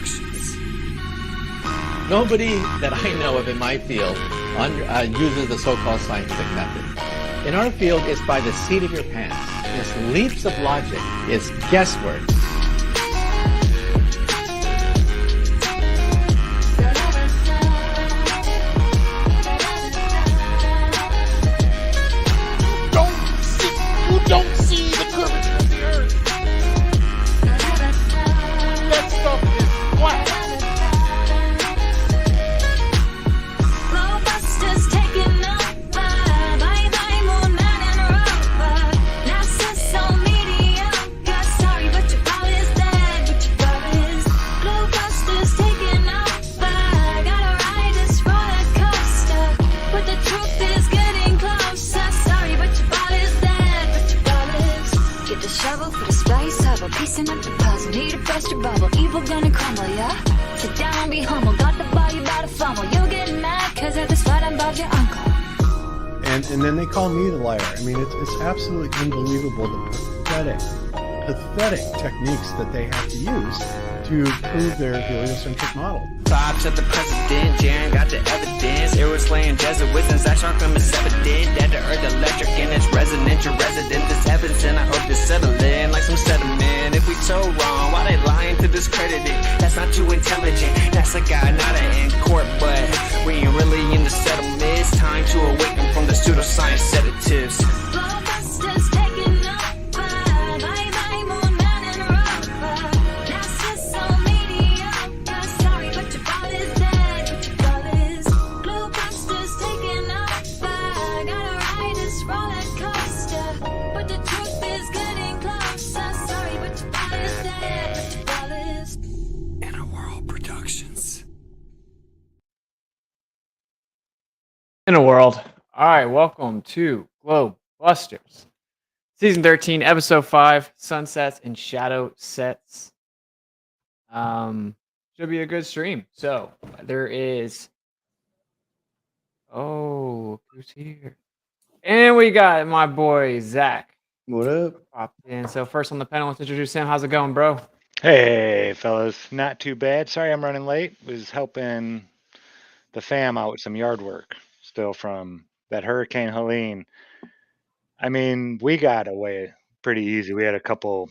Productions. Nobody that I know of in my field uses the so-called scientific method. In our field, it's by the seat of your pants. It's leaps of logic. It's guesswork. You don't see the curvature of the earth. That stuff is flat. GLOBEBUSTERS taking over. Bye bye, moon man and rover. Now social media. God, sorry, but your ball is dead. But your ball is GLOBEBUSTERs taking over. Gotta ride this roller coaster, but the truth is getting closer. Sorry, but your ball is dead. But your ball is. Get the shovel for the spice hubble, piecing up the puzzle. Need a burst your bubble. Evil gonna crumble, yeah. Sit down, be humble. Got the ball, you better fumble. You'll get mad, cause at this fight involves your uncle. And then they call me the liar. I mean, it's absolutely unbelievable the pathetic techniques that they have to use to prove their heliocentric model. Bob to the president, Jaren got the evidence. Arrows slaying Jesuits and Zack is evident. Dead to earth electric and it's resonant. Your resident is heavens and I hope you settle in like some sediment. If we so wrong, why they lying to discredit it? That's not too intelligent. That's a guy, not an in court, but we ain't really in the settlement. It's time to awaken from the pseudoscience sedatives. GLOBEBUSTERs taking over. Bye bye, moon man and rover. Now social media. God, sorry, but your ball is dead. But your ball is GLOBEBUSTERs taking over. Gotta ride this roller coaster, but the truth is getting closer. Sorry, but your ball is dead. But your ball is. Inner World Productions. In a world. All right, welcome to GLOBEBUSTERS, season 13, episode 5, Sunsets and Shadowsets. Should be a good stream. So there is. Oh, who's here? And we got my boy Zack What up? popped in. So first on the panel, let's introduce him. How's it going, bro? Hey, fellas, not too bad. Sorry I'm running late. Was helping the fam out with some yard work still from that Hurricane Helene. I mean, we got away pretty easy. We had a couple,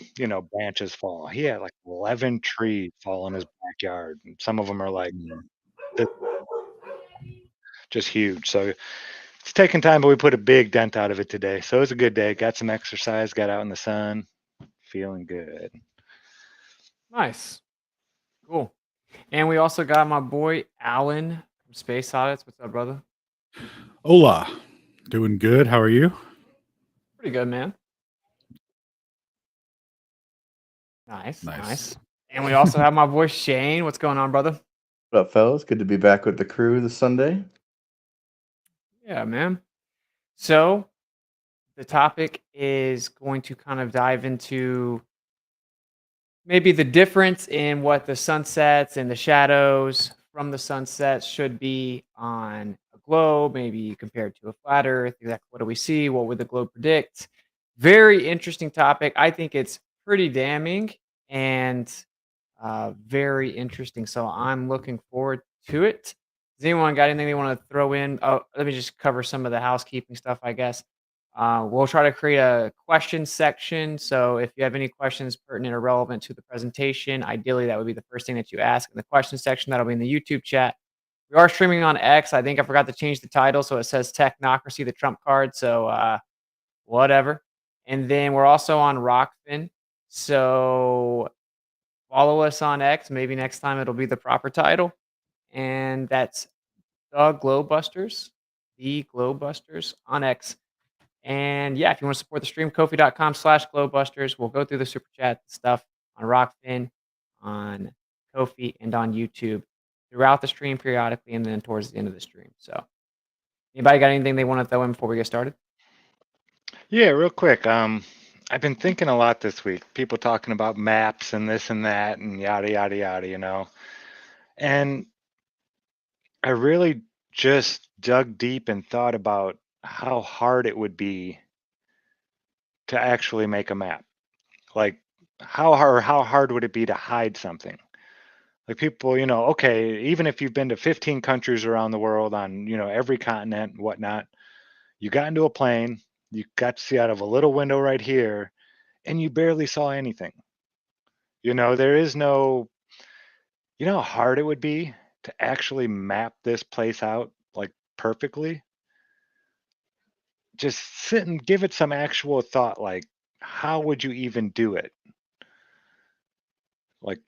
branches fall. He had like 11 trees fall in his backyard. And some of them are like this- just huge. So it's taking time, but we put a big dent out of it today. So it was a good day. Got some exercise, got out in the sun, feeling good. Nice. Cool. And we also got my boy Alan from Space Audits. What's up, brother? Hola. Doing good. How are you? Pretty good, man. Nice. Nice. And we also have my boy Shane. What's going on, brother? What up, fellas? Good to be back with the crew this Sunday. Yeah, man. So the topic is going to kind of dive into maybe the difference in what the sunsets and the shadows from the sunsets should be on a globe, maybe compared to a flat earth. Exactly what do we see? What would the globe predict? Very interesting topic. I think it's pretty damning and very interesting. So I'm looking forward to it. Does anyone got anything they want to throw in? Oh, let me just cover some of the housekeeping stuff, I guess. We'll try to create a question section. So if you have any questions pertinent or relevant to the presentation, ideally that would be the first thing that you ask in the question section. That'll be in the YouTube chat. We are streaming on X. I think I forgot to change the title, so it says Technocracy, the Trump card. So whatever. And then we're also on Rockfin. So follow us on X. Maybe next time it'll be the proper title. And that's the GLOBEBUSTERS on X. And yeah, if you want to support the stream, Ko-fi.com/GLOBEBUSTERS. We'll go through the super chat stuff on Rockfin, on Ko-fi, and on YouTube throughout the stream periodically, and then towards the end of the stream. So, anybody got anything they want to throw in before we get started? Yeah, real quick. I've been thinking a lot this week. People talking about maps and this and that and yada yada yada, And I really just dug deep and thought about how hard it would be to actually make a map. Like how hard would it be to hide something? Like people, okay, even if you've been to 15 countries around the world on, every continent and whatnot, you got into a plane, you got to see out of a little window right here, and you barely saw anything. There is no, how hard it would be to actually map this place out like perfectly? Just sit and give it some actual thought. Like, how would you even do it? Like,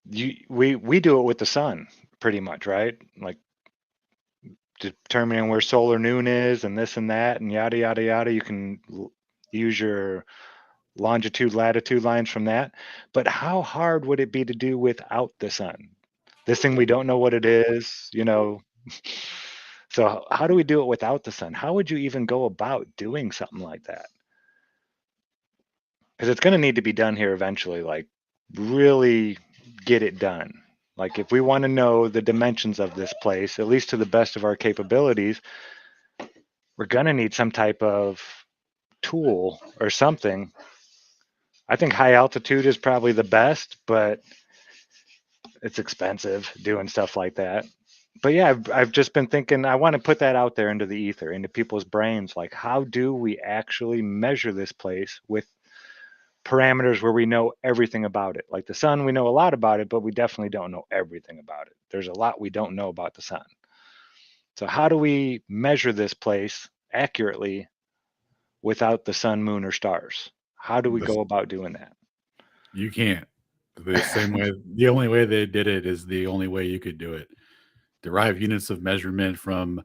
we do it with the sun pretty much, right? Like determining where solar noon is and this and that and yada yada yada. You can use your longitude latitude lines from that, but how hard would it be to do without the sun? This thing we don't know what it is. So how do we do it without the sun? How would you even go about doing something like that? Because it's going to need to be done here eventually. Like, really get it done. Like, if we want to know the dimensions of this place, at least to the best of our capabilities, we're going to need some type of tool or something. I think high altitude is probably the best, but it's expensive doing stuff like that. But yeah, I've just been thinking, I want to put that out there into the ether, into people's brains. Like, how do we actually measure this place with parameters where we know everything about it? Like the sun, we know a lot about it, but we definitely don't know everything about it. There's a lot we don't know about the sun. So how do we measure this place accurately without the sun, moon, or stars? How do we go about doing that? You can't. The same way, the only way they did it is the only way you could do it. Derive units of measurement from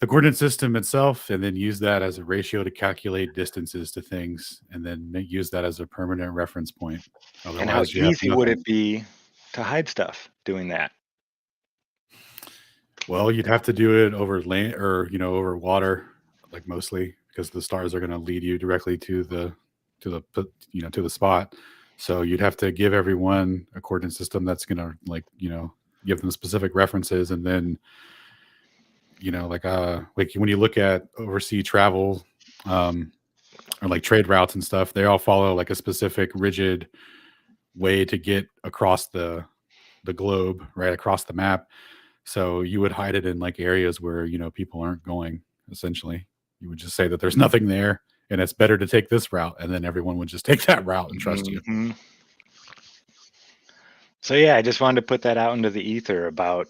the coordinate system itself, and then use that as a ratio to calculate distances to things, and then use that as a permanent reference point. And how Otherwise, you have easy would nothing. it be to hide stuff doing that? Well, you'd have to do it over land or over water, like mostly, because the stars are going to lead you directly to the spot. So you'd have to give everyone a coordinate system that's going to give them specific references, and then like when you look at overseas travel, or like trade routes and stuff, they all follow like a specific rigid way to get across the globe, right across the map. So you would hide it in like areas where people aren't going. Essentially, you would just say that there's nothing there, and it's better to take this route, and then everyone would just take that route and trust you. So yeah, I just wanted to put that out into the ether about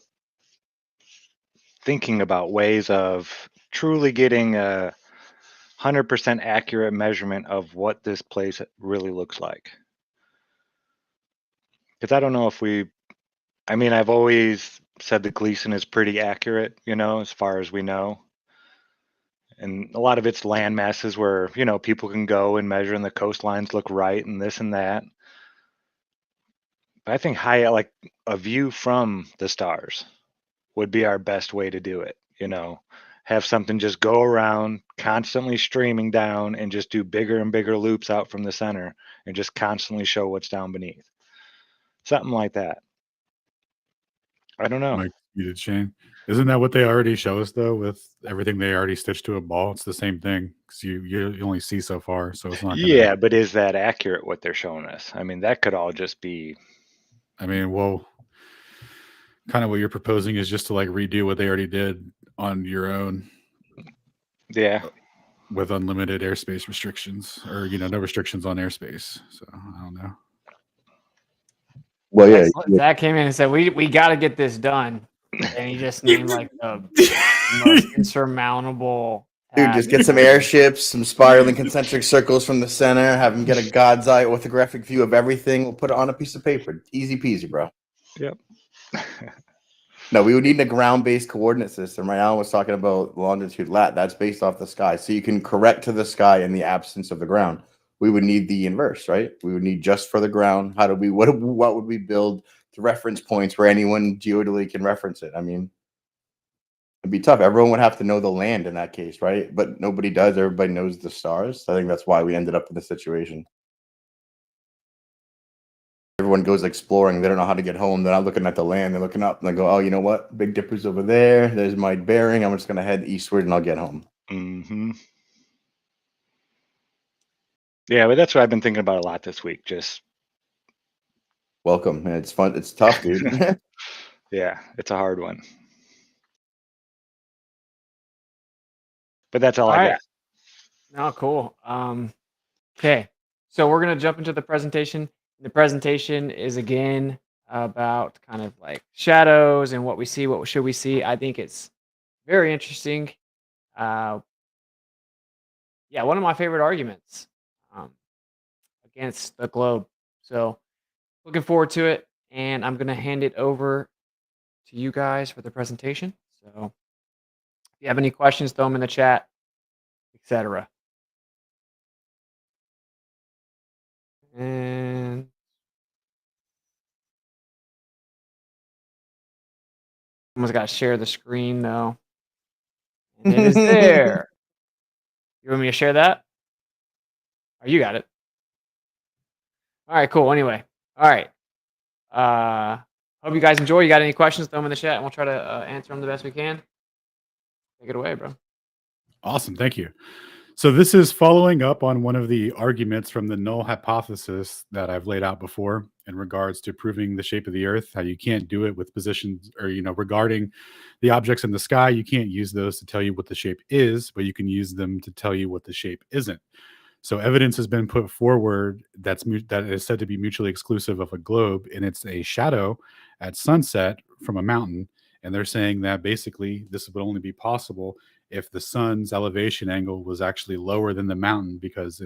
thinking about ways of truly getting a 100% accurate measurement of what this place really looks like. Because I don't know if I've always said that Gleason is pretty accurate, as far as we know. And a lot of it's land masses where, people can go and measure and the coastlines look right and this and that. But I think like a view from the stars would be our best way to do it. Have something just go around constantly streaming down and just do bigger and bigger loops out from the center and just constantly show what's down beneath. Something like that. I don't know. Like you did, Shane. Isn't that what they already show us though? With everything they already stitched to a ball, it's the same thing because you only see so far, so it's not. Yeah, but is that accurate what they're showing us? That could all just be. Well, kind of what you're proposing is just to like redo what they already did on your own. Yeah. With unlimited airspace restrictions, or no restrictions on airspace. So I don't know. Well, yeah. Zack came in and said, "We got to get this done," and he just named like the most insurmountable. Dude, just get some airships, some spiraling concentric circles from the center, have them get a God's eye orthographic view of everything. We'll put it on a piece of paper. Easy peasy, bro. Yep. No, we would need a ground-based coordinate system. Right now, I was talking about longitude lat. That's based off the sky. So you can correct to the sky in the absence of the ground. We would need the inverse, right? We would need just for the ground. What would we build the reference points where anyone geodally can reference it? It'd be tough. Everyone would have to know the land in that case, right? But nobody does. Everybody knows the stars. I think that's why we ended up in this situation. Everyone goes exploring. They don't know how to get home. They're not looking at the land. They're looking up and they go, oh, you know what? Big Dipper's over there. There's my bearing. I'm just going to head eastward and I'll get home. Mm-hmm. Yeah, but that's what I've been thinking about a lot this week. Just Welcome. It's fun. It's tough, dude. Yeah, it's a hard one. But that's all All I right. got. Oh, cool. Okay, so we're gonna jump into the presentation. The presentation is again about kind of like shadows and what we see, what should we see. I think it's very interesting. Uh, yeah, one of my favorite arguments um, against the globe. So looking forward to it, and I'm gonna hand it over to you guys for the presentation. So if you have any questions, throw them in the chat, etc. And someone's got to share the screen though. And it is there. You want me to share that? Oh, you got it. All right, cool. Anyway, all right. Hope you guys enjoy. You got any questions? Throw them in the chat, and we'll try to answer them the best we can. Take it away, bro. Awesome. Thank you. So this is following up on one of the arguments from the null hypothesis that I've laid out before in regards to proving the shape of the Earth, how you can't do it with positions or, regarding the objects in the sky. You can't use those to tell you what the shape is, but you can use them to tell you what the shape isn't. So evidence has been put forward that is said to be mutually exclusive of a globe, and it's a shadow at sunset from a mountain. And they're saying that basically this would only be possible if the sun's elevation angle was actually lower than the mountain, because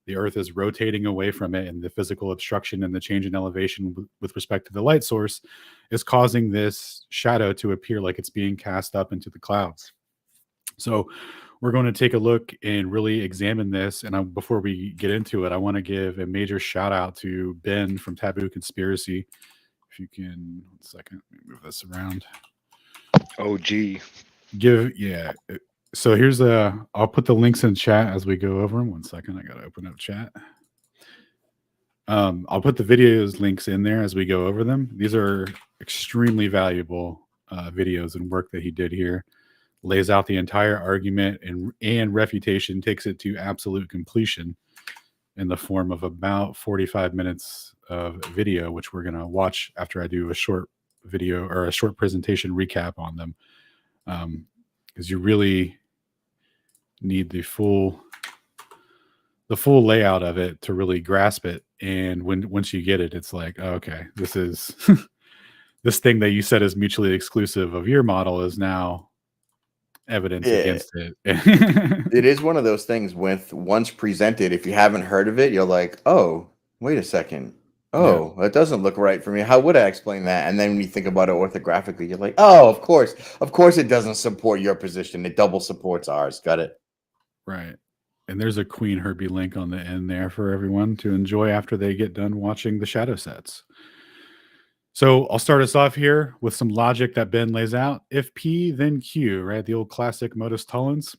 the Earth is rotating away from it, and the physical obstruction and the change in elevation with respect to the light source is causing this shadow to appear like it's being cast up into the clouds. So we're going to take a look and really examine this. And before we get into it, I want to give a major shout out to Ben from Taboo Conspiracy. If you can, 1 second, let me move this around. OG. So here's I'll put the links in chat as we go over them. 1 second, I got to open up chat. I'll put the videos links in there as we go over them. These are extremely valuable videos and work that he did here. Lays out the entire argument and refutation, takes it to absolute completion in the form of about 45 minutes of video, which we're going to watch after I do a short video or a short presentation recap on them. Because you really need the full layout of it to really grasp it. And once you get it, it's like, oh, okay, this is this thing that you said is mutually exclusive of your model is now evidence against it. It is one of those things with once presented, if you haven't heard of it, you're like, oh, wait a second. Oh, that doesn't look right for me. How would I explain that? And then when you think about it orthographically, you're like, oh, of course it doesn't support your position. It double supports ours. Got it. Right. And there's a Queen Herbie link on the end there for everyone to enjoy after they get done watching the Shadowsets. So I'll start us off here with some logic that Ben lays out. If P, then Q, right? The old classic modus tollens.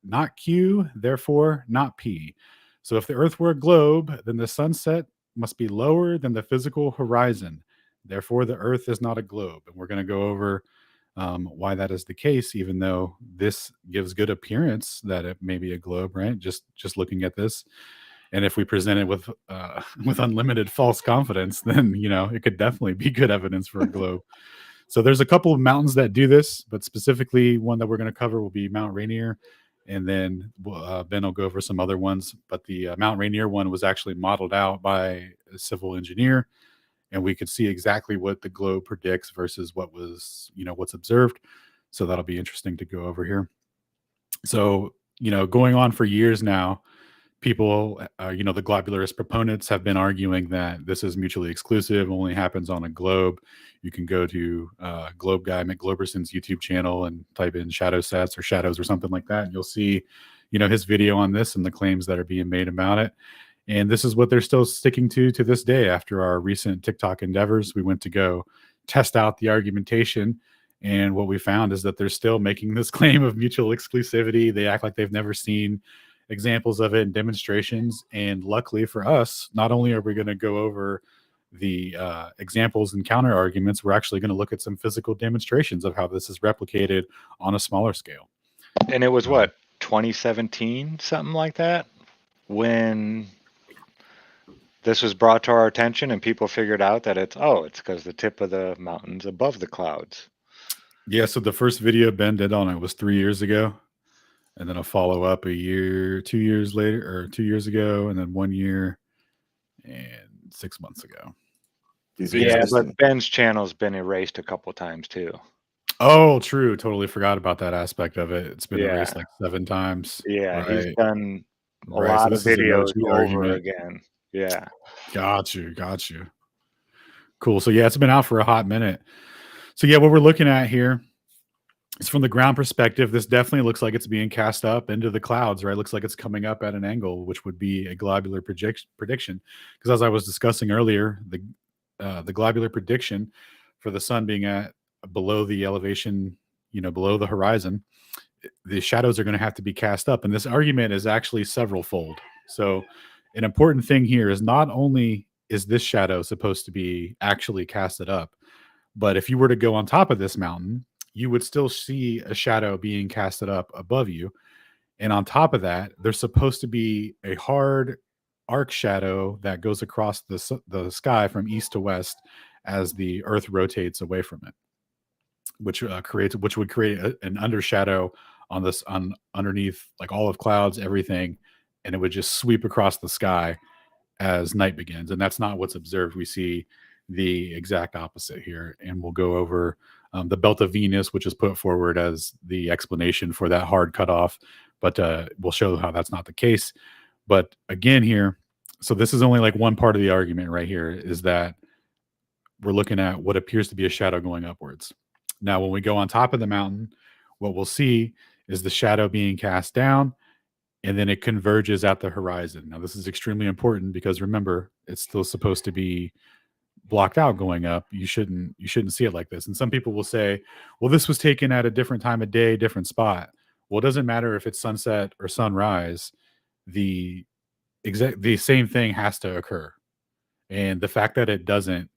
Not Q, therefore not P. So if the Earth were a globe, then the sunset must be lower than the physical horizon. Therefore, the Earth is not a globe. And we're going to go over why that is the case, even though this gives good appearance that it may be a globe, right? Just looking at this. And if we present it with unlimited false confidence, then, it could definitely be good evidence for a globe. So there's a couple of mountains that do this, but specifically one that we're going to cover will be Mount Rainier. And then Ben will go over some other ones. But the Mount Rainier one was actually modeled out by a civil engineer. And we could see exactly what the globe predicts versus what was, what's observed. So that'll be interesting to go over here. So, going on for years now, people, the globularist proponents have been arguing that this is mutually exclusive, only happens on a globe. You can go to Globe Guy McGloberson's YouTube channel and type in Shadowsets or Shadows or something like that. And you'll see, his video on this and the claims that are being made about it. And this is what they're still sticking to this day after our recent TikTok endeavors. We went to go test out the argumentation. And what we found is that they're still making this claim of mutual exclusivity. They act like they've never seen examples of it in demonstrations. And luckily for us, not only are we going to go over the examples and counter arguments, we're actually going to look at some physical demonstrations of how this is replicated on a smaller scale. And it was what, 2017, something like that, when this was brought to our attention, and people figured out that it's because the tip of the mountain's above the clouds. Yeah, so the first video Ben did on it was 3 years ago, and then a follow up 2 years later, or 2 years ago, and then 1 year and 6 months ago. These Yeah, consistent. but Ben's channel's been erased a couple times too. Oh, true. Totally forgot about that aspect of it. It's been Yeah. erased like 7 times. Yeah, he's Right. done a Right. So lot of this is an videos OG over argument. again. Yeah. Got you. Cool. So yeah, it's been out for a hot minute. So yeah, what we're looking at here is from the ground perspective. This definitely looks like it's being cast up into the clouds, right? Looks like it's coming up at an angle, which would be a globular prediction. Because as I was discussing earlier, the globular prediction for the sun being at below the elevation, below the horizon, the shadows are going to have to be cast up. And this argument is actually several fold. So an important thing here is not only is this shadow supposed to be actually casted up, but if you were to go on top of this mountain, you would still see a shadow being casted up above you. And on top of that, there's supposed to be a hard arc shadow that goes across the sky from east to west as the earth rotates away from it, which would create an undershadow on underneath, like all of clouds, everything, and it would just sweep across the sky as night begins. And that's not what's observed. We see the exact opposite here, and we'll go over the belt of Venus, which is put forward as the explanation for that hard cutoff, but we'll show how that's not the case. But again here, so this is only like one part of the argument right here, is that we're looking at what appears to be a shadow going upwards. Now, when we go on top of the mountain, what we'll see is the shadow being cast down, and then it converges at the horizon. Now, this is extremely important because remember, it's still supposed to be blocked out going up. You shouldn't see it like this. And some people will say, well, this was taken at a different time of day, different spot. Well, it doesn't matter if it's sunset or sunrise. The same thing has to occur. And the fact that it doesn't,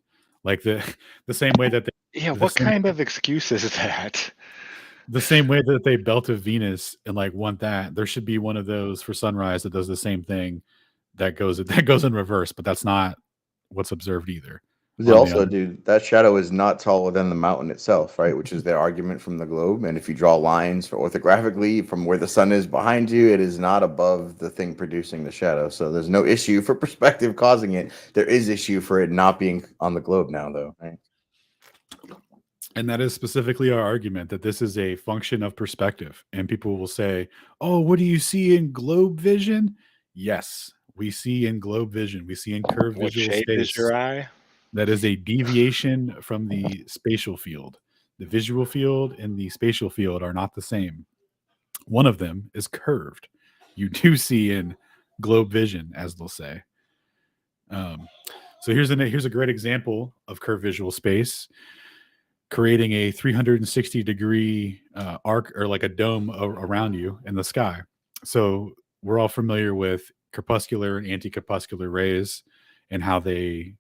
like the same way that What kind of excuse is that? The same way that they belt of Venus and like want that, there should be one of those for sunrise that does the same thing that goes in reverse, but that's not what's observed either. Also, dude, that shadow is not taller than the mountain itself, right? Which is their argument from the globe. And if you draw lines orthographically from where the sun is behind you, it is not above the thing producing the shadow. So there's no issue for perspective causing it. There is issue for it not being on the globe now, though, right? And that is specifically our argument, that this is a function of perspective. And people will say, oh, what do you see in globe vision? Yes, we see in globe vision. We see in curved visual shape space. Is your eye? That is a deviation from the spatial field. The visual field and the spatial field are not the same. One of them is curved. You do see in globe vision, as they'll say. So here's a great example of curved visual space, creating a 360 degree arc, or like a dome around you in the sky. So we're all familiar with crepuscular and anti-crepuscular rays and how they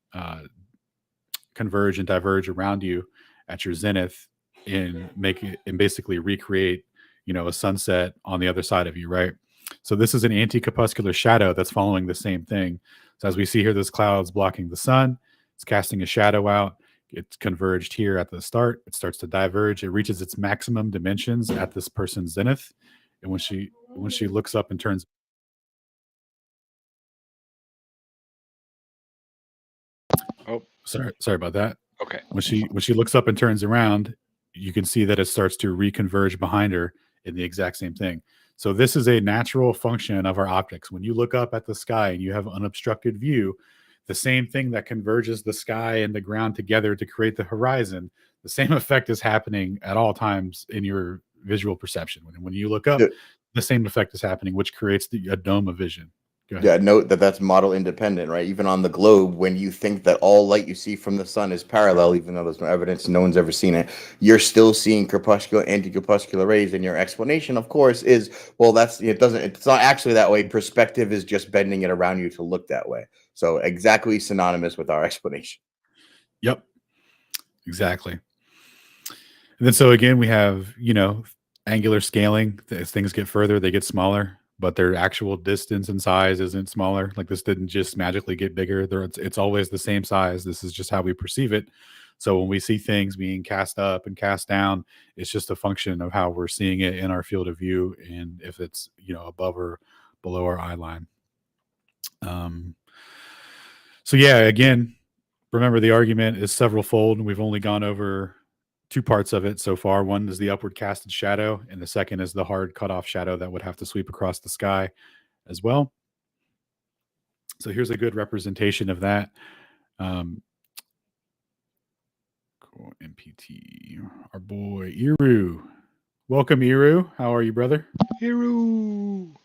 converge and diverge around you at your zenith and basically recreate, a sunset on the other side of you, right? So this is an anti-crepuscular shadow that's following the same thing. So as we see here, this cloud's blocking the sun. It's casting a shadow out. It's converged here at the start. It starts to diverge. It reaches its maximum dimensions at this person's zenith. And when she looks up and turns, oh, sorry about that. Okay. When she looks up and turns around, you can see that it starts to reconverge behind her in the exact same thing. So this is a natural function of our optics. When you look up at the sky and you have unobstructed view, the same thing that converges the sky and the ground together to create the horizon, the same effect is happening at all times in your visual perception. When you look up, the same effect is happening, which creates a dome of vision. Yeah, note that that's model independent, right? Even on the globe, when you think that all light you see from the sun is parallel, even though there's no evidence, no one's ever seen it, you're still seeing crepuscular, anti-crepuscular rays. And your explanation, of course, is, well, it's not actually that way. Perspective is just bending it around you to look that way. So exactly synonymous with our explanation. Yep, exactly. And then so again, we have, angular scaling. As things get further, they get smaller. but their actual distance and size isn't smaller. Like this didn't just magically get bigger. It's always the same size. This is just how we perceive it. So when we see things being cast up and cast down, it's just a function of how we're seeing it in our field of view, and if it's above or below our eye line. So yeah, again, remember the argument is several fold, and we've only gone over two parts of it so far. One is the upward casted shadow, and the second is the hard cutoff shadow that would have to sweep across the sky as well. So here's a good representation of that. Cool. MPT, our boy Iru. Welcome, Iru. How are you, brother? Iru.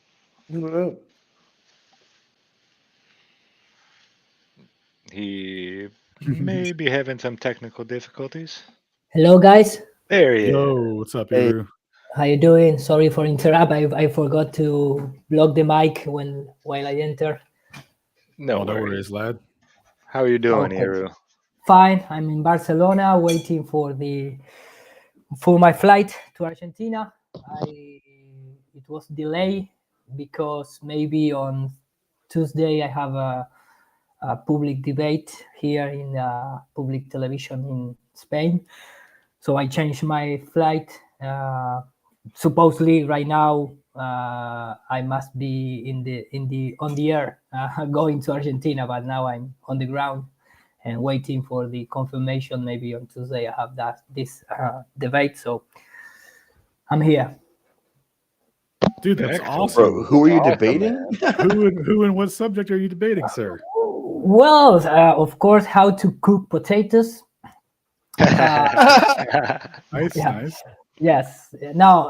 He may be having some technical difficulties. Hello, guys. There he is. Yo, what's up, Hey. Iru? How you doing? Sorry for interrupt. I forgot to block the mic while I enter. No No worries. worries, lad. How are you doing, Okay. Iru? Fine. I'm in Barcelona waiting for my flight to Argentina. It was delayed because maybe on Tuesday I have a public debate here in public television in Spain. So I changed my flight. Supposedly right now I must be on the air going to Argentina, but now I'm on the ground and waiting for the confirmation. Maybe on Tuesday I have this debate. So I'm here. Dude, that's Excellent. awesome. Bro, who are you Awesome, debating? Who and what subject are you debating, sir? Well, of course, how to cook potatoes. Nice, Yeah. nice. Yes. Now,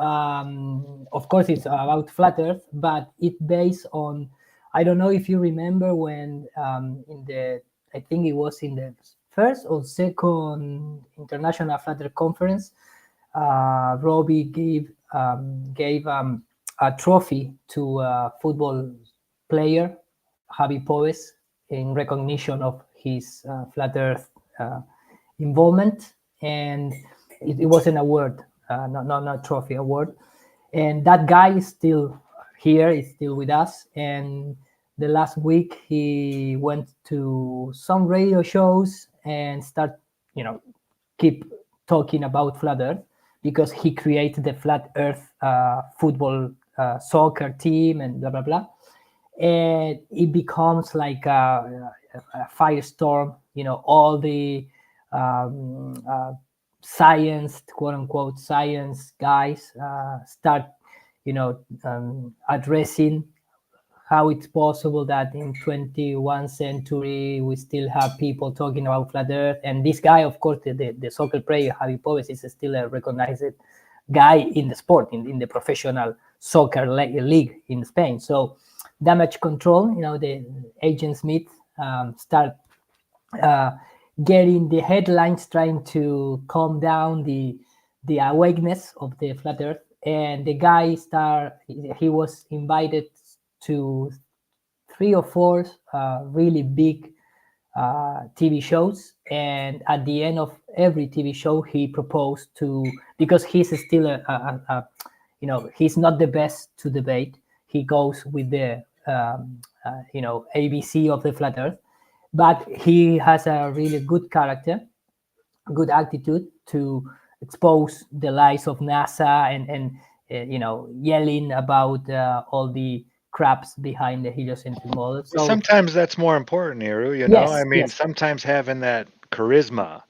of course, it's about flat Earth, but it based on. I don't know if you remember when I think it was in the first or second International Flat Earth Conference, Robbie gave a trophy to a football player, Javi Pobes, in recognition of his flat Earth involvement, and it was an award, not trophy, award. And that guy is still here, is still with us. And the last week he went to some radio shows and keep talking about flat Earth, because he created the flat Earth football soccer team and blah blah blah. And it becomes like a firestorm. All the science, quote unquote, science guys start, addressing how it's possible that in 21st century we still have people talking about flat Earth. And this guy, of course, the soccer player Javi Pobes, is still a recognized guy in the sport, in the professional soccer league in Spain. So Damage Control, the Agent Smith, start getting the headlines, trying to calm down the awakeness of the flat Earth. And the guy he was invited to 3 or 4 really big TV shows, and at the end of every TV show he proposed to, because he's still he's not the best to debate, he goes with the ABC of the flat Earth, but he has a really good character, good attitude to expose the lies of NASA and yelling about all the craps behind the heliocentric model. So sometimes that's more important, Iru. Yes, I mean, yes. sometimes having that charisma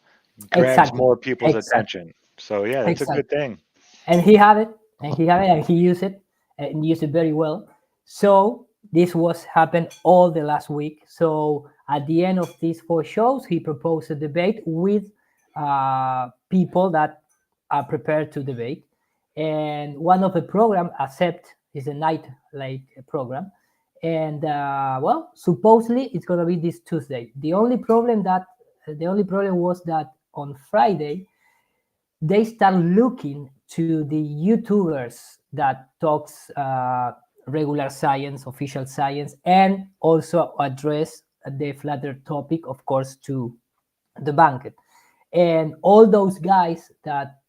grabs Exactly. more people's Exactly. attention. So yeah, that's a good thing. And he had it, and he used it, and used it very well. So this happened all the last week. So at the end of these 4 shows, he proposed a debate with people that are prepared to debate. And one of the program, Accept, is a night program. And supposedly it's gonna be this Tuesday. The only problem was that on Friday they start looking to the YouTubers that talks regular science, official science, and also address the flat Earth topic, of course, to the banquet. And all those guys that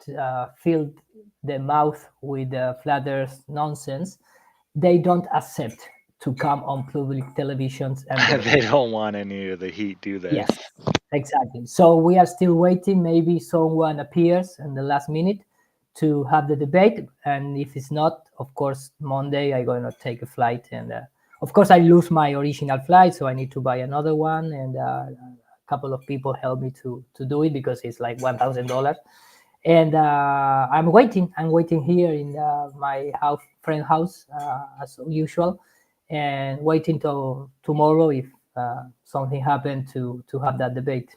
filled the mouth with flat Earth nonsense, they don't accept to come on public televisions and They don't want any of the heat, do they? yes, exactly. So we are still waiting. Maybe someone appears in the last minute to have the debate, and if it's not, of course, Monday I'm going to take a flight, and of course I lose my original flight, so I need to buy another one, and a couple of people help me to do it because it's like $1,000. And I'm waiting here in my friend's house as usual, and waiting till tomorrow if something happened to have that debate.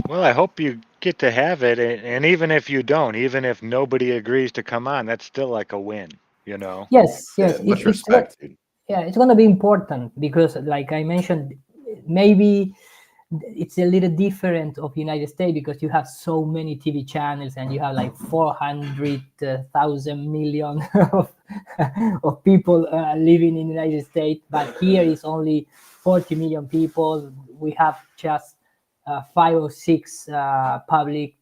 Well, I hope you get to have it, and even if you don't, even if nobody agrees to come on, that's still like a win, you know? Yes, Yeah, much respect, dude. yeah, it's going to be important because, like I mentioned, maybe it's a little different of United States because you have so many TV channels and you have like 400,000 million of people living in the United States. But here is only 40 million people. We have just 5 or 6 public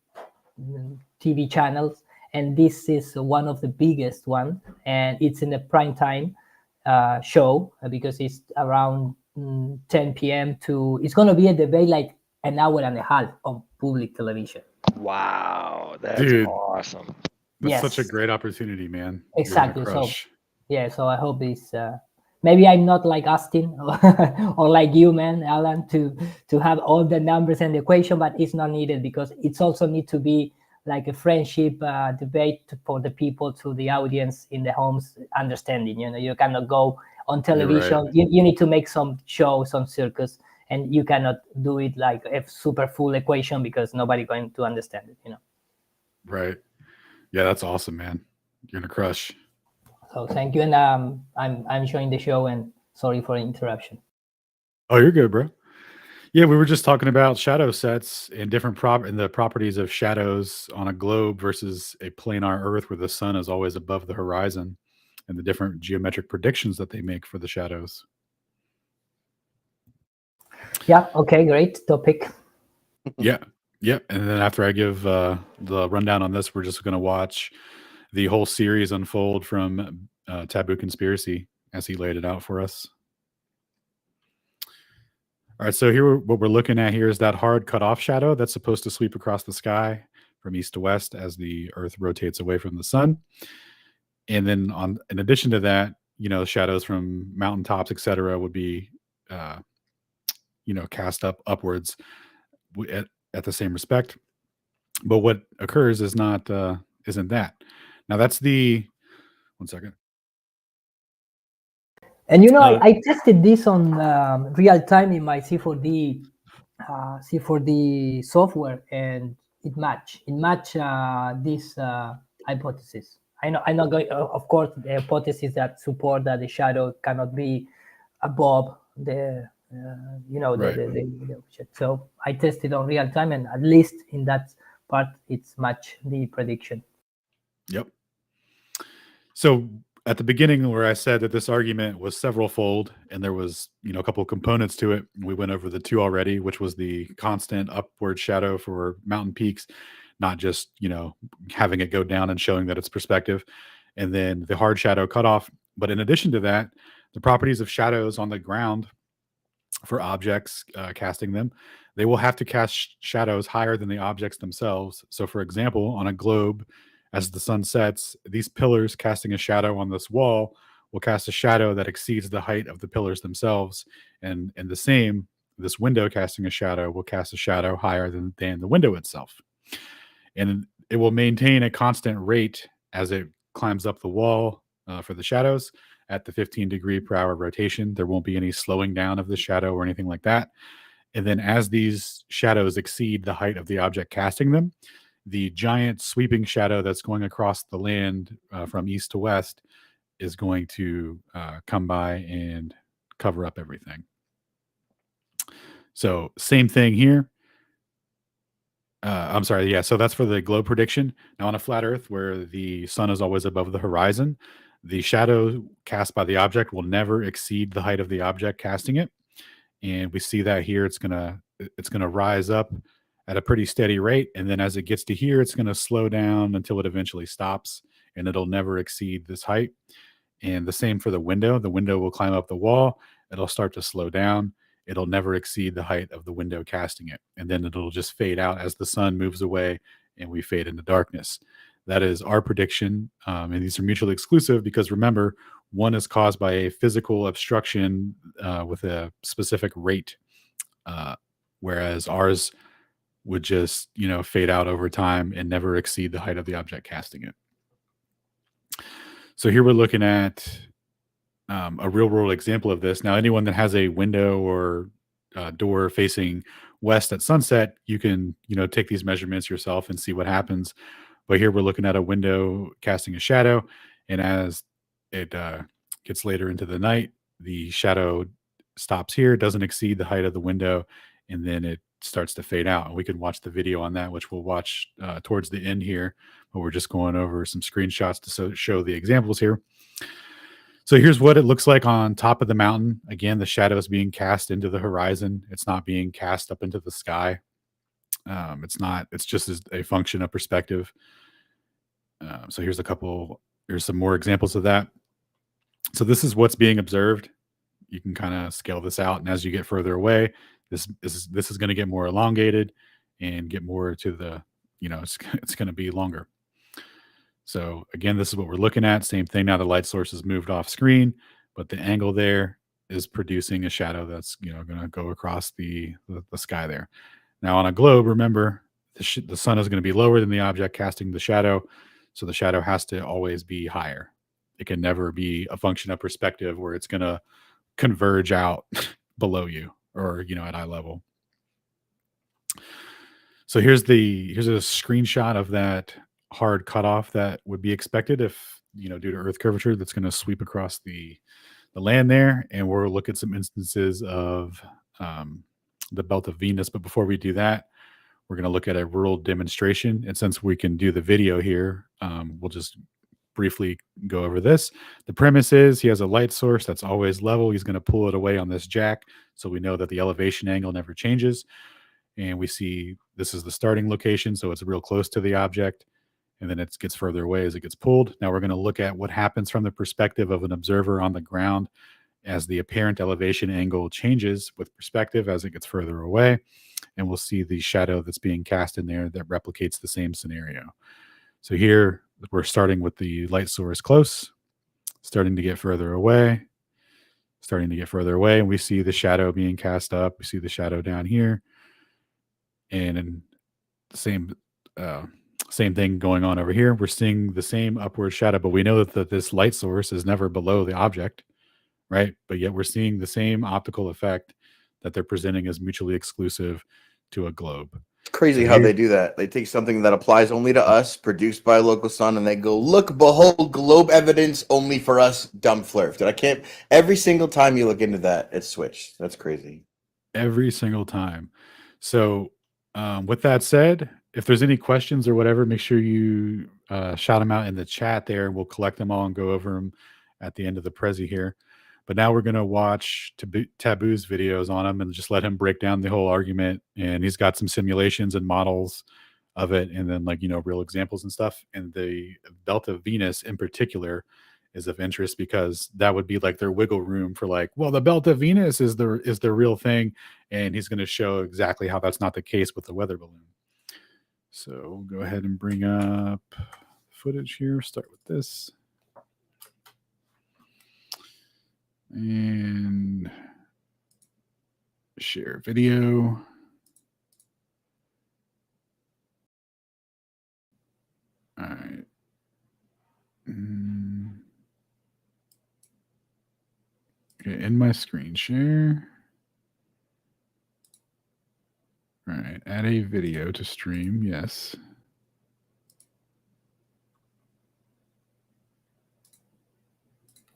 TV channels, and this is one of the biggest one, and it's in the prime time show because it's around 10 p.m. to. It's going to be a debate like an hour and a half on public television. Wow, that's Dude. awesome. That's Yes. such a great opportunity, man. You're gonna Exactly. So crush. yeah, so I hope it's maybe I'm not like Austin or like you, man, Alan, to have all the numbers and the equation, but it's not needed because it's also need to be like a friendship debate for the people, to the audience in the homes understanding. You know, you cannot go on television. right. You need to make some shows on circus, and you cannot do it like a super full equation because nobody going to understand it. You know. Right. Yeah, that's awesome, man. You're gonna crush. So thank you, and I'm enjoying the show, and sorry for the interruption. Oh, you're good, bro. Yeah, we were just talking about shadow sets and different and the properties of shadows on a globe versus a planar Earth where the sun is always above the horizon, and the different geometric predictions that they make for the shadows. Yeah. Okay. Great topic. Yeah. And then after I give the rundown on this, we're just going to watch the whole series unfold from Taboo Conspiracy as he laid it out for us. All right, so here what we're looking at here is that hard cutoff shadow that's supposed to sweep across the sky from east to west as the Earth rotates away from the sun. And then in addition to that, you know, shadows from mountaintops, etc., would be cast upwards at the same respect. But what occurs is not isn't that. Now that's the 1 second. And you know, I tested this on real time in my C4D software, and it matched this hypothesis. I'm not going. Of course, the hypothesis that support that the shadow cannot be above the Right. the object. So I tested on real time, and at least in that part, it's match the prediction. Yep. So at the beginning, where I said that this argument was several-fold, and there was a couple of components to it, we went over the 2 already, which was the constant upward shadow for mountain peaks, not just having it go down and showing that it's perspective, and then the hard shadow cutoff. But in addition to that, the properties of shadows on the ground for objects, casting them, they will have to cast shadows higher than the objects themselves. So for example, on a globe, as the sun sets, these pillars casting a shadow on this wall will cast a shadow that exceeds the height of the pillars themselves. And the same, this window casting a shadow will cast a shadow higher than the window itself. And it will maintain a constant rate as it climbs up the wall for the shadows at the 15 degree per hour rotation. There won't be any slowing down of the shadow or anything like that. And then as these shadows exceed the height of the object casting them, the giant sweeping shadow that's going across the land from east to west is going to come by and cover up everything. So same thing here. I'm sorry. Yeah. So that's for the globe prediction. Now on a flat Earth where the sun is always above the horizon, the shadow cast by the object will never exceed the height of the object casting it. And we see that here, it's gonna rise up at a pretty steady rate, and then as it gets to here, it's going to slow down until it eventually stops, and it'll never exceed this height. And the same for the window. The window will climb up the wall. It'll start to slow down. It'll never exceed the height of the window casting it. And then it'll just fade out as the sun moves away and we fade into darkness. That is our prediction. And these are mutually exclusive because remember, one is caused by a physical obstruction with a specific rate, whereas ours would just, fade out over time and never exceed the height of the object casting it. So here we're looking at a real world example of this. Now, anyone that has a window or door facing west at sunset, you can, take these measurements yourself and see what happens. But here we're looking at a window casting a shadow. And as it gets later into the night, the shadow stops here, doesn't exceed the height of the window, and then it starts to fade out. And we can watch the video on that, which we'll watch towards the end here. But we're just going over some screenshots to show the examples here. So here's what it looks like on top of the mountain. Again, the shadow is being cast into the horizon. It's not being cast up into the sky. It's just as a function of perspective. So here's some more examples of that. So this is what's being observed. You can kind of scale this out. And as you get further away, this is going to get more elongated and get more to the, it's going to be longer. So again, this is what we're looking at. Same thing. Now the light source is moved off screen, but the angle there is producing a shadow that's, going to go across the sky there. Now on a globe, remember the sun is going to be lower than the object casting the shadow. So the shadow has to always be higher. It can never be a function of perspective where it's going to converge out below you or, at eye level. So here's a screenshot of that hard cutoff that would be expected if, due to Earth curvature that's going to sweep across the land there. And we'll look at some instances of the belt of Venus. But before we do that, we're going to look at a rural demonstration. And since we can do the video here, we'll just briefly go over this. The premise is he has a light source that's always level. He's going to pull it away on this jack. So we know that the elevation angle never changes. And we see this is the starting location. So it's real close to the object. And then it gets further away as it gets pulled. Now we're going to look at what happens from the perspective of an observer on the ground as the apparent elevation angle changes with perspective as it gets further away. And we'll see the shadow that's being cast in there that replicates the same scenario. So here we're starting with the light source close, starting to get further away, and we see the shadow being cast up. We see the shadow down here. And in the same thing going on over here. We're seeing the same upward shadow, but we know that this light source is never below the object, right? But yet we're seeing the same optical effect that they're presenting as mutually exclusive to a globe. It's crazy how they do that. They take something that applies only to us, produced by a local sun, and they go, look, behold, globe evidence only for us, dumb flurf. Dude, I can't, every single time you look into that, it's switched. That's crazy. Every single time. So with that said, if there's any questions or whatever, make sure you shout them out in the chat there, and we'll collect them all and go over them at the end of the Prezi here. But now we're going to watch Taboo's videos on him and just let him break down the whole argument. And he's got some simulations and models of it, and then real examples and stuff. And the belt of Venus in particular is of interest because that would be like their wiggle room for the belt of Venus is the real thing. And he's going to show exactly how that's not the case with the weather balloon. So we'll go ahead and bring up footage here. Start with this. And share video. All right. Okay, in my screen share. All right, add a video to stream, yes.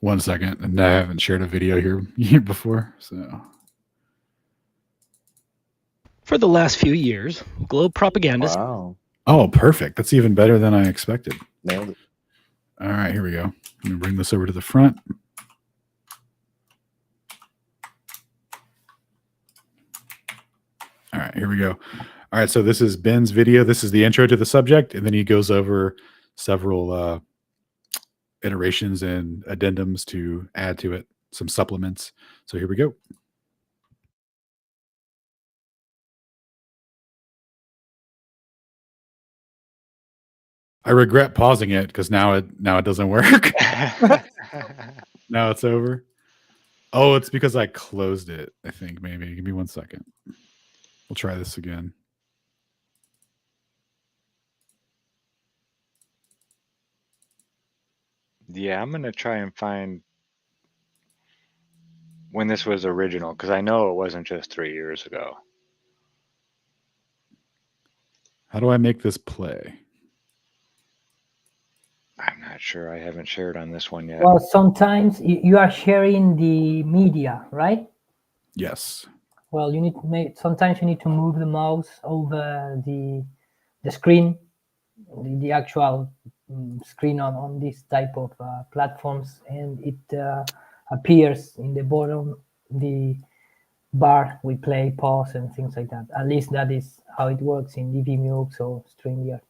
One second, and I haven't shared a video here before, so. For the last few years, Globe propagandists. Wow. Oh, perfect. That's even better than I expected. Nailed it. All right, here we go. Let me bring this over to the front. All right, here we go. All right, so this is Ben's video. This is the intro to the subject, and then he goes over several iterations and addendums to add to it, some supplements. So here we go. I regret pausing it because now it doesn't work. Now it's over. Oh, it's because I closed it, I think, maybe. Give me 1 second. We'll try this again. Yeah, I'm going to try and find when this was original, because I know it wasn't just 3 years ago. How do I make this play? I'm not sure. I haven't shared on this one yet. Well, sometimes you are sharing the media, right? Yes. Well, you need to sometimes you need to move the mouse over the screen, the actual screen on this type of platforms, and it appears in the bottom, the bar with play, pause, and things like that. At least that is how it works in DVMux or StreamYard.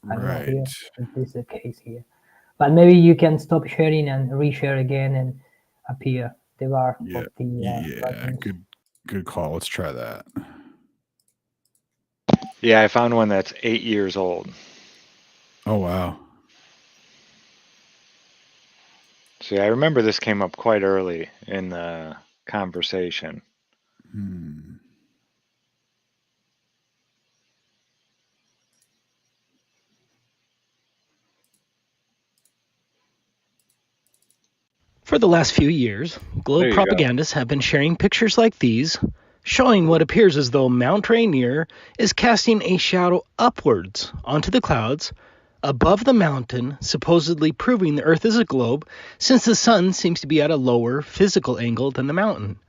I don't know here if this is the case here. But maybe you can stop sharing and reshare again and appear the bar of the buttons. Good call. Let's try that. Yeah, I found one that's 8 years old. Oh, wow. See, I remember this came up quite early in the conversation. For the last few years, globe propagandists have been sharing pictures like these, showing what appears as though Mount Rainier is casting a shadow upwards onto the clouds above the mountain, supposedly proving the Earth is a globe, since the sun seems to be at a lower physical angle than the mountain.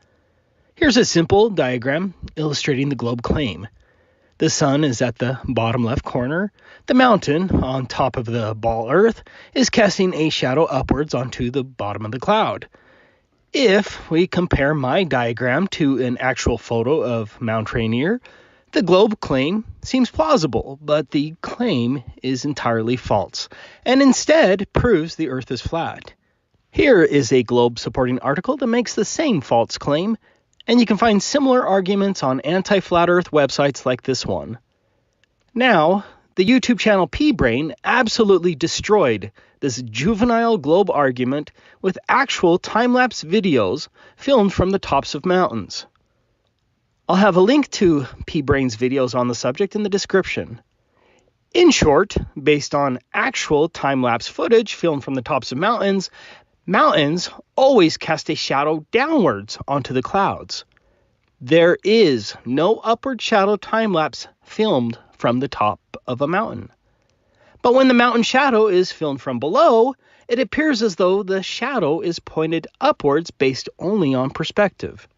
Here's a simple diagram illustrating the globe claim. The sun is at the bottom left corner. The mountain, on top of the ball Earth, is casting a shadow upwards onto the bottom of the cloud. If we compare my diagram to an actual photo of Mount Rainier, the globe claim seems plausible, but the claim is entirely false, and instead proves the Earth is flat. Here is a globe supporting article that makes the same false claim, and you can find similar arguments on anti-flat Earth websites like this one. Now, the YouTube channel P-Brain absolutely destroyed this juvenile globe argument with actual time-lapse videos filmed from the tops of mountains. I'll have a link to P-Brain's videos on the subject in the description. In short, based on actual time-lapse footage filmed from the tops of mountains, mountains always cast a shadow downwards onto the clouds. There is no upward shadow time-lapse filmed from the top of a mountain. But when the mountain shadow is filmed from below, it appears as though the shadow is pointed upwards based only on perspective.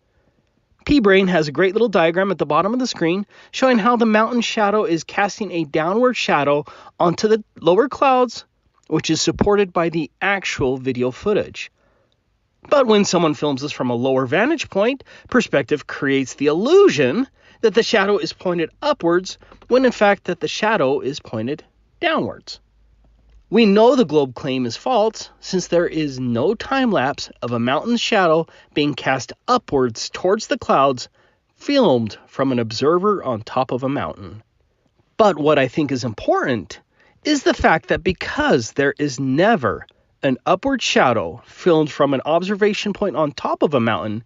P-Brain has a great little diagram at the bottom of the screen showing how the mountain shadow is casting a downward shadow onto the lower clouds, which is supported by the actual video footage. But when someone films this from a lower vantage point, perspective creates the illusion that the shadow is pointed upwards, when in fact that the shadow is pointed downwards. We know the globe claim is false, since there is no time-lapse of a mountain's shadow being cast upwards towards the clouds, filmed from an observer on top of a mountain. But what I think is important is the fact that because there is never an upward shadow filmed from an observation point on top of a mountain,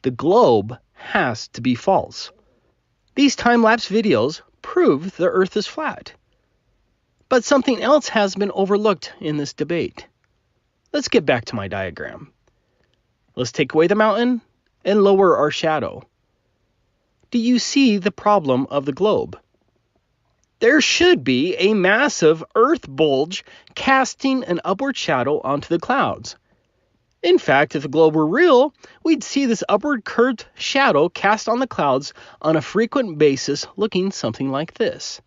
the globe has to be false. These time-lapse videos prove the Earth is flat. But something else has been overlooked in this debate. Let's get back to my diagram. Let's take away the mountain and lower our shadow. Do you see the problem of the globe? There should be a massive Earth bulge casting an upward shadow onto the clouds. In fact, if the globe were real, we'd see this upward curved shadow cast on the clouds on a frequent basis, looking something like this.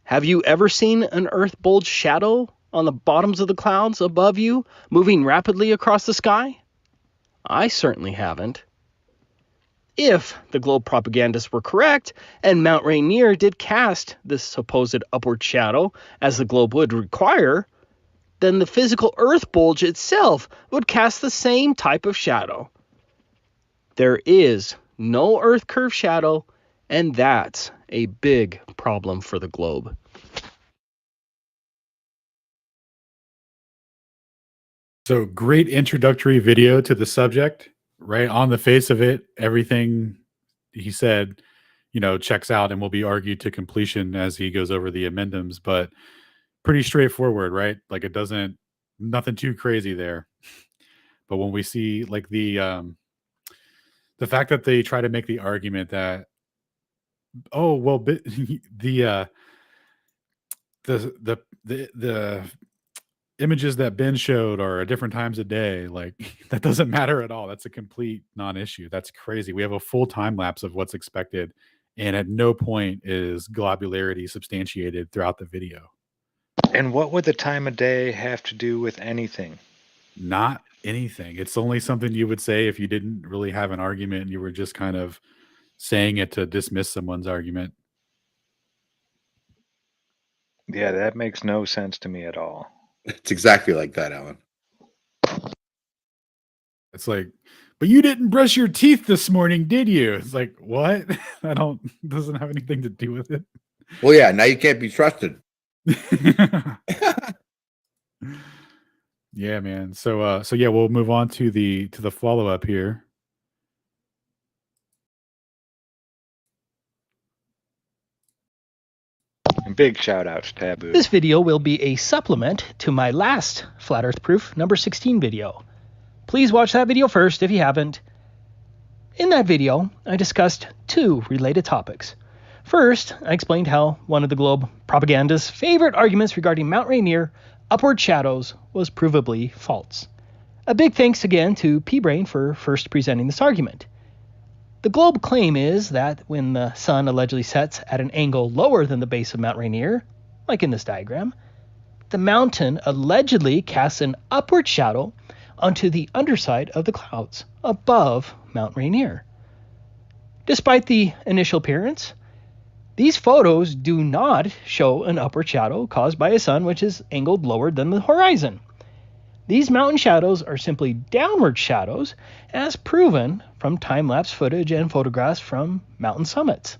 Have you ever seen an Earth bulge shadow on the bottoms of the clouds above you, moving rapidly across the sky? I certainly haven't. If the globe propagandists were correct, and Mount Rainier did cast this supposed upward shadow, as the globe would require, then the physical Earth bulge itself would cast the same type of shadow. There is no Earth curve shadow, and that's a big problem for the globe. So great introductory video to the subject. Right on the face of it, everything he said, checks out and will be argued to completion as he goes over the amendments, but pretty straightforward, right? Like nothing too crazy there. But when we see like the fact that they try to make the argument that, oh, well, the images that Ben showed are at different times of day, like that doesn't matter at all. That's a complete non-issue. That's crazy. We have a full time lapse of what's expected, and at no point is globularity substantiated throughout the video. And what would the time of day have to do with anything? Not anything. It's only something you would say if you didn't really have an argument and you were just kind of saying it to dismiss someone's argument. Yeah, that makes no sense to me at all. It's exactly like that, Alan. It's like, but you didn't brush your teeth this morning, did you? It's like, what? Doesn't have anything to do with it. Well, yeah, now you can't be trusted. Yeah, man. So yeah, we'll move on to the follow-up here. And big shout out to Taboo. This video will be a supplement to my last Flat Earth Proof number 16 video. Please watch that video first if you haven't. In that video, I discussed two related topics. First, I explained how one of the globe propagandist's favorite arguments regarding Mount Rainier upward shadows was provably false. A big thanks again to P-Brain for first presenting this argument. The globe claim is that when the sun allegedly sets at an angle lower than the base of Mount Rainier, like in this diagram, the mountain allegedly casts an upward shadow onto the underside of the clouds above Mount Rainier. Despite the initial appearance, these photos do not show an upward shadow caused by a sun which is angled lower than the horizon. These mountain shadows are simply downward shadows, as proven from time-lapse footage and photographs from mountain summits.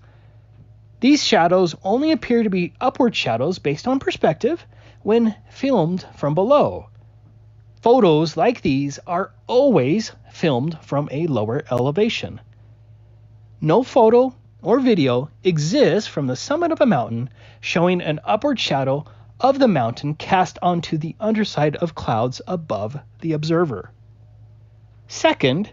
These shadows only appear to be upward shadows based on perspective when filmed from below. Photos like these are always filmed from a lower elevation. No photo or video exists from the summit of a mountain showing an upward shadow of the mountain cast onto the underside of clouds above the observer. Second,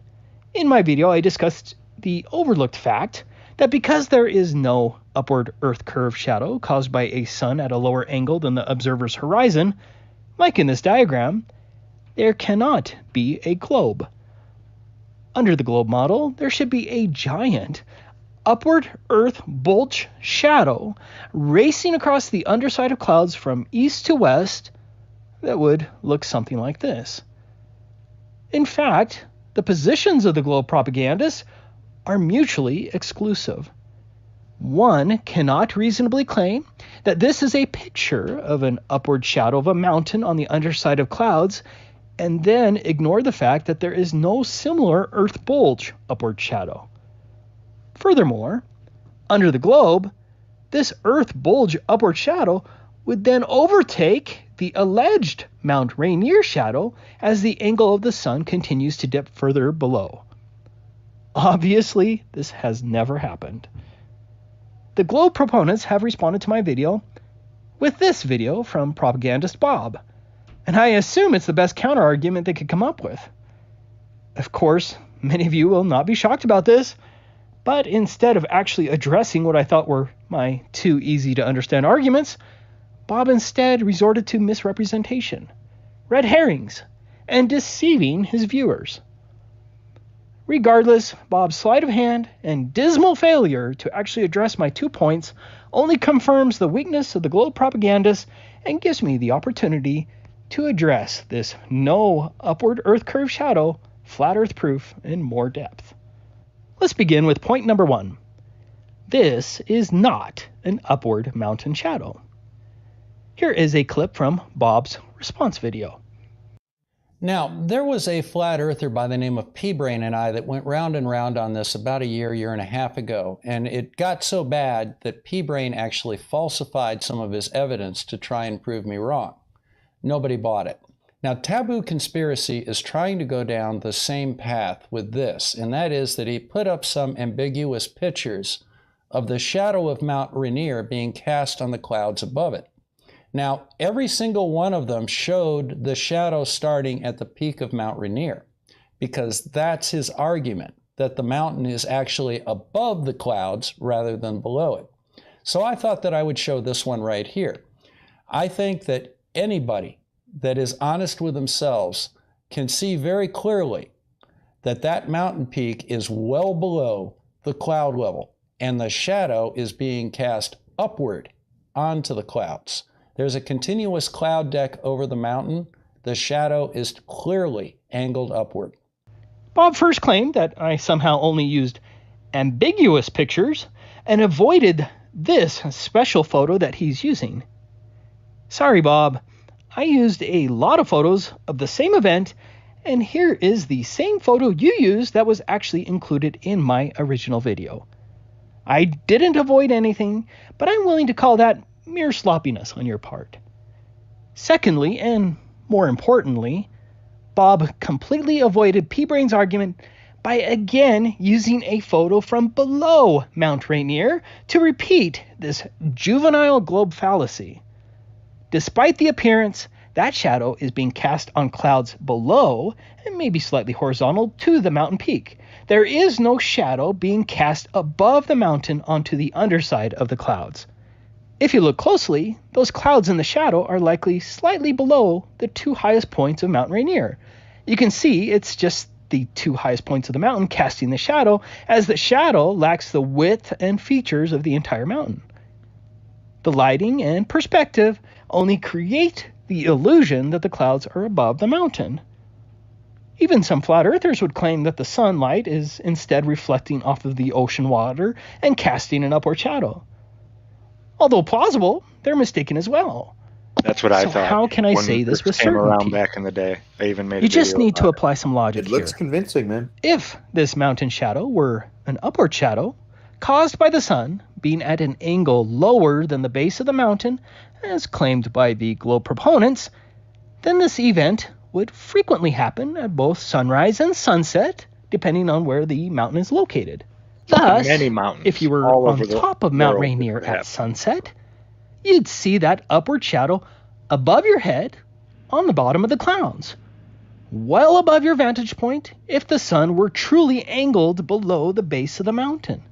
in my video I discussed the overlooked fact that because there is no upward Earth curve shadow caused by a sun at a lower angle than the observer's horizon, like in this diagram, there cannot be a globe. Under the globe model, there should be a giant upward Earth bulge shadow racing across the underside of clouds from east to west that would look something like this. In fact, the positions of the globe propagandists are mutually exclusive. One cannot reasonably claim that this is a picture of an upward shadow of a mountain on the underside of clouds and then ignore the fact that there is no similar Earth bulge upward shadow. Furthermore, under the globe, this Earth bulge upward shadow would then overtake the alleged Mount Rainier shadow as the angle of the sun continues to dip further below. Obviously, this has never happened. The globe proponents have responded to my video with this video from Propagandist Bob, and I assume it's the best counter-argument they could come up with. Of course, many of you will not be shocked about this, but instead of actually addressing what I thought were my too easy to understand arguments, Bob instead resorted to misrepresentation, red herrings, and deceiving his viewers. Regardless, Bob's sleight of hand and dismal failure to actually address my 2 points only confirms the weakness of the globe propagandists and gives me the opportunity to address this no upward Earth curve shadow, flat Earth proof in more depth. Let's begin with point number 1. This is not an upward mountain shadow. Here is a clip from Bob's response video. Now, there was a flat earther by the name of P-Brain and I that went round and round on this about a year and a half ago, and it got so bad that P-Brain actually falsified some of his evidence to try and prove me wrong. Nobody bought it. Now, Taboo Conspiracy is trying to go down the same path with this, and that is that he put up some ambiguous pictures of the shadow of Mount Rainier being cast on the clouds above it. Now, every single one of them showed the shadow starting at the peak of Mount Rainier, because that's his argument, that the mountain is actually above the clouds rather than below it. So I thought that I would show this one right here. I think that anybody that is honest with themselves can see very clearly that that mountain peak is well below the cloud level, and the shadow is being cast upward onto the clouds. There's a continuous cloud deck over the mountain. The shadow is clearly angled upward. Bob first claimed that I somehow only used ambiguous pictures and avoided this special photo that he's using. Sorry, Bob. I used a lot of photos of the same event, and here is the same photo you used that was actually included in my original video. I didn't avoid anything, but I'm willing to call that mere sloppiness on your part. Secondly, and more importantly, Bob completely avoided P-Brain's argument by again using a photo from below Mount Rainier to repeat this juvenile globe fallacy. Despite the appearance, that shadow is being cast on clouds below and maybe slightly horizontal to the mountain peak. There is no shadow being cast above the mountain onto the underside of the clouds. If you look closely, those clouds in the shadow are likely slightly below the two highest points of Mount Rainier. You can see it's just the two highest points of the mountain casting the shadow, as the shadow lacks the width and features of the entire mountain. The lighting and perspective only create the illusion that the clouds are above the mountain. Even some flat earthers would claim that the sunlight is instead reflecting off of the ocean water and casting an upward shadow. Although plausible, they're mistaken as well. That's what I thought. How can I say this with came around certainty? back in the day. I even made a You just video need to about apply some logic It looks here. convincing, man. If this mountain shadow were an upward shadow caused by the sun being at an angle lower than the base of the mountain, as claimed by the globe proponents, then this event would frequently happen at both sunrise and sunset, depending on where the mountain is located. Thus, many mountains if you were all on over the top of Mount world Rainier would happen. at sunset, you'd see that upward shadow above your head on the bottom of the clouds, well above your vantage point if the sun were truly angled below the base of the mountain.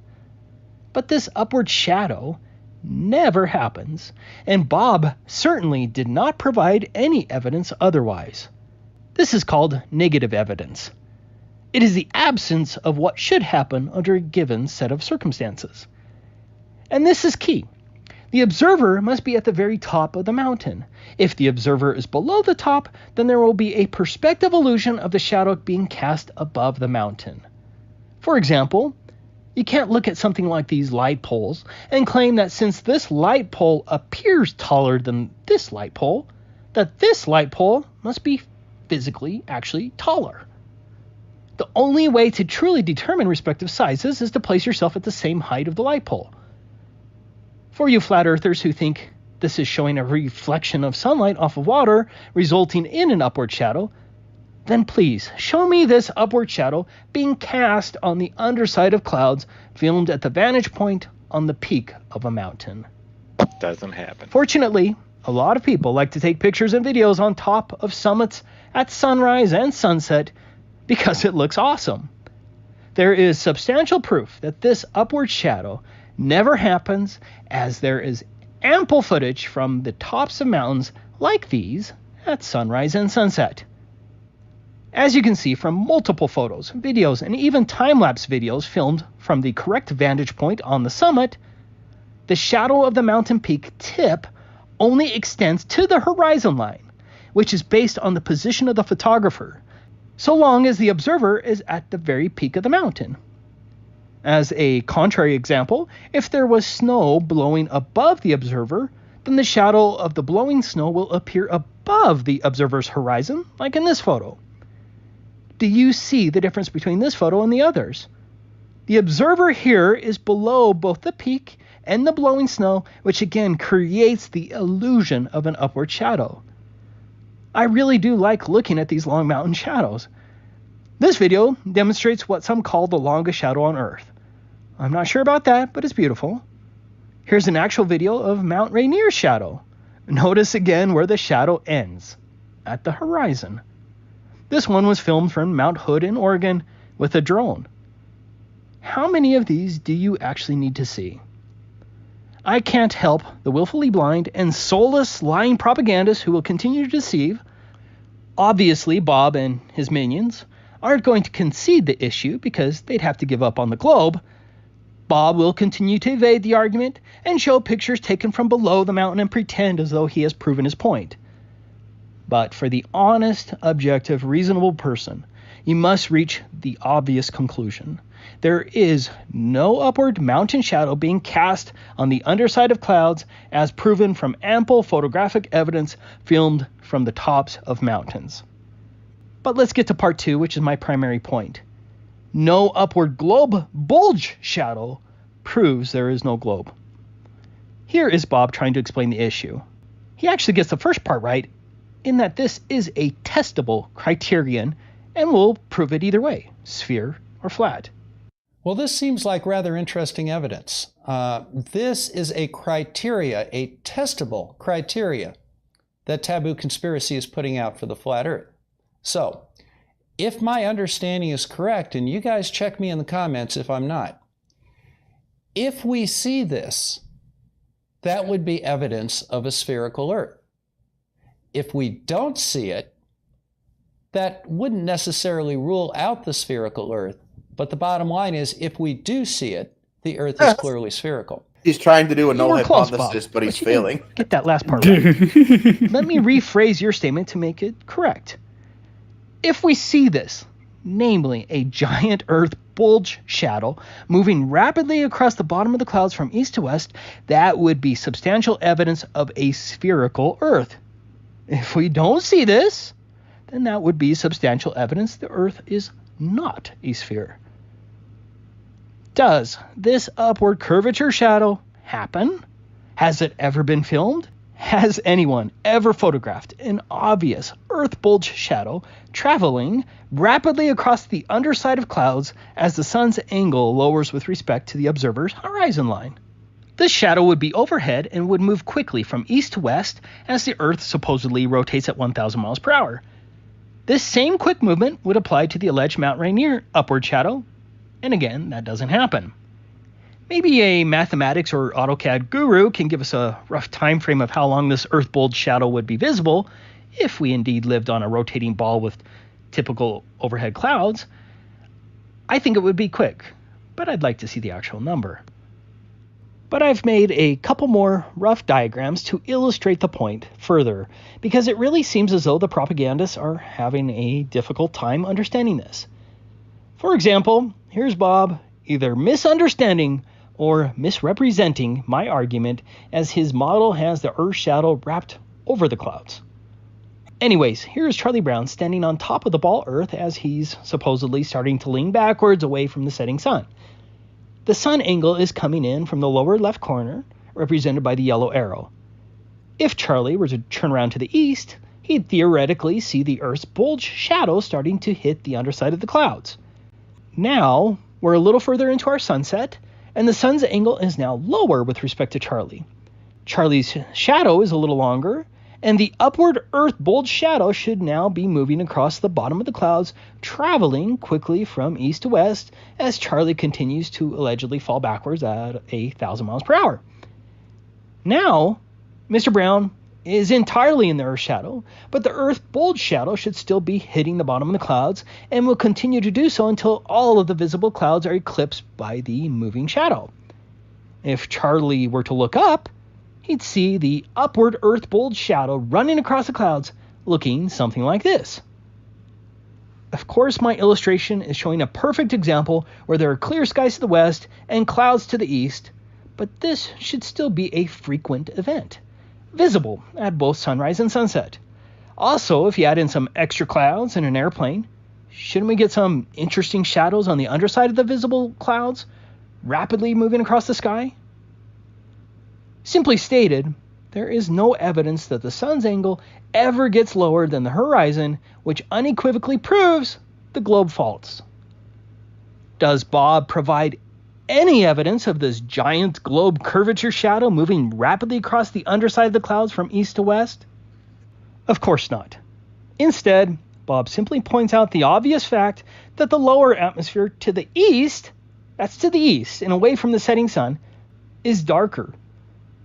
But this upward shadow never happens, and Bob certainly did not provide any evidence otherwise. This is called negative evidence. It is the absence of what should happen under a given set of circumstances. And this is key. The observer must be at the very top of the mountain. If the observer is below the top, then there will be a perspective illusion of the shadow being cast above the mountain. For example, you can't look at something like these light poles and claim that since this light pole appears taller than this light pole, that this light pole must be physically actually taller. The only way to truly determine respective sizes is to place yourself at the same height of the light pole. For you flat earthers who think this is showing a reflection of sunlight off of water, resulting in an upward shadow, then please show me this upward shadow being cast on the underside of clouds filmed at the vantage point on the peak of a mountain. Doesn't happen. Fortunately, a lot of people like to take pictures and videos on top of summits at sunrise and sunset because it looks awesome. There is substantial proof that this upward shadow never happens, as there is ample footage from the tops of mountains like these at sunrise and sunset. As you can see from multiple photos, videos, and even time-lapse videos filmed from the correct vantage point on the summit, the shadow of the mountain peak tip only extends to the horizon line, which is based on the position of the photographer, so long as the observer is at the very peak of the mountain. As a contrary example, if there was snow blowing above the observer, then the shadow of the blowing snow will appear above the observer's horizon, like in this photo. Do you see the difference between this photo and the others? The observer here is below both the peak and the blowing snow, which again creates the illusion of an upward shadow. I really do like looking at these long mountain shadows. This video demonstrates what some call the longest shadow on Earth. I'm not sure about that, but it's beautiful. Here's an actual video of Mount Rainier's shadow. Notice again where the shadow ends, at the horizon. This one was filmed from Mount Hood in Oregon with a drone. How many of these do you actually need to see? I can't help the willfully blind and soulless lying propagandists who will continue to deceive. Obviously, Bob and his minions aren't going to concede the issue because they'd have to give up on the globe. Bob will continue to evade the argument and show pictures taken from below the mountain and pretend as though he has proven his point. But for the honest, objective, reasonable person, you must reach the obvious conclusion. There is no upward mountain shadow being cast on the underside of clouds as proven from ample photographic evidence filmed from the tops of mountains. But let's get to part 2, which is my primary point. No upward globe bulge shadow proves there is no globe. Here is Bob trying to explain the issue. He actually gets the first part right, in that this is a testable criterion and will prove it either way, sphere or flat. Well, this seems like rather interesting evidence. This is a criteria, a testable criteria that Taboo Conspiracy is putting out for the flat Earth. So, if my understanding is correct, and you guys check me in the comments if I'm not, if we see this, that would be evidence of a spherical Earth. If we don't see it, that wouldn't necessarily rule out the spherical Earth. But the bottom line is, if we do see it, the Earth is clearly spherical. He's trying to do a null You were close, hypothesis, Bob, but he's you didn't failing. Get that last part right. Let me rephrase your statement to make it correct. If we see this, namely a giant Earth bulge shadow moving rapidly across the bottom of the clouds from east to west, that would be substantial evidence of a spherical Earth. If we don't see this, then that would be substantial evidence the Earth is not a sphere. Does this upward curvature shadow happen? Has it ever been filmed? Has anyone ever photographed an obvious Earth bulge shadow traveling rapidly across the underside of clouds as the sun's angle lowers with respect to the observer's horizon line? This shadow would be overhead and would move quickly from east to west as the Earth supposedly rotates at 1,000 miles per hour. This same quick movement would apply to the alleged Mount Rainier upward shadow, and again, that doesn't happen. Maybe a mathematics or AutoCAD guru can give us a rough time frame of how long this Earth bulge shadow would be visible if we indeed lived on a rotating ball with typical overhead clouds. I think it would be quick, but I'd like to see the actual number. But I've made a couple more rough diagrams to illustrate the point further, because it really seems as though the propagandists are having a difficult time understanding this. For example, here's Bob either misunderstanding or misrepresenting my argument as his model has the Earth shadow wrapped over the clouds. Anyways, here's Charlie Brown standing on top of the ball Earth as he's supposedly starting to lean backwards away from the setting sun. The sun angle is coming in from the lower left corner, represented by the yellow arrow. If Charlie were to turn around to the east, he'd theoretically see the Earth's bulge shadow starting to hit the underside of the clouds. Now, we're a little further into our sunset, and the sun's angle is now lower with respect to Charlie. Charlie's shadow is a little longer, and the upward Earth bulge shadow should now be moving across the bottom of the clouds, traveling quickly from east to west as Charlie continues to allegedly fall backwards at 1,000 miles per hour. Now, Mr. Brown is entirely in the Earth shadow, but the Earth bulge shadow should still be hitting the bottom of the clouds and will continue to do so until all of the visible clouds are eclipsed by the moving shadow. If Charlie were to look up, he'd see the upward Earth bulge shadow running across the clouds, looking something like this. Of course, my illustration is showing a perfect example where there are clear skies to the west and clouds to the east, but this should still be a frequent event. visible at both sunrise and sunset. Also, if you add in some extra clouds in an airplane, shouldn't we get some interesting shadows on the underside of the visible clouds, rapidly moving across the sky? Simply stated, there is no evidence that the sun's angle ever gets lower than the horizon, which unequivocally proves the globe faults. Does Bob provide any evidence of this giant globe curvature shadow moving rapidly across the underside of the clouds from east to west? Of course not. Instead, Bob simply points out the obvious fact that the lower atmosphere to the east, that's to the east and away from the setting sun, is darker,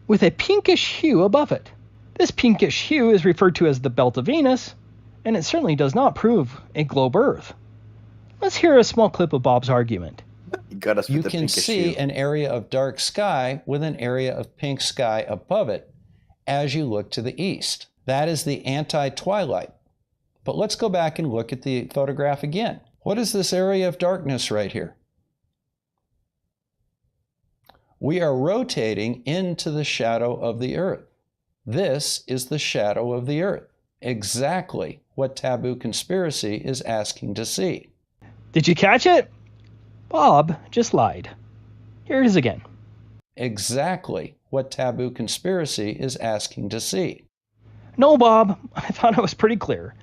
with a pinkish hue above it. This pinkish hue is referred to as the belt of Venus, and it certainly does not prove a globe Earth. Let's hear a small clip of Bob's argument. You can see an area of dark sky with an area of pink sky above it as you look to the east. That is the anti-twilight. But let's go back and look at the photograph again. What is this area of darkness right here? We are rotating into the shadow of the Earth. This is the shadow of the Earth. Exactly what Taboo Conspiracy is asking to see. Did you catch it? Bob just lied. Here it is again. Exactly what Taboo Conspiracy is asking to see. No, Bob, I thought I was pretty clear.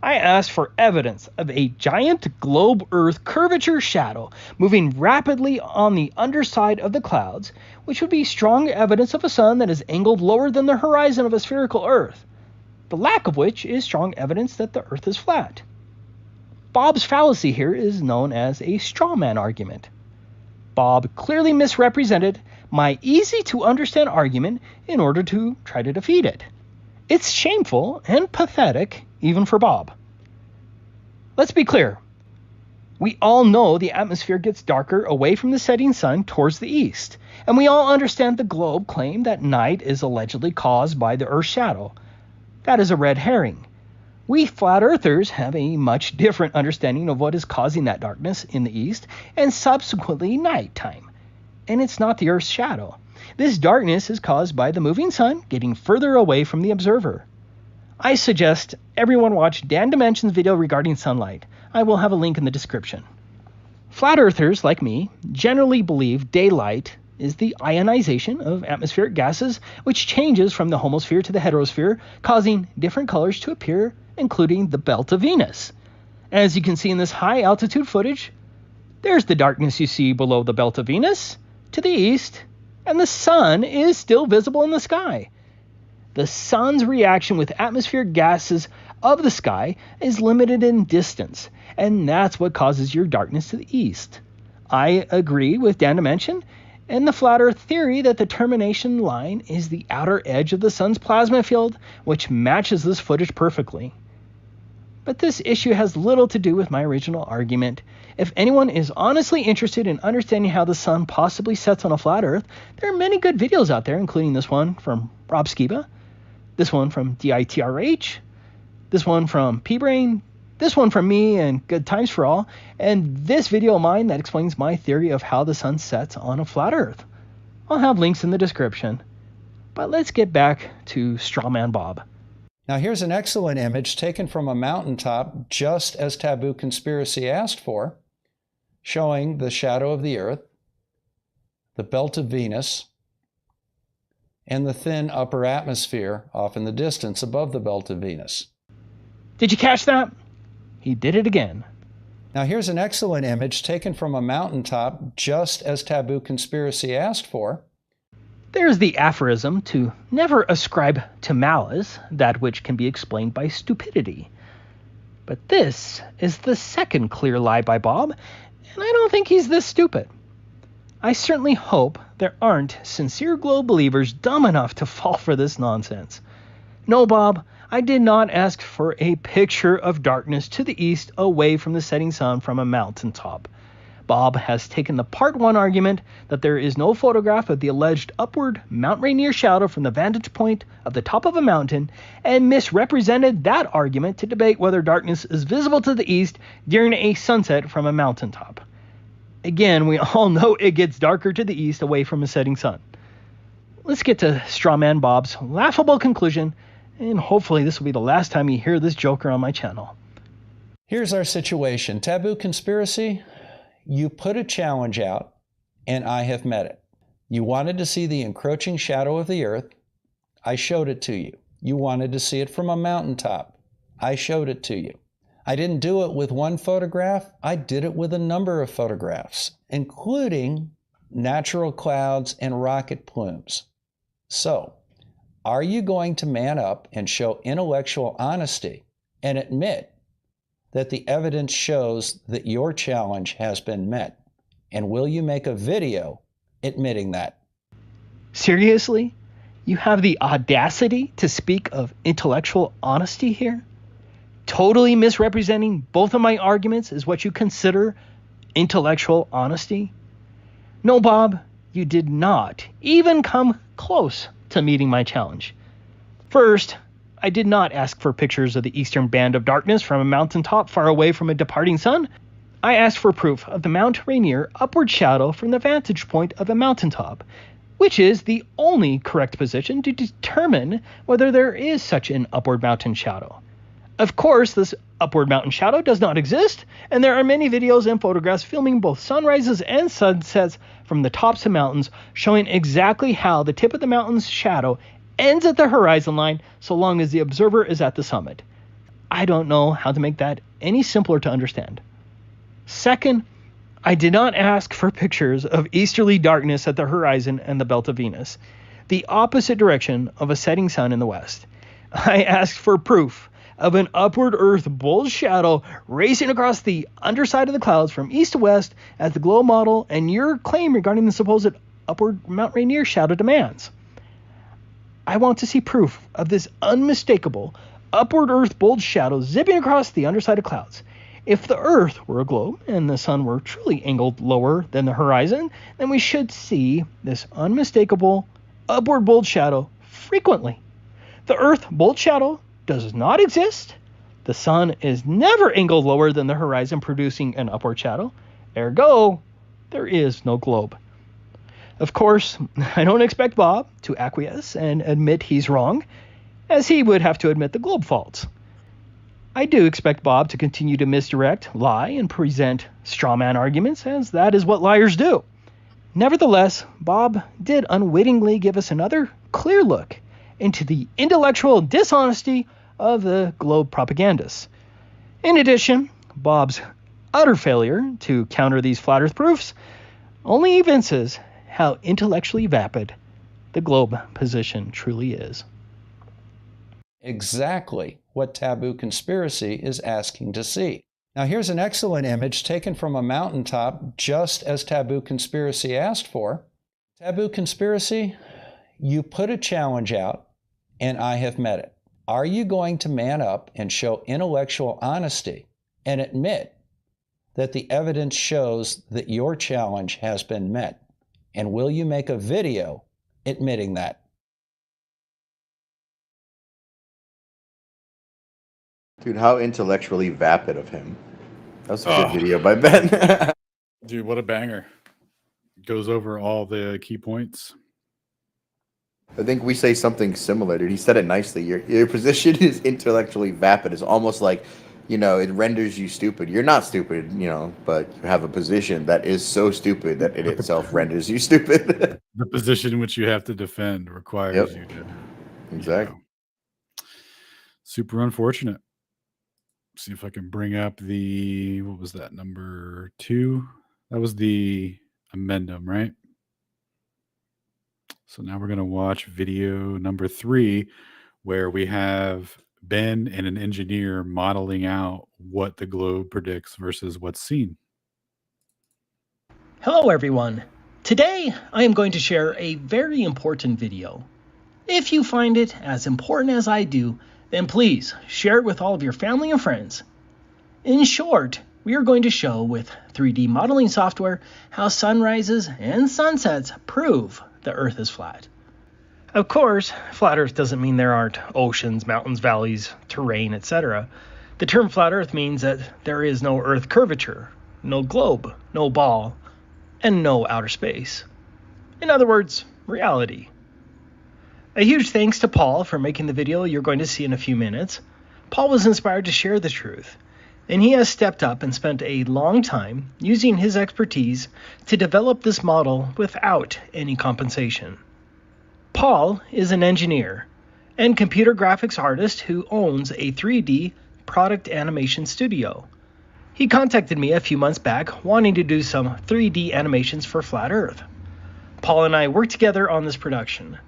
I asked for evidence of a giant globe Earth curvature shadow moving rapidly on the underside of the clouds, which would be strong evidence of a sun that is angled lower than the horizon of a spherical Earth, the lack of which is strong evidence that the Earth is flat. Bob's fallacy here is known as a straw man argument. Bob clearly misrepresented my easy-to-understand argument in order to try to defeat it. It's shameful and pathetic, even for Bob. Let's be clear. We all know the atmosphere gets darker away from the setting sun towards the east, and we all understand the globe claim that night is allegedly caused by the Earth's shadow. That is a red herring. We flat earthers have a much different understanding of what is causing that darkness in the east and subsequently nighttime. And it's not the Earth's shadow. This darkness is caused by the moving sun getting further away from the observer. I suggest everyone watch Dan Dimension's video regarding sunlight. I will have a link in the description. Flat earthers like me generally believe daylight is the ionization of atmospheric gases, which changes from the homosphere to the heterosphere, causing different colors to appear, including the belt of Venus. As you can see in this high altitude footage, there's the darkness you see below the belt of Venus to the east, and the sun is still visible in the sky. The sun's reaction with atmospheric gases of the sky is limited in distance, and that's what causes your darkness to the east. I agree with Dan Dimension and the flat earth theory that the termination line is the outer edge of the sun's plasma field, which matches this footage perfectly. But this issue has little to do with my original argument. If anyone is honestly interested in understanding how the sun possibly sets on a flat earth, there are many good videos out there, including this one from Rob Skiba, this one from DITRH, this one from P-Brain, this one from me and Good Times for All, and this video of mine that explains my theory of how the sun sets on a flat earth. I'll have links in the description. But let's get back to Strawman Bob. Now here's an excellent image taken from a mountaintop, just as Taboo Conspiracy asked for, showing the shadow of the Earth, the belt of Venus, and the thin upper atmosphere off in the distance above the belt of Venus. Did you catch that? He did it again. Now here's an excellent image taken from a mountaintop, just as Taboo Conspiracy asked for. There's the aphorism to never ascribe to malice that which can be explained by stupidity. But this is the second clear lie by Bob, and I don't think he's this stupid. I certainly hope there aren't sincere globe believers dumb enough to fall for this nonsense. No, Bob, I did not ask for a picture of darkness to the east away from the setting sun from a mountaintop. Bob has taken the part 1 argument that there is no photograph of the alleged upward Mount Rainier shadow from the vantage point of the top of a mountain and misrepresented that argument to debate whether darkness is visible to the east during a sunset from a mountaintop. Again, we all know it gets darker to the east away from a setting sun. let's get to Strawman Bob's laughable conclusion, and hopefully this will be the last time you hear this joker on my channel. Here's our situation. Taboo conspiracy, you put a challenge out, and I have met it. You wanted to see the encroaching shadow of the earth. I showed it to you. You wanted to see it from a mountaintop. I showed it to you. I didn't do it with one photograph. I did it with a number of photographs, including natural clouds and rocket plumes. So, are you going to man up and show intellectual honesty and admit that the evidence shows that your challenge has been met? And will you make a video admitting that? Seriously? You have the audacity to speak of intellectual honesty here? Totally misrepresenting both of my arguments is what you consider intellectual honesty? No, Bob, you did not even come close to meeting my challenge. First, I did not ask for pictures of the eastern band of darkness from a mountaintop far away from a departing sun. I asked for proof of the Mount Rainier upward shadow from the vantage point of a mountaintop, which is the only correct position to determine whether there is such an upward mountain shadow. Of course, this upward mountain shadow does not exist, and there are many videos and photographs filming both sunrises and sunsets from the tops of mountains showing exactly how the tip of the mountain's shadow ends at the horizon line so long as the observer is at the summit. I don't know how to make that any simpler to understand. Second, I did not ask for pictures of easterly darkness at the horizon and the belt of Venus, the opposite direction of a setting sun in the west. I asked for proof of an upward Earth bulge shadow racing across the underside of the clouds from east to west as the globe model and your claim regarding the supposed upward Mount Rainier shadow demands. I want to see proof of this unmistakable upward Earth bulge shadow zipping across the underside of clouds. If the Earth were a globe and the sun were truly angled lower than the horizon, then we should see this unmistakable upward bulge shadow frequently. The Earth bulge shadow does not exist. The sun is never angled lower than the horizon, producing an upward shadow. Ergo, there is no globe. Of course, I don't expect Bob to acquiesce and admit he's wrong, as he would have to admit the globe faults. I do expect Bob to continue to misdirect, lie, and present strawman arguments, as that is what liars do. Nevertheless, Bob did unwittingly give us another clear look into the intellectual dishonesty of the globe propagandists. In addition, Bob's utter failure to counter these flat earth proofs only evinces how intellectually vapid the globe position truly is. Exactly what Taboo Conspiracy is asking to see. Now here's an excellent image taken from a mountaintop, just as Taboo Conspiracy asked for. Taboo Conspiracy, you put a challenge out, and I have met it. Are you going to man up and show intellectual honesty and admit that the evidence shows that your challenge has been met? And will you make a video admitting that? Dude, how intellectually vapid of him. That's a good video by Ben. Dude, what a banger. Goes over all the key points. I think we say something similar, dude. He said it nicely. Your position is intellectually vapid. It's almost like, you know, it renders you stupid. You're not stupid, you know, but you have a position that is so stupid that it itself renders you stupid. The position which you have to defend requires you to. Exactly. You know. Super unfortunate. See if I can bring up the, what was that, number 2? That was the amendum, right? So now we're going to watch video number 3, where we have Ben and an engineer modeling out what the globe predicts versus what's seen. Hello everyone. Today I am going to share a very important video. If you find it as important as I do, then please share it with all of your family and friends. In short, we are going to show with 3D modeling software how sunrises and sunsets prove the Earth is flat. Of course, flat Earth doesn't mean there aren't oceans, mountains, valleys, terrain, etc. The term flat Earth means that there is no Earth curvature, no globe, no ball, and no outer space. In other words, reality. A huge thanks to Paul for making the video you're going to see in a few minutes. Paul was inspired to share the truth, and he has stepped up and spent a long time using his expertise to develop this model without any compensation. Paul is an engineer and computer graphics artist who owns a 3D product animation studio. He contacted me a few months back wanting to do some 3D animations for Flat Earth. Paul and I worked together on this production.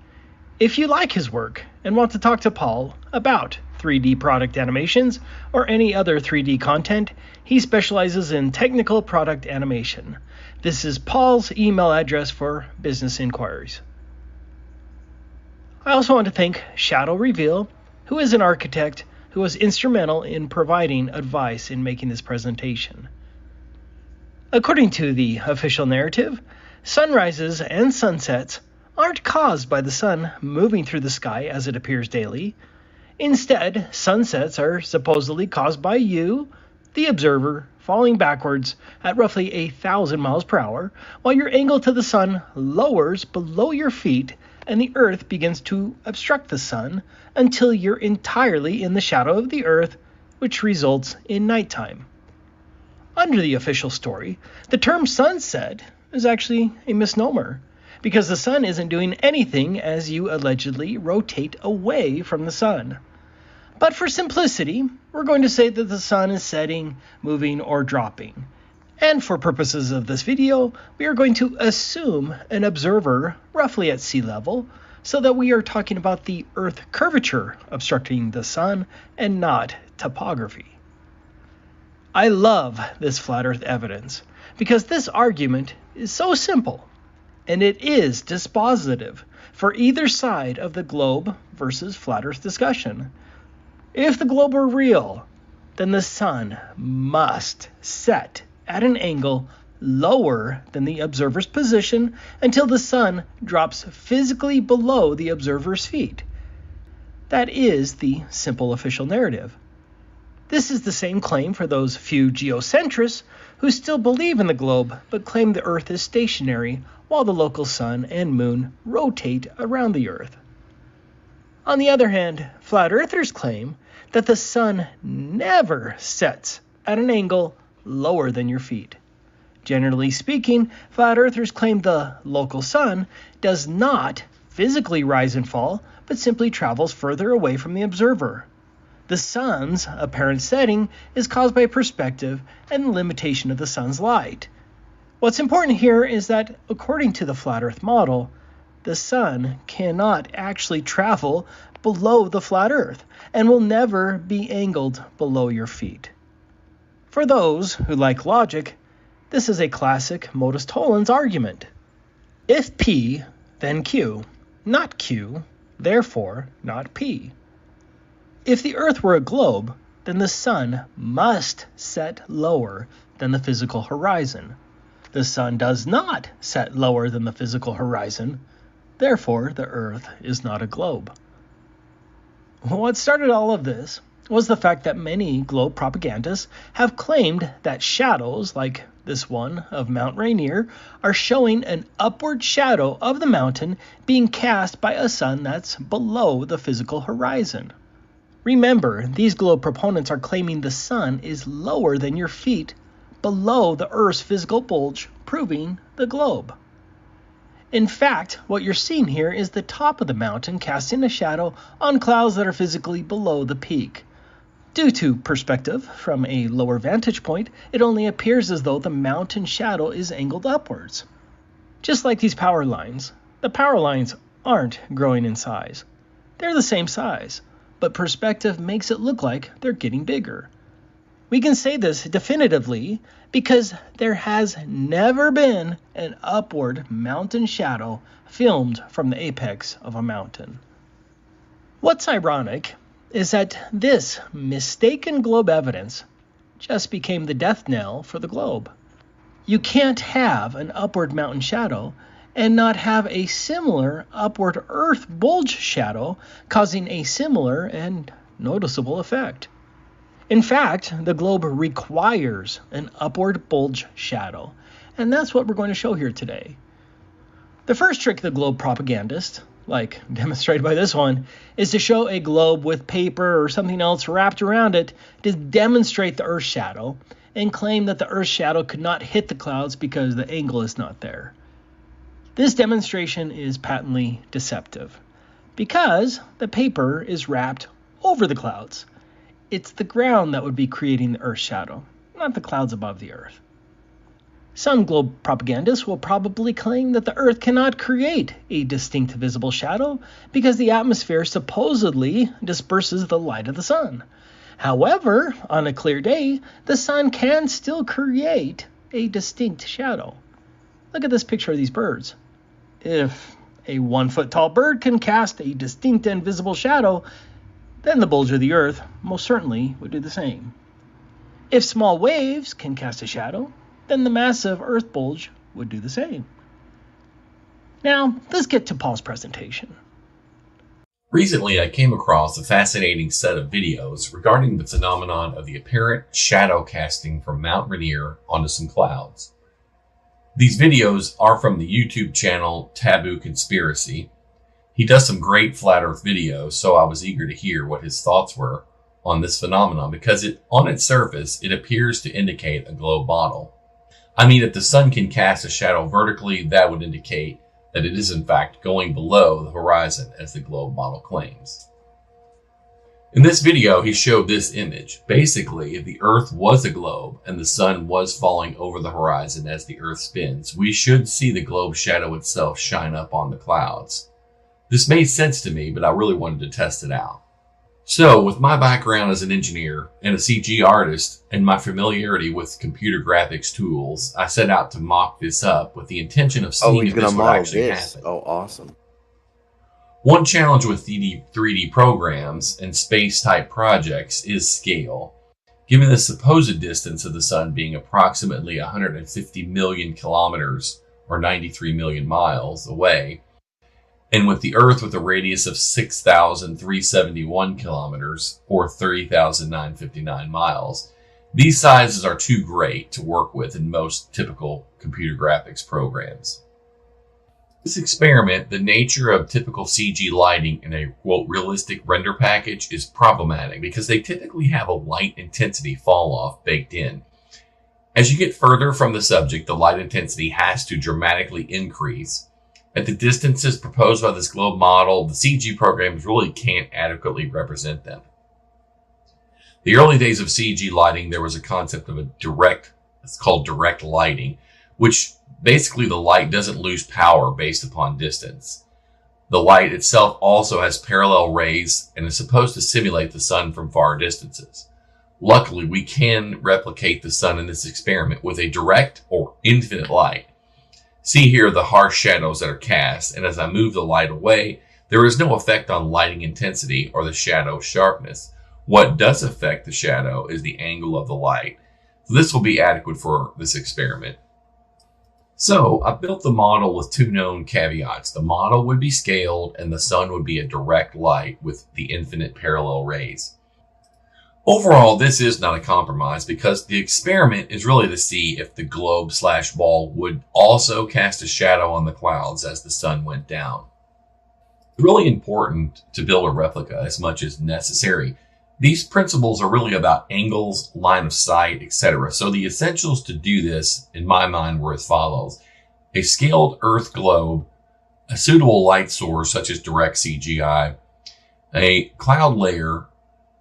If you like his work and want to talk to Paul about 3D product animations or any other 3D content, he specializes in technical product animation. This is Paul's email address for business inquiries. I also want to thank Shadow Reveal, who is an architect who was instrumental in providing advice in making this presentation. According to the official narrative, sunrises and sunsets aren't caused by the sun moving through the sky as it appears daily. Instead, sunsets are supposedly caused by you, the observer, falling backwards at roughly 1,000 miles per hour, while your angle to the sun lowers below your feet and the earth begins to obstruct the sun until you're entirely in the shadow of the earth, which results in nighttime. Under the official story, the term sunset is actually a misnomer, because the sun isn't doing anything as you allegedly rotate away from the sun. But for simplicity, we're going to say that the sun is setting, moving, or dropping. And for purposes of this video, we are going to assume an observer roughly at sea level, so that we are talking about the Earth curvature obstructing the sun and not topography. I love this flat Earth evidence because this argument is so simple, and it is dispositive for either side of the globe versus flat Earth discussion. If the globe were real, then the sun must set at an angle lower than the observer's position until the sun drops physically below the observer's feet. That is the simple official narrative. This is the same claim for those few geocentrists who still believe in the globe but claim the Earth is stationary while the local sun and moon rotate around the Earth. On the other hand, flat earthers claim that the sun never sets at an angle lower than your feet. Generally speaking, flat earthers claim the local sun does not physically rise and fall, but simply travels further away from the observer. The sun's apparent setting is caused by perspective and the limitation of the sun's light. What's important here is that, according to the flat Earth model, the sun cannot actually travel below the flat Earth and will never be angled below your feet. For those who like logic, this is a classic modus tollens argument. If P, then Q, not Q, therefore not P. If the Earth were a globe, then the sun must set lower than the physical horizon. The sun does not set lower than the physical horizon, therefore the Earth is not a globe. What started all of this was the fact that many globe propagandists have claimed that shadows, like this one of Mount Rainier, are showing an upward shadow of the mountain being cast by a sun that's below the physical horizon. Remember, these globe proponents are claiming the sun is lower than your feet, below the Earth's physical bulge, proving the globe. In fact, what you're seeing here is the top of the mountain casting a shadow on clouds that are physically below the peak. Due to perspective from a lower vantage point, it only appears as though the mountain shadow is angled upwards. Just like these power lines, the power lines aren't growing in size. They're the same size, but perspective makes it look like they're getting bigger. We can say this definitively because there has never been an upward mountain shadow filmed from the apex of a mountain. What's ironic is that this mistaken globe evidence just became the death knell for the globe. You can't have an upward mountain shadow and not have a similar upward Earth bulge shadow causing a similar and noticeable effect. In fact, the globe requires an upward bulge shadow, and that's what we're going to show here today. The first trick of the globe propagandist like demonstrated by this one, is to show a globe with paper or something else wrapped around it to demonstrate the Earth's shadow and claim that the Earth's shadow could not hit the clouds because the angle is not there. This demonstration is patently deceptive because the paper is wrapped over the clouds. It's the ground that would be creating the Earth's shadow, not the clouds above the Earth. Some globe propagandists will probably claim that the Earth cannot create a distinct visible shadow because the atmosphere supposedly disperses the light of the sun. However, on a clear day, the sun can still create a distinct shadow. Look at this picture of these birds. If a 1 foot tall bird can cast a distinct and visible shadow, then the bulge of the Earth most certainly would do the same. If small waves can cast a shadow, then the massive Earth bulge would do the same. Now, let's get to Paul's presentation. Recently, I came across a fascinating set of videos regarding the phenomenon of the apparent shadow casting from Mount Rainier onto some clouds. These videos are from the YouTube channel Taboo Conspiracy. He does some great flat Earth videos, so I was eager to hear what his thoughts were on this phenomenon because on its surface, it appears to indicate a globe model. I mean, if the sun can cast a shadow vertically, that would indicate that it is in fact going below the horizon as the globe model claims. In this video, he showed this image. Basically, if the Earth was a globe and the sun was falling over the horizon as the Earth spins, we should see the globe shadow itself shine up on the clouds. This made sense to me, but I really wanted to test it out. So, with my background as an engineer and a CG artist and my familiarity with computer graphics tools, I set out to mock this up with the intention of seeing if this would actually happen. Oh, awesome. One challenge with 3D programs and space-type projects is scale. Given the supposed distance of the sun being approximately 150 million kilometers or 93 million miles away, and with the Earth with a radius of 6,371 kilometers or 30,959 miles, these sizes are too great to work with in most typical computer graphics programs. This experiment, the nature of typical CG lighting in a, quote, realistic render package is problematic because they typically have a light intensity fall off baked in. As you get further from the subject, the light intensity has to dramatically increase. At the distances proposed by this globe model, the CG programs really can't adequately represent them. The early days of CG lighting, there was a concept of it's called direct lighting, which basically the light doesn't lose power based upon distance. The light itself also has parallel rays and is supposed to simulate the sun from far distances. Luckily, we can replicate the sun in this experiment with a direct or infinite light. See here the harsh shadows that are cast, and as I move the light away, there is no effect on lighting intensity or the shadow sharpness. What does affect the shadow is the angle of the light. So this will be adequate for this experiment. So I built the model with two known caveats. The model would be scaled and the sun would be a direct light with the infinite parallel rays. Overall, this is not a compromise because the experiment is really to see if the globe/ball would also cast a shadow on the clouds as the sun went down. It's really important to build a replica as much as necessary. These principles are really about angles, line of sight, etc. So the essentials to do this, in my mind, were as follows. A scaled Earth globe, a suitable light source such as direct CGI, a cloud layer,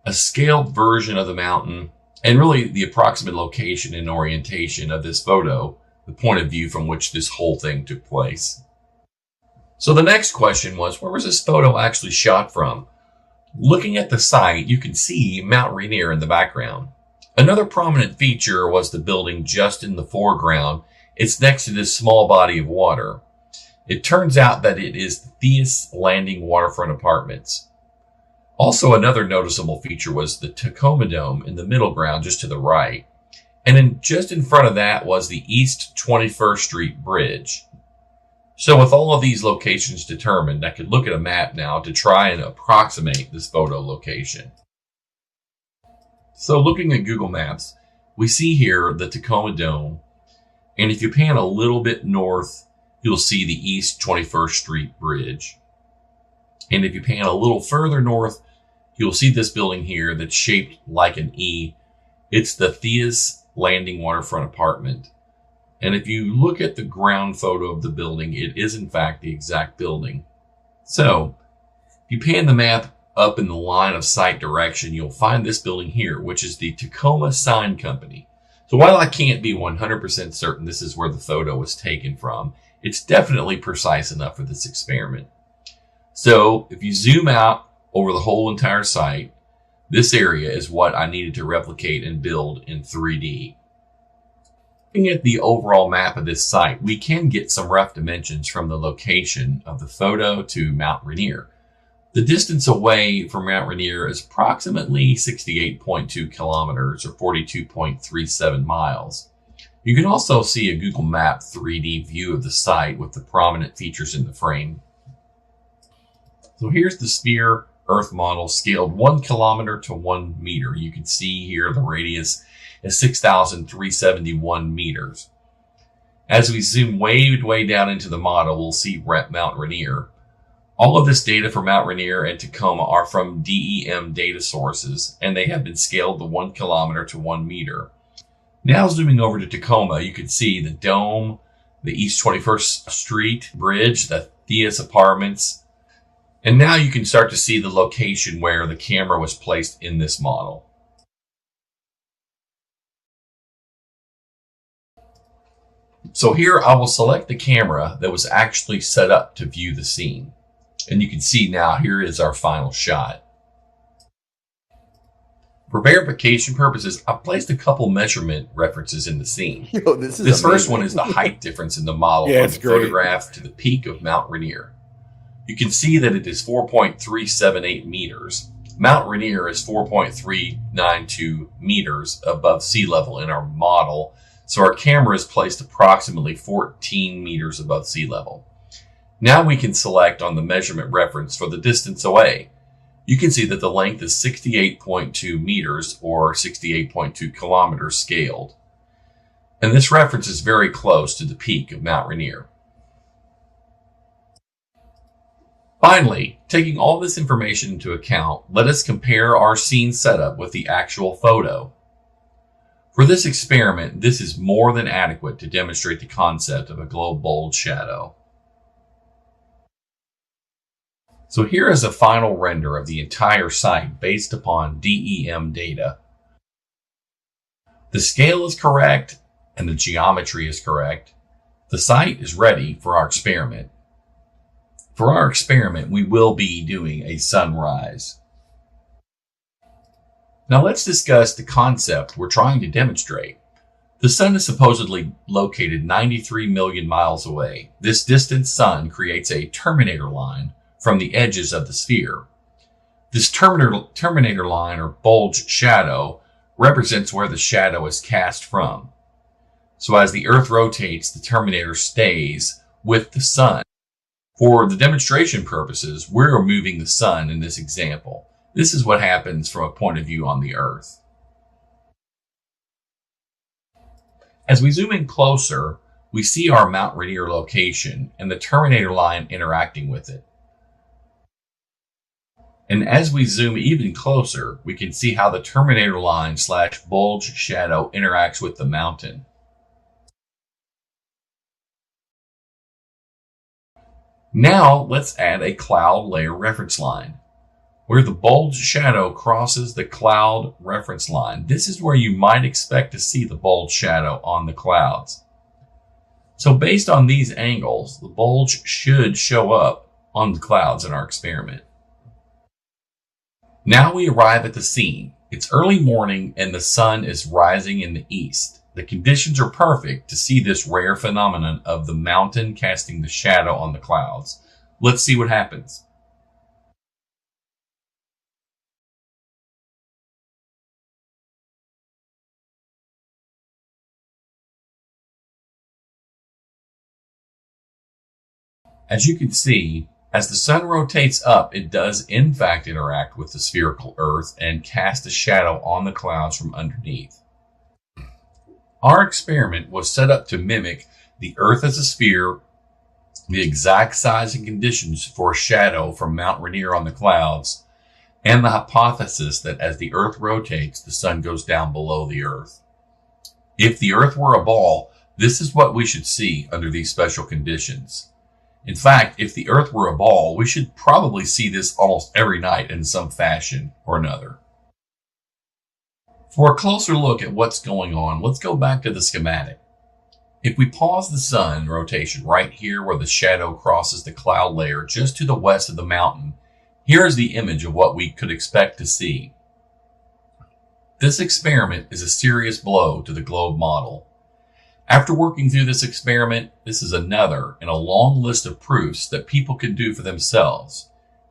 a scaled version of the mountain, and really the approximate location and orientation of this photo, the point of view from which this whole thing took place. So the next question was, where was this photo actually shot from? Looking at the site, you can see Mount Rainier in the background. Another prominent feature was the building just in the foreground. It's next to this small body of water. It turns out that it is the Theus Landing Waterfront Apartments. Also, another noticeable feature was the Tacoma Dome in the middle ground just to the right. And then just in front of that was the East 21st Street Bridge. So with all of these locations determined, I could look at a map now to try and approximate this photo location. So looking at Google Maps, we see here the Tacoma Dome. And if you pan a little bit north, you'll see the East 21st Street Bridge. And if you pan a little further north, you'll see this building here that's shaped like an E. It's the Theus Landing Waterfront Apartment. And if you look at the ground photo of the building, it is in fact the exact building. So, if you pan the map up in the line of sight direction, you'll find this building here, which is the Tacoma Sign Company. So while I can't be 100% certain this is where the photo was taken from, it's definitely precise enough for this experiment. So if you zoom out over the whole entire site, this area is what I needed to replicate and build in 3D. Looking at the overall map of this site, we can get some rough dimensions from the location of the photo to Mount Rainier. The distance away from Mount Rainier is approximately 68.2 kilometers or 42.37 miles. You can also see a Google Map 3D view of the site with the prominent features in the frame. So here's the sphere Earth model scaled 1 kilometer to 1 meter. You can see here the radius is 6,371 meters. As we zoom way down into the model, we'll see Mount Rainier. All of this data for Mount Rainier and Tacoma are from DEM data sources, and they have been scaled to 1 kilometer to 1 meter. Now zooming over to Tacoma, you can see the dome, the East 21st Street Bridge, the Theus Apartments, and now you can start to see the location where the camera was placed in this model. So here I will select the camera that was actually set up to view the scene. And you can see now here is our final shot. For verification purposes, I've placed a couple measurement references in the scene. Yo, this first one is the height difference in the model from the photograph to the peak of Mount Rainier. You can see that it is 4.378 meters. Mount Rainier is 4.392 meters above sea level in our model, so our camera is placed approximately 14 meters above sea level. Now we can select on the measurement reference for the distance away. You can see that the length is 68.2 meters or 68.2 kilometers scaled. And this reference is very close to the peak of Mount Rainier. Finally, taking all this information into account, let us compare our scene setup with the actual photo. For this experiment, this is more than adequate to demonstrate the concept of a globe bulge shadow. So here is a final render of the entire site based upon DEM data. The scale is correct and the geometry is correct. The site is ready for our experiment. For our experiment, we will be doing a sunrise. Now let's discuss the concept we're trying to demonstrate. The sun is supposedly located 93 million miles away. This distant sun creates a terminator line from the edges of the sphere. This terminator line or bulge shadow represents where the shadow is cast from. So as the Earth rotates, the terminator stays with the sun. For the demonstration purposes, we're moving the sun in this example. This is what happens from a point of view on the Earth. As we zoom in closer, we see our Mount Rainier location and the terminator line interacting with it. And as we zoom even closer, we can see how the terminator line / bulge shadow interacts with the mountain. Now let's add a cloud layer reference line. Where the bulge shadow crosses the cloud reference line, this is where you might expect to see the bulge shadow on the clouds. So based on these angles, the bulge should show up on the clouds in our experiment. Now we arrive at the scene. It's early morning and the sun is rising in the east. The conditions are perfect to see this rare phenomenon of the mountain casting the shadow on the clouds. Let's see what happens. As you can see, as the sun rotates up, it does in fact interact with the spherical Earth and cast a shadow on the clouds from underneath. Our experiment was set up to mimic the Earth as a sphere the exact size and conditions for a shadow from Mount Rainier on the clouds, and the hypothesis that as the Earth rotates, the sun goes down below the Earth. If the Earth were a ball, this is what we should see under these special conditions. In fact, if the Earth were a ball, we should probably see this almost every night in some fashion or another. For a closer look at what's going on, let's go back to the schematic. If we pause the sun rotation right here where the shadow crosses the cloud layer just to the west of the mountain, here is the image of what we could expect to see. This experiment is a serious blow to the globe model. After working through this experiment, this is another in a long list of proofs that people can do for themselves.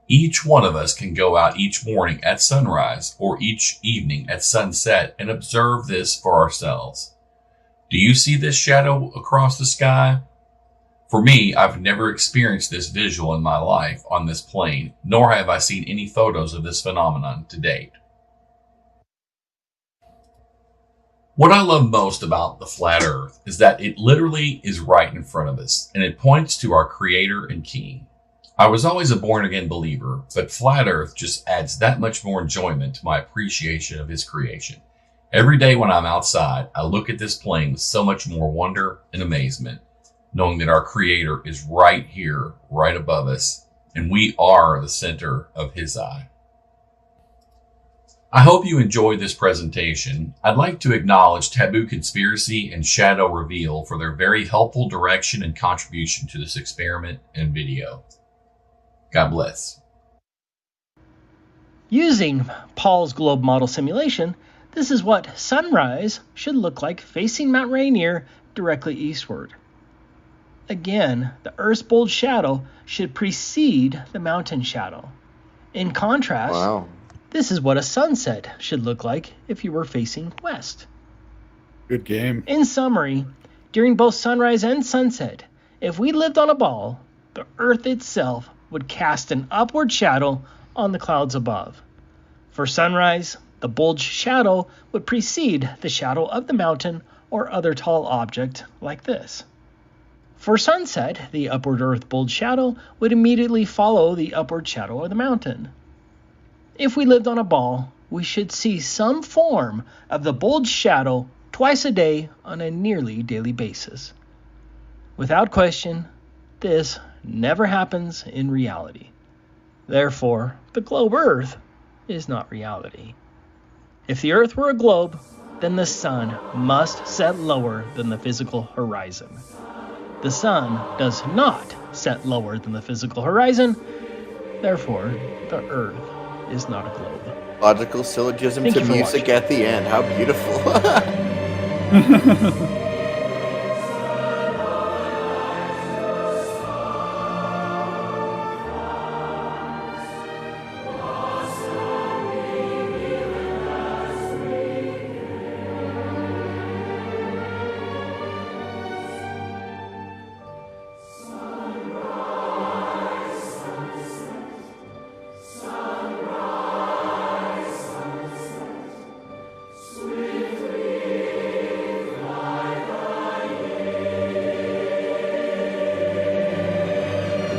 Each one of us can go out each morning at sunrise or each evening at sunset and observe this for ourselves. Do you see this shadow across the sky? For me, I've never experienced this visual in my life on this plane, nor have I seen any photos of this phenomenon to date. What I love most about the flat Earth is that it literally is right in front of us, and it points to our Creator and King. I was always a born-again believer, but flat Earth just adds that much more enjoyment to my appreciation of His creation. Every day when I'm outside, I look at this plane with so much more wonder and amazement, knowing that our Creator is right here, right above us, and we are the center of His eye. I hope you enjoyed this presentation. I'd like to acknowledge Taboo Conspiracy and Shadow Reveal for their very helpful direction and contribution to this experiment and video. God bless. Using Paul's globe model simulation, this is what sunrise should look like facing Mount Rainier directly eastward. Again, the Earth's bold shadow should precede the mountain shadow. In contrast, this is what a sunset should look like if you were facing west. Good game. In summary, during both sunrise and sunset, if we lived on a ball, the Earth itself would cast an upward shadow on the clouds above. For sunrise, the bold shadow would precede the shadow of the mountain or other tall object like this. For sunset, the upward Earth bold shadow would immediately follow the upward shadow of the mountain. If we lived on a ball, we should see some form of the bold shadow twice a day on a nearly daily basis. Without question, this never happens in reality. Therefore, the globe Earth is not reality. If the Earth were a globe, then the sun must set lower than the physical horizon. The sun does not set lower than the physical horizon, therefore, the Earth is not a globe. Logical syllogism to music at the end. How beautiful.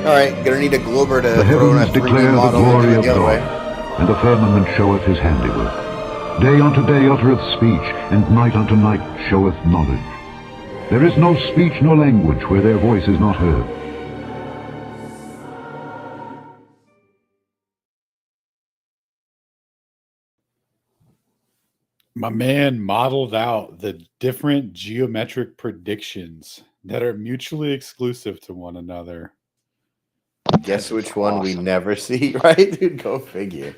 Alright, gonna need a glober to the throw in a heavens 3D declare the model glory the of other God, way. and the firmament showeth his handiwork. Day unto day uttereth speech, and night unto night showeth knowledge. There is no speech nor language where their voice is not heard. My man modeled out the different geometric predictions that are mutually exclusive to one another. Guess which one we never see, right? Dude, go figure.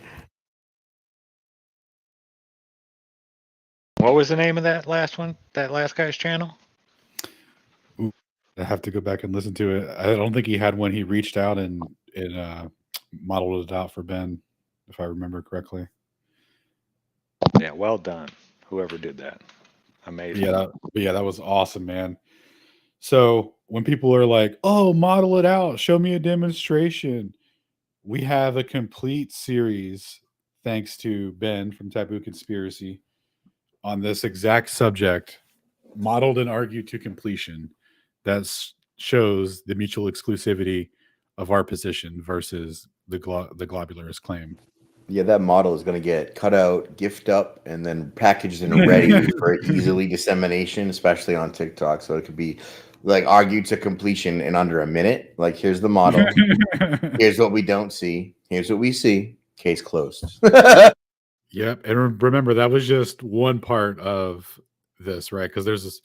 What was the name of that last one? That last guy's channel? Ooh, I have to go back and listen to it. I don't think he had one. He reached out and modeled it out for Ben, if I remember correctly. Yeah, well done. Whoever did that. Amazing. Yeah, that was awesome, man. So when people are like, oh, model it out, show me a demonstration. We have a complete series, thanks to Ben from Taboo Conspiracy, on this exact subject, modeled and argued to completion. That's shows the mutual exclusivity of our position versus the globularist claim. Yeah, that model is going to get cut out, gift up, and then packaged and ready for easily dissemination, especially on TikTok. So it could be like argued to completion in under a minute. Like, here's the model. Here's what we don't see. Here's what we see. Case closed. Yep. And remember, that was just one part of this, right? Because there's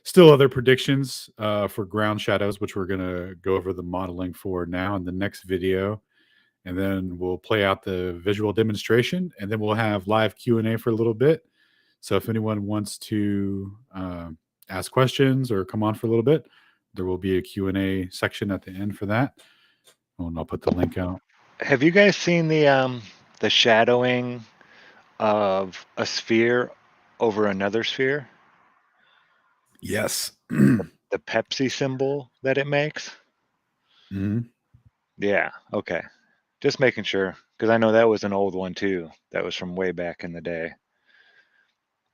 still other predictions for ground shadows, which we're going to go over the modeling for now in the next video. And then we'll play out the visual demonstration, and then we'll have live Q&A for a little bit. So if anyone wants to ask questions or come on for a little bit, there will be a Q&A section at the end for that. And I'll put the link out. Have you guys seen the shadowing of a sphere over another sphere? Yes. The Pepsi symbol that it makes? Mm-hmm. Yeah, okay. Just making sure, because I know that was an old one too. That was from way back in the day.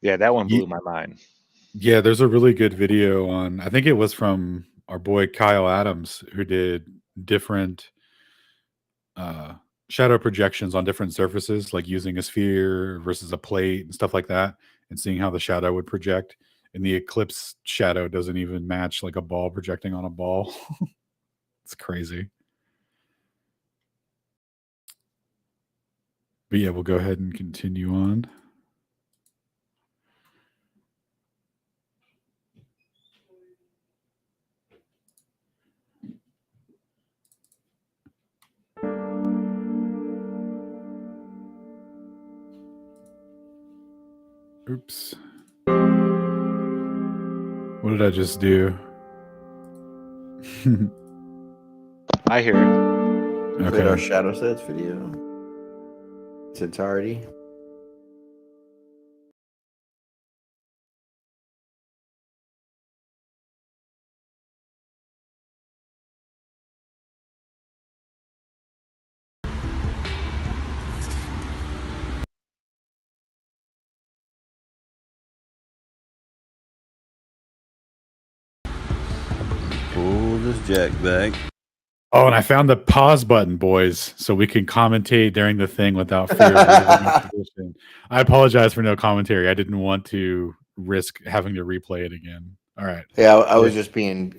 Yeah, that one blew my mind. Yeah, there's a really good video on, I think it was from our boy Kyle Adams, who did different shadow projections on different surfaces, like using a sphere versus a plate and stuff like that, and seeing how the shadow would project. And the eclipse shadow doesn't even match like a ball projecting on a ball. It's crazy. But yeah, we'll go ahead and continue on. Oops. What did I just do? I hear it. Okay. Played our Shadowsets video. It's entirety. Pull this jack back. Oh, and I found the pause button, boys, so we can commentate during the thing without fear of losing our position. I apologize for no commentary. I didn't want to risk having to replay it again. All right. Yeah, I was just being,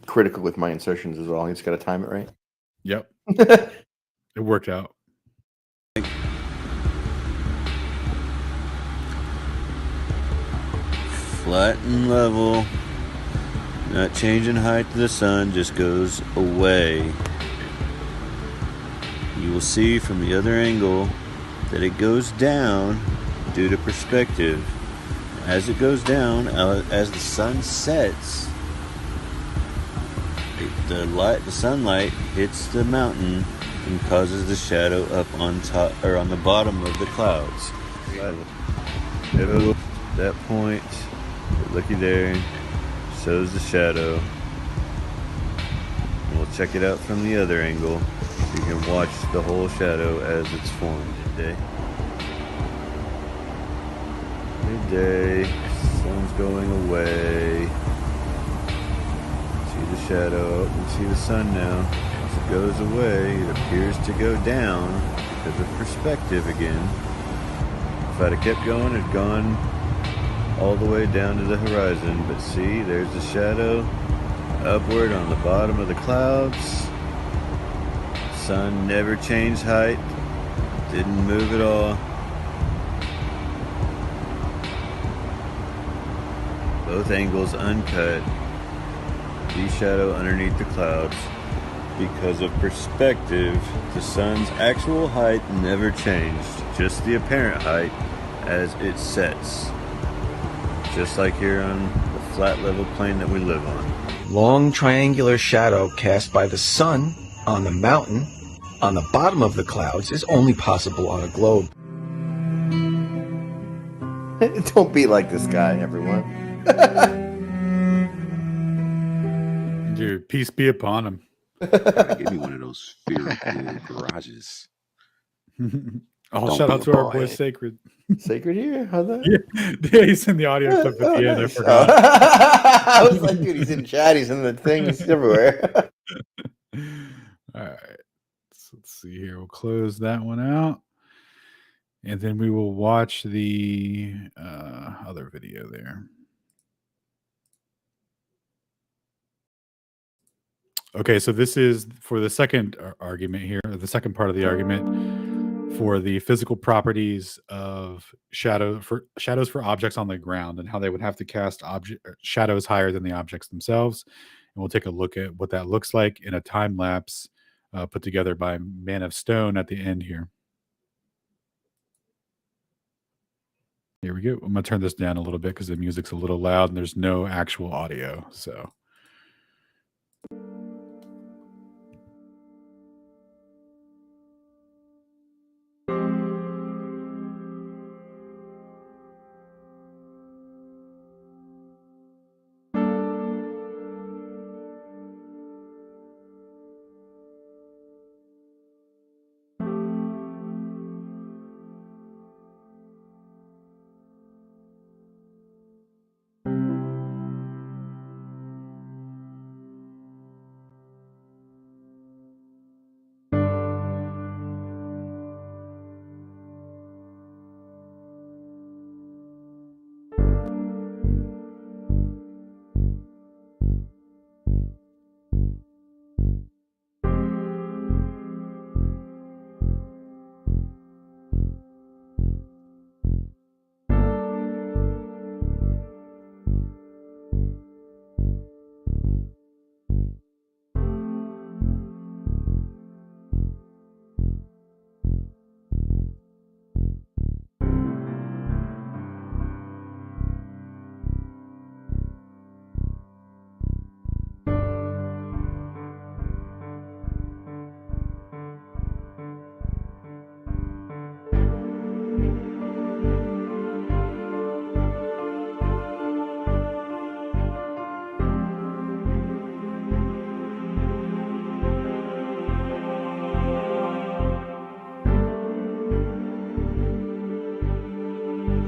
critical with my insertions as well. I just got to time it right. Yep. It worked out. Flat and level. Not changing height to the sun, just goes away. You will see from the other angle that it goes down due to perspective. As it goes down, as the sun sets, the sunlight hits the mountain and causes the shadow up on top or on the bottom of the clouds. At that point, looky there. Shows the shadow. We'll check it out from the other angle. You can watch the whole shadow as it's formed. Midday. Sun's going away. See the shadow. You can see the sun now. As it goes away, it appears to go down because of perspective again. If I'd have kept going, it'd gone all the way down to the horizon, but see, there's the shadow upward on the bottom of the clouds. Sun never changed height, didn't move at all. Both angles uncut. The shadow underneath the clouds. Because of perspective, the sun's actual height never changed, just the apparent height as it sets. Just like here on the flat level plane that we live on. Long triangular shadow cast by the sun on the mountain on the bottom of the clouds is only possible on a globe. Don't be like this guy, everyone. Dude, peace be upon him. Give me one of those fear-cool garages. Oh, Don't shout be out a to our boy. boy Sacred. Sacred here? How's that? Yeah, he's in the audio clip at the end. I Nice. forgot. I was like, dude, he's in chat. He's in the thing. He's everywhere. All right. So let's see here. We'll close that one out. And then we will watch the other video there. Okay, so this is for the second argument here, the second part of the argument for the physical properties of shadows for objects on the ground and how they would have to cast shadows higher than the objects themselves. And we'll take a look at what that looks like in a time lapse put together by Man of Stone at the end here. Here we go. I'm going to turn this down a little bit because the music's a little loud and there's no actual audio. So.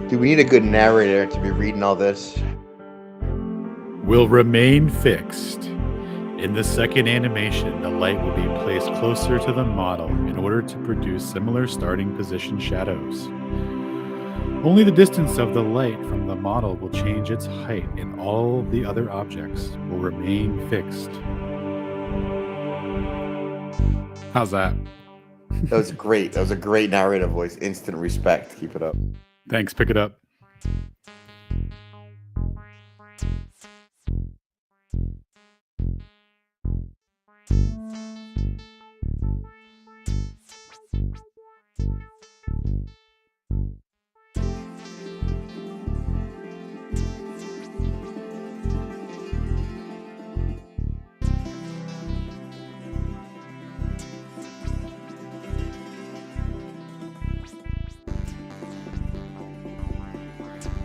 Dude, we need a good narrator to be reading all this. Will remain fixed. In the second animation, the light will be placed closer to the model in order to produce similar starting position shadows. Only the distance of the light from the model will change its height, and all the other objects will remain fixed. How's that? That was great. That was a great narrative voice. Instant respect. Keep it up. Thanks. Pick it up.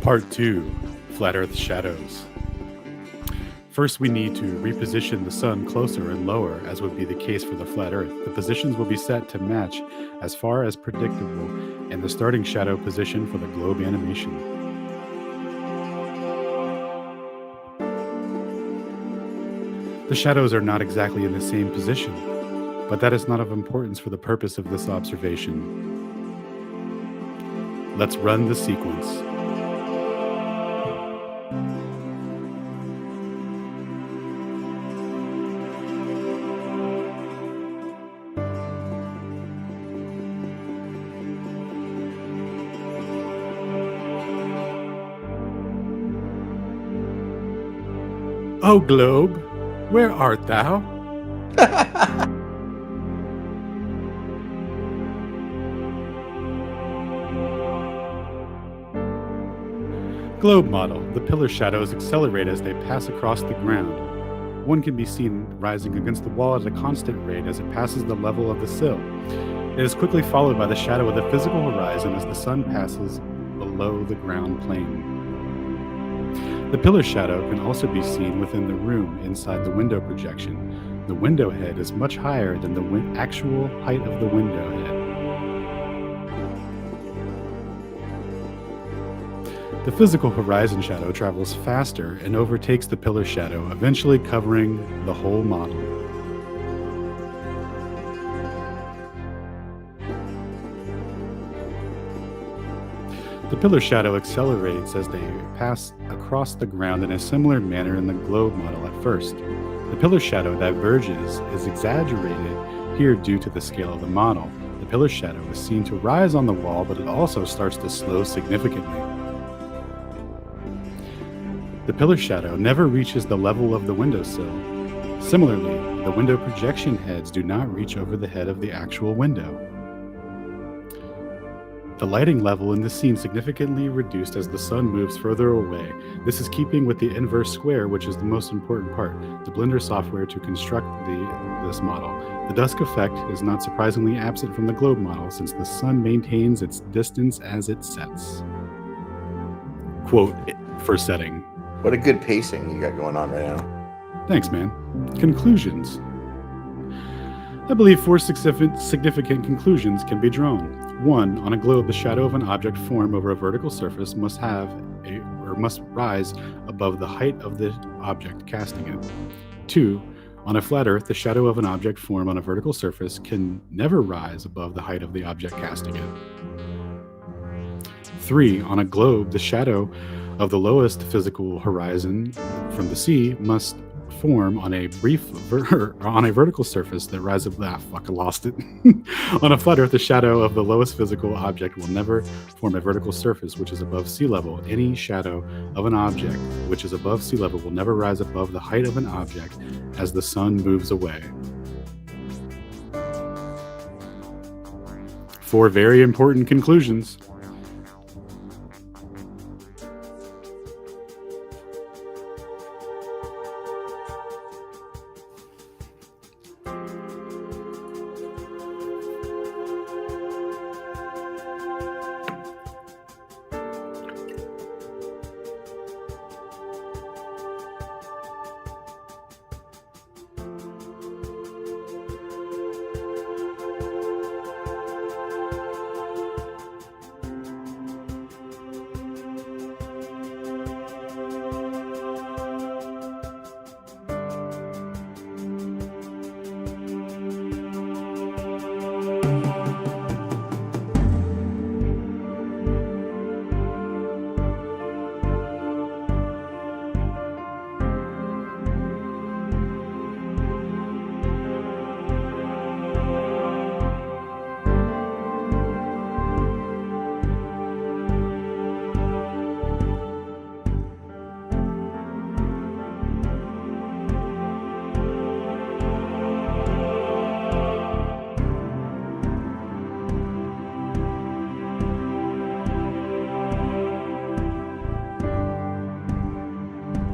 Part 2, Flat Earth Shadows. First, we need to reposition the sun closer and lower, as would be the case for the flat Earth. The positions will be set to match as far as predictable in the starting shadow position for the globe animation. The shadows are not exactly in the same position, but that is not of importance for the purpose of this observation. Let's run the sequence. O globe, where art thou? Globe model. The pillar shadows accelerate as they pass across the ground. One can be seen rising against the wall at a constant rate as it passes the level of the sill. It is quickly followed by the shadow of the physical horizon as the sun passes below the ground plane. The pillar shadow can also be seen within the room inside the window projection. The window head is much higher than the actual height of the window head. The physical horizon shadow travels faster and overtakes the pillar shadow, eventually covering the whole model. The pillar shadow accelerates as they pass across the ground in a similar manner in the globe model at first. The pillar shadow diverges is exaggerated here due to the scale of the model. The pillar shadow is seen to rise on the wall, but it also starts to slow significantly. The pillar shadow never reaches the level of the windowsill. Similarly, the window projection heads do not reach over the head of the actual window. The lighting level in the scene significantly reduced as the sun moves further away. This is keeping with the inverse square, which is the most important part, the Blender software to construct this model. The dusk effect is not surprisingly absent from the globe model, since the sun maintains its distance as it sets. Quote for setting. What a good pacing you got going on right now. Thanks, man. Conclusions. I believe 4 significant conclusions can be drawn. 1. On a globe, the shadow of an object formed over a vertical surface must rise above the height of the object casting it. 2. On a flat Earth, the shadow of an object formed on a vertical surface can never rise above the height of the object casting it. 3. On a globe, the shadow of the lowest physical horizon from the sea must form on a vertical surface that rises on a flat Earth, the shadow of the lowest physical object will never form a vertical surface which is above sea level. Any shadow of an object which is above sea level will never rise above the height of an object as the sun moves away. 4 very important conclusions.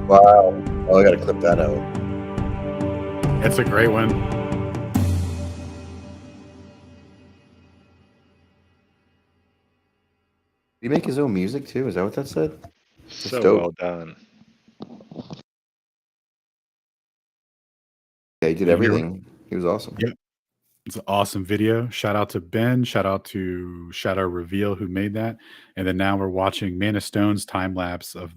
Wow. Oh, I gotta clip that out. That's a great one. Did he make his own music too? Is that what that said? So dope. well done. Yeah, he did everything. He was awesome. Yep. It's an awesome video. Shout out to Ben. Shout out to Shadow Reveal who made that. And then now we're watching Man of Stone's time lapse of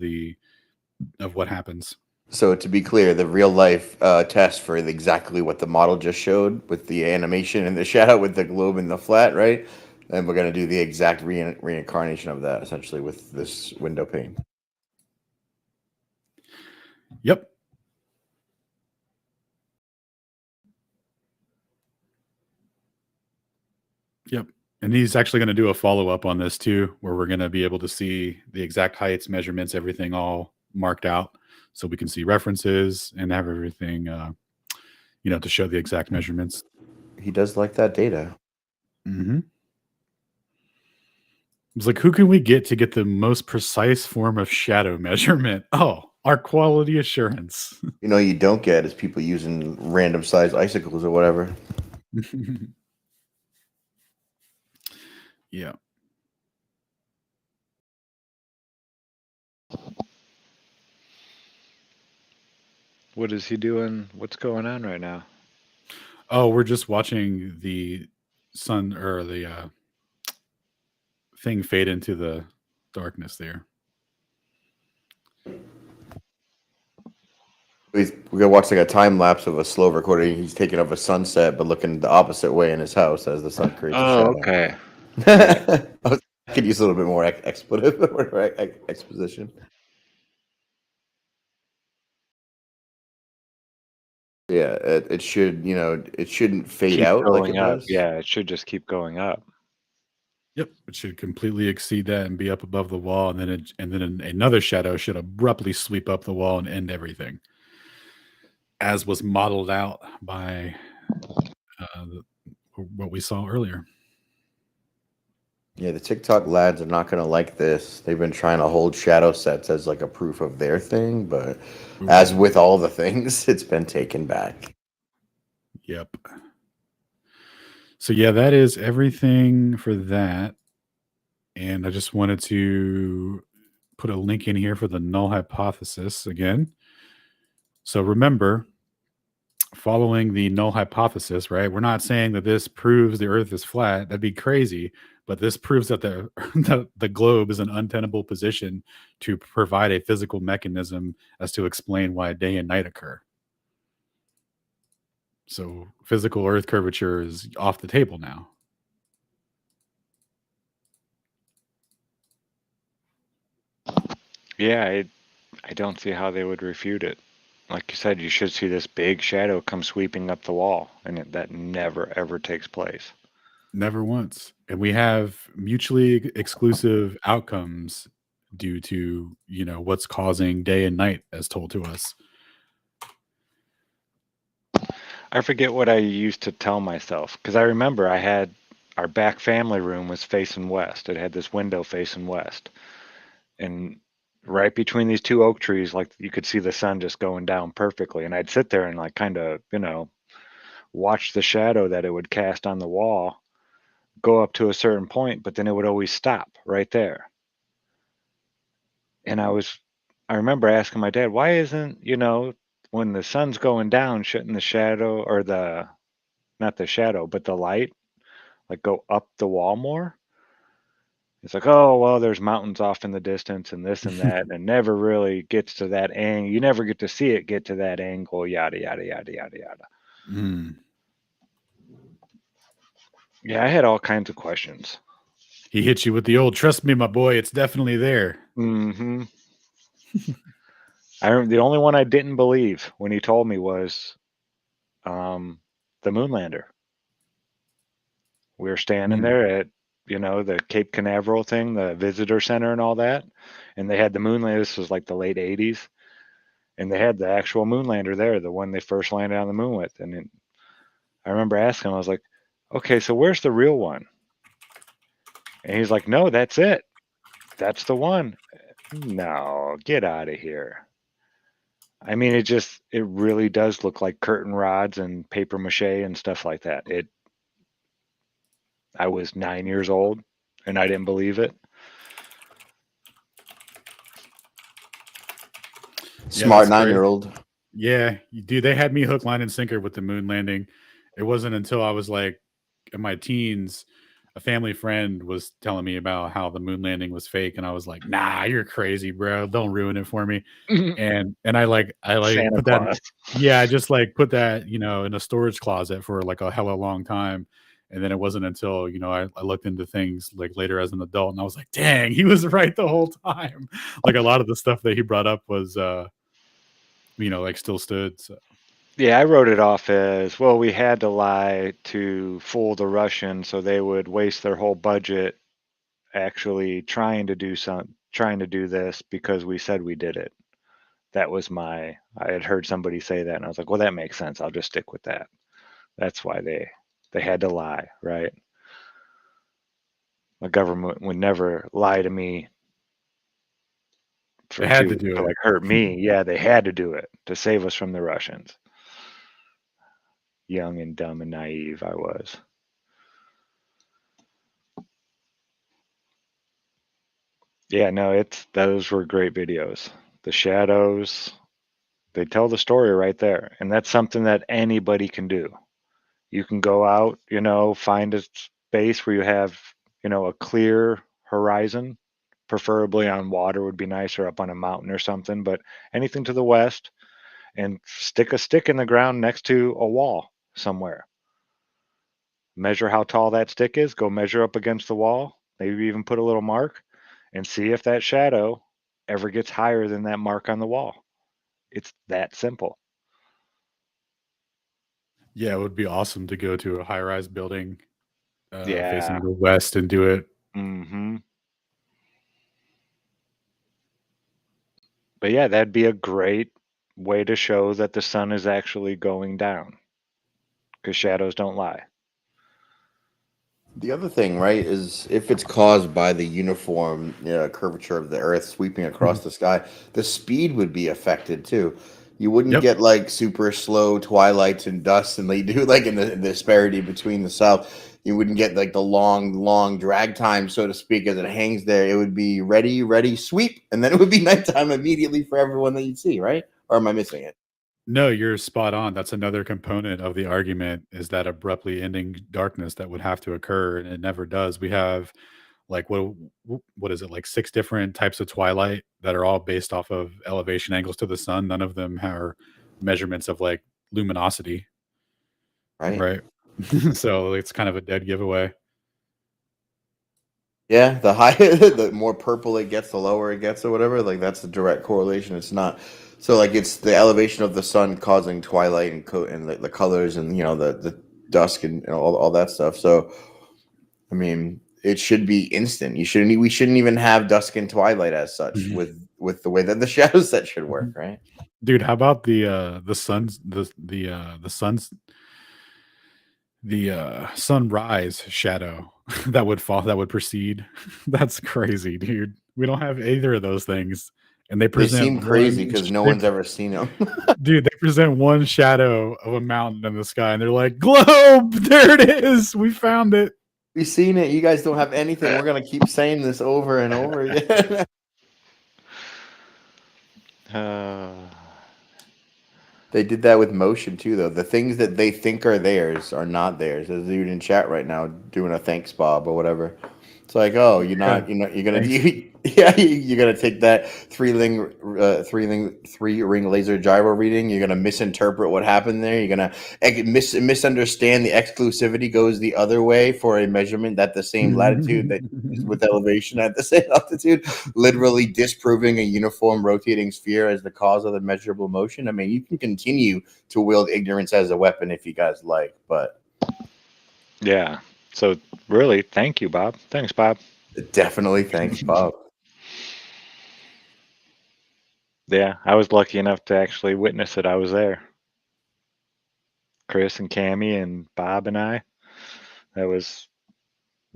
what happens. So to be clear, the real life test for exactly what the model just showed with the animation and the shadow with the globe and the flat, right? And we're going to do the exact reincarnation of that essentially with this window pane. Yep. Yep. And he's actually going to do a follow-up on this too, where we're going to be able to see the exact heights, measurements, everything all marked out so we can see references and have everything, to show the exact measurements. He does like that data. Mm-hmm. It's like, who can we get to get the most precise form of shadow measurement? Oh, our quality assurance. You don't get is people using random size icicles or whatever. Yeah. What is he doing? What's going on right now? Oh, we're just watching the sun or the thing fade into the darkness there. We're gonna watch like a time lapse of a slow recording. He's taking of a sunset, but looking the opposite way in his house as the sun creates a Oh, shadow. okay. I could use a little bit more expletive or exposition. Yeah, it should, it shouldn't fade Keep out like going it up. does. Yeah, it should just keep going up. Yep, it should completely exceed that and be up above the wall, and then another shadow should abruptly sweep up the wall and end everything, as was modeled out by what we saw earlier. Yeah, the TikTok lads are not gonna like this. They've been trying to hold Shadowsets as like a proof of their thing, but as with all the things, it's been taken back. Yep. So yeah, that is everything for that. And I just wanted to put a link in here for the null hypothesis again. So remember, following the null hypothesis, right? We're not saying that this proves the Earth is flat. That'd be crazy. But this proves that the globe is an untenable position to provide a physical mechanism as to explain why day and night occur. So physical Earth curvature is off the table now. Yeah, I don't see how they would refute it. Like you said, you should see this big shadow come sweeping up the wall, and that never ever takes place. Never once. And we have mutually exclusive outcomes due to, what's causing day and night as told to us. I forget what I used to tell myself, because I remember I had our back family room was facing west. It had this window facing west. And right between these two oak trees, like you could see the sun just going down perfectly. And I'd sit there and like kind of, watch the shadow that it would cast on the wall go up to a certain point, but then it would always stop right there. And I remember asking my dad, why isn't, when the sun's going down, shouldn't the shadow or not the shadow, but the light like go up the wall more? It's like, oh, well, there's mountains off in the distance and this and that, and it never really gets to that angle. You never get to see it get to that angle, yada, yada, yada, yada, yada. Mm. Yeah, I had all kinds of questions. He hit you with the old, trust me, my boy, it's definitely there. Mm-hmm. The only one I didn't believe when he told me was the Moonlander. We were standing there at, the Cape Canaveral thing, the visitor center and all that. And they had the Moonlander. This was like the late 80s. And they had the actual Moonlander there, the one they first landed on the moon with. And I remember asking him, I was like, okay, so where's the real one? And he's like, no, that's it. That's the one. No, get out of here. I mean, it really does look like curtain rods and paper mache and stuff like that. I was 9 years old and I didn't believe it. Smart 9-year-old. Yeah, dude, they had me hook, line, and sinker with the moon landing. It wasn't until I was like in my teens, a family friend was telling me about how the moon landing was fake, and I was like, "Nah, you're crazy, bro. Don't ruin it for me." And I Santa put Claus. that, yeah, I just like put that, in a storage closet for like a hella long time. And then it wasn't until, I looked into things like later as an adult, and I was like, dang, he was right the whole time. Like a lot of the stuff that he brought up was, like still stood. So. Yeah, I wrote it off as, well, we had to lie to fool the Russians so they would waste their whole budget actually trying to do this because we said we did it. That was I had heard somebody say that, and I was like, well, that makes sense. I'll just stick with that. That's why they had to lie, right? The government would never lie to me They had to do it. like hurt me. Yeah, they had to do it to save us from the Russians. Young and dumb and naive I was. Yeah, no, those were great videos. The shadows, they tell the story right there. And that's something that anybody can do. You can go out, find a space where you have, a clear horizon, preferably on water would be nice, or up on a mountain or something, but anything to the west, and stick a stick in the ground next to a wall somewhere. Measure how tall that stick is, go measure up against the wall, maybe even put a little mark, and see if that shadow ever gets higher than that mark on the wall. It's that simple. Yeah, it would be awesome to go to a high-rise building Yeah. facing the west and do it. Mm-hmm. But yeah, that'd be a great way to show that the sun is actually going down, because shadows don't lie. The other thing, right, is if it's caused by the uniform curvature of the Earth sweeping across the sky, the speed would be affected too. You wouldn't Yep. get like super slow twilights and dusk, and they do like in the disparity between the South. You wouldn't get like the long drag time, so to speak, as it hangs there. It would be ready, sweep, and then it would be nighttime immediately for everyone that you'd see, right? Or am I missing it? No, you're spot on. That's another component of the argument is that abruptly ending darkness that would have to occur, and it never does. We have like what is it, like 6 different types of twilight that are all based off of elevation angles to the sun. None of them are measurements of like luminosity, Right. right? So it's kind of a dead giveaway. Yeah, the higher, the more purple it gets, the lower it gets, or whatever. Like that's the direct correlation. It's not so like it's the elevation of the sun causing twilight and the colors and the dusk and all that stuff. So I mean, it should be instant. We shouldn't even have dusk and twilight as such with the way that the shadow set should work, right? Dude, how about the sunrise shadow that would precede? That's crazy, dude. We don't have either of those things, and they They seem present crazy because no one's ever seen them. dude, they present one shadow of a mountain in the sky, and they're like, "Globe, there it is. We found it." We've seen it. You guys don't have anything. We're gonna keep saying this over and over again. They did that with motion too, though. The things that they think are theirs are not theirs. There's a dude in chat right now doing a thanks, Bob, or whatever. It's like, oh, you're gonna you're gonna take that three ring laser gyro reading. You're gonna misinterpret what happened there. You're gonna misunderstand the exclusivity goes the other way for a measurement at the same latitude that with elevation at the same altitude, literally disproving a uniform rotating sphere as the cause of the measurable motion. I mean, you can continue to wield ignorance as a weapon if you guys like, but yeah. So really, thank you, Bob. Thanks, Bob. Definitely thanks, Bob. Yeah, I was lucky enough to actually witness it. I was there. Chris and Cami and Bob and I. That was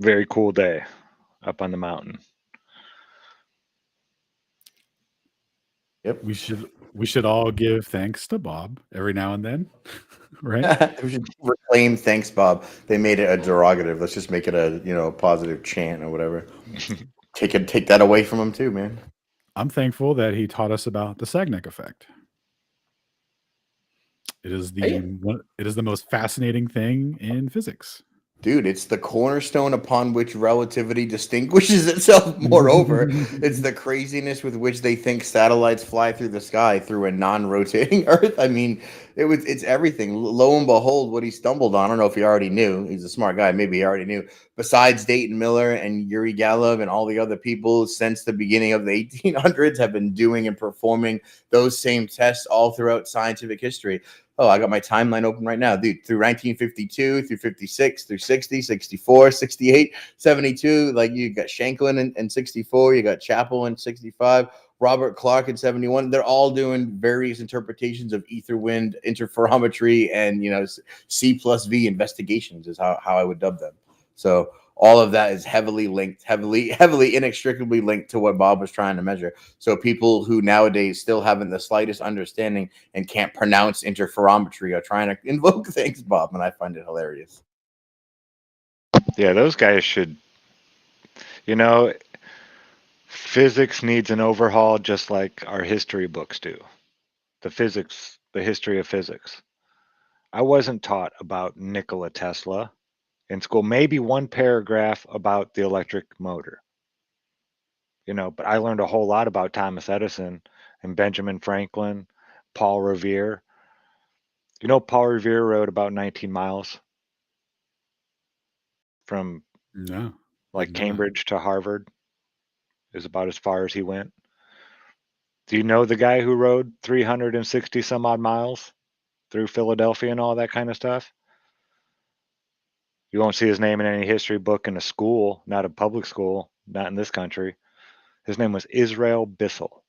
a very cool day up on the mountain. Yep. We should all give thanks to Bob every now and then, right? We should reclaim thanks, Bob. They made it a derogative. Let's just make it a positive chant or whatever. Take that away from him too, man. I'm thankful that he taught us about the Sagnac effect. It is the most fascinating thing in physics. Dude, it's the cornerstone upon which relativity distinguishes itself. Moreover, it's the craziness with which they think satellites fly through the sky through a non-rotating Earth. I mean, it's everything. Lo and behold, what he stumbled on. I don't know if he already knew. He's a smart guy. Maybe he already knew. Besides Dayton Miller and Yuri Galev and all the other people since the beginning of the 1800s have been doing and performing those same tests all throughout scientific history. Oh, I got my timeline open right now, dude. Through 1952, through 56, through 60, 64, 68, 72. Like you got Shanklin in 64, you got Chappell in 65, Robert Clark in 71. They're all doing various interpretations of ether wind interferometry and C plus V investigations is how I would dub them. So all of that is heavily linked, heavily inextricably linked to what Bob was trying to measure. So people who nowadays still haven't the slightest understanding and can't pronounce interferometry are trying to invoke things, Bob, and I find it hilarious. Yeah, those guys should, physics needs an overhaul just like our history books do. The history of physics. I wasn't taught about Nikola Tesla in school, maybe one paragraph about the electric motor, but I learned a whole lot about Thomas Edison and Benjamin Franklin, Paul Revere. You know, Paul Revere rode about 19 miles from No. like did not. Cambridge to Harvard is about as far as he went. Do you know the guy who rode 360 some odd miles through Philadelphia and all that kind of stuff? You won't see his name in any history book in a school, not a public school, not in this country. His name was Israel Bissell.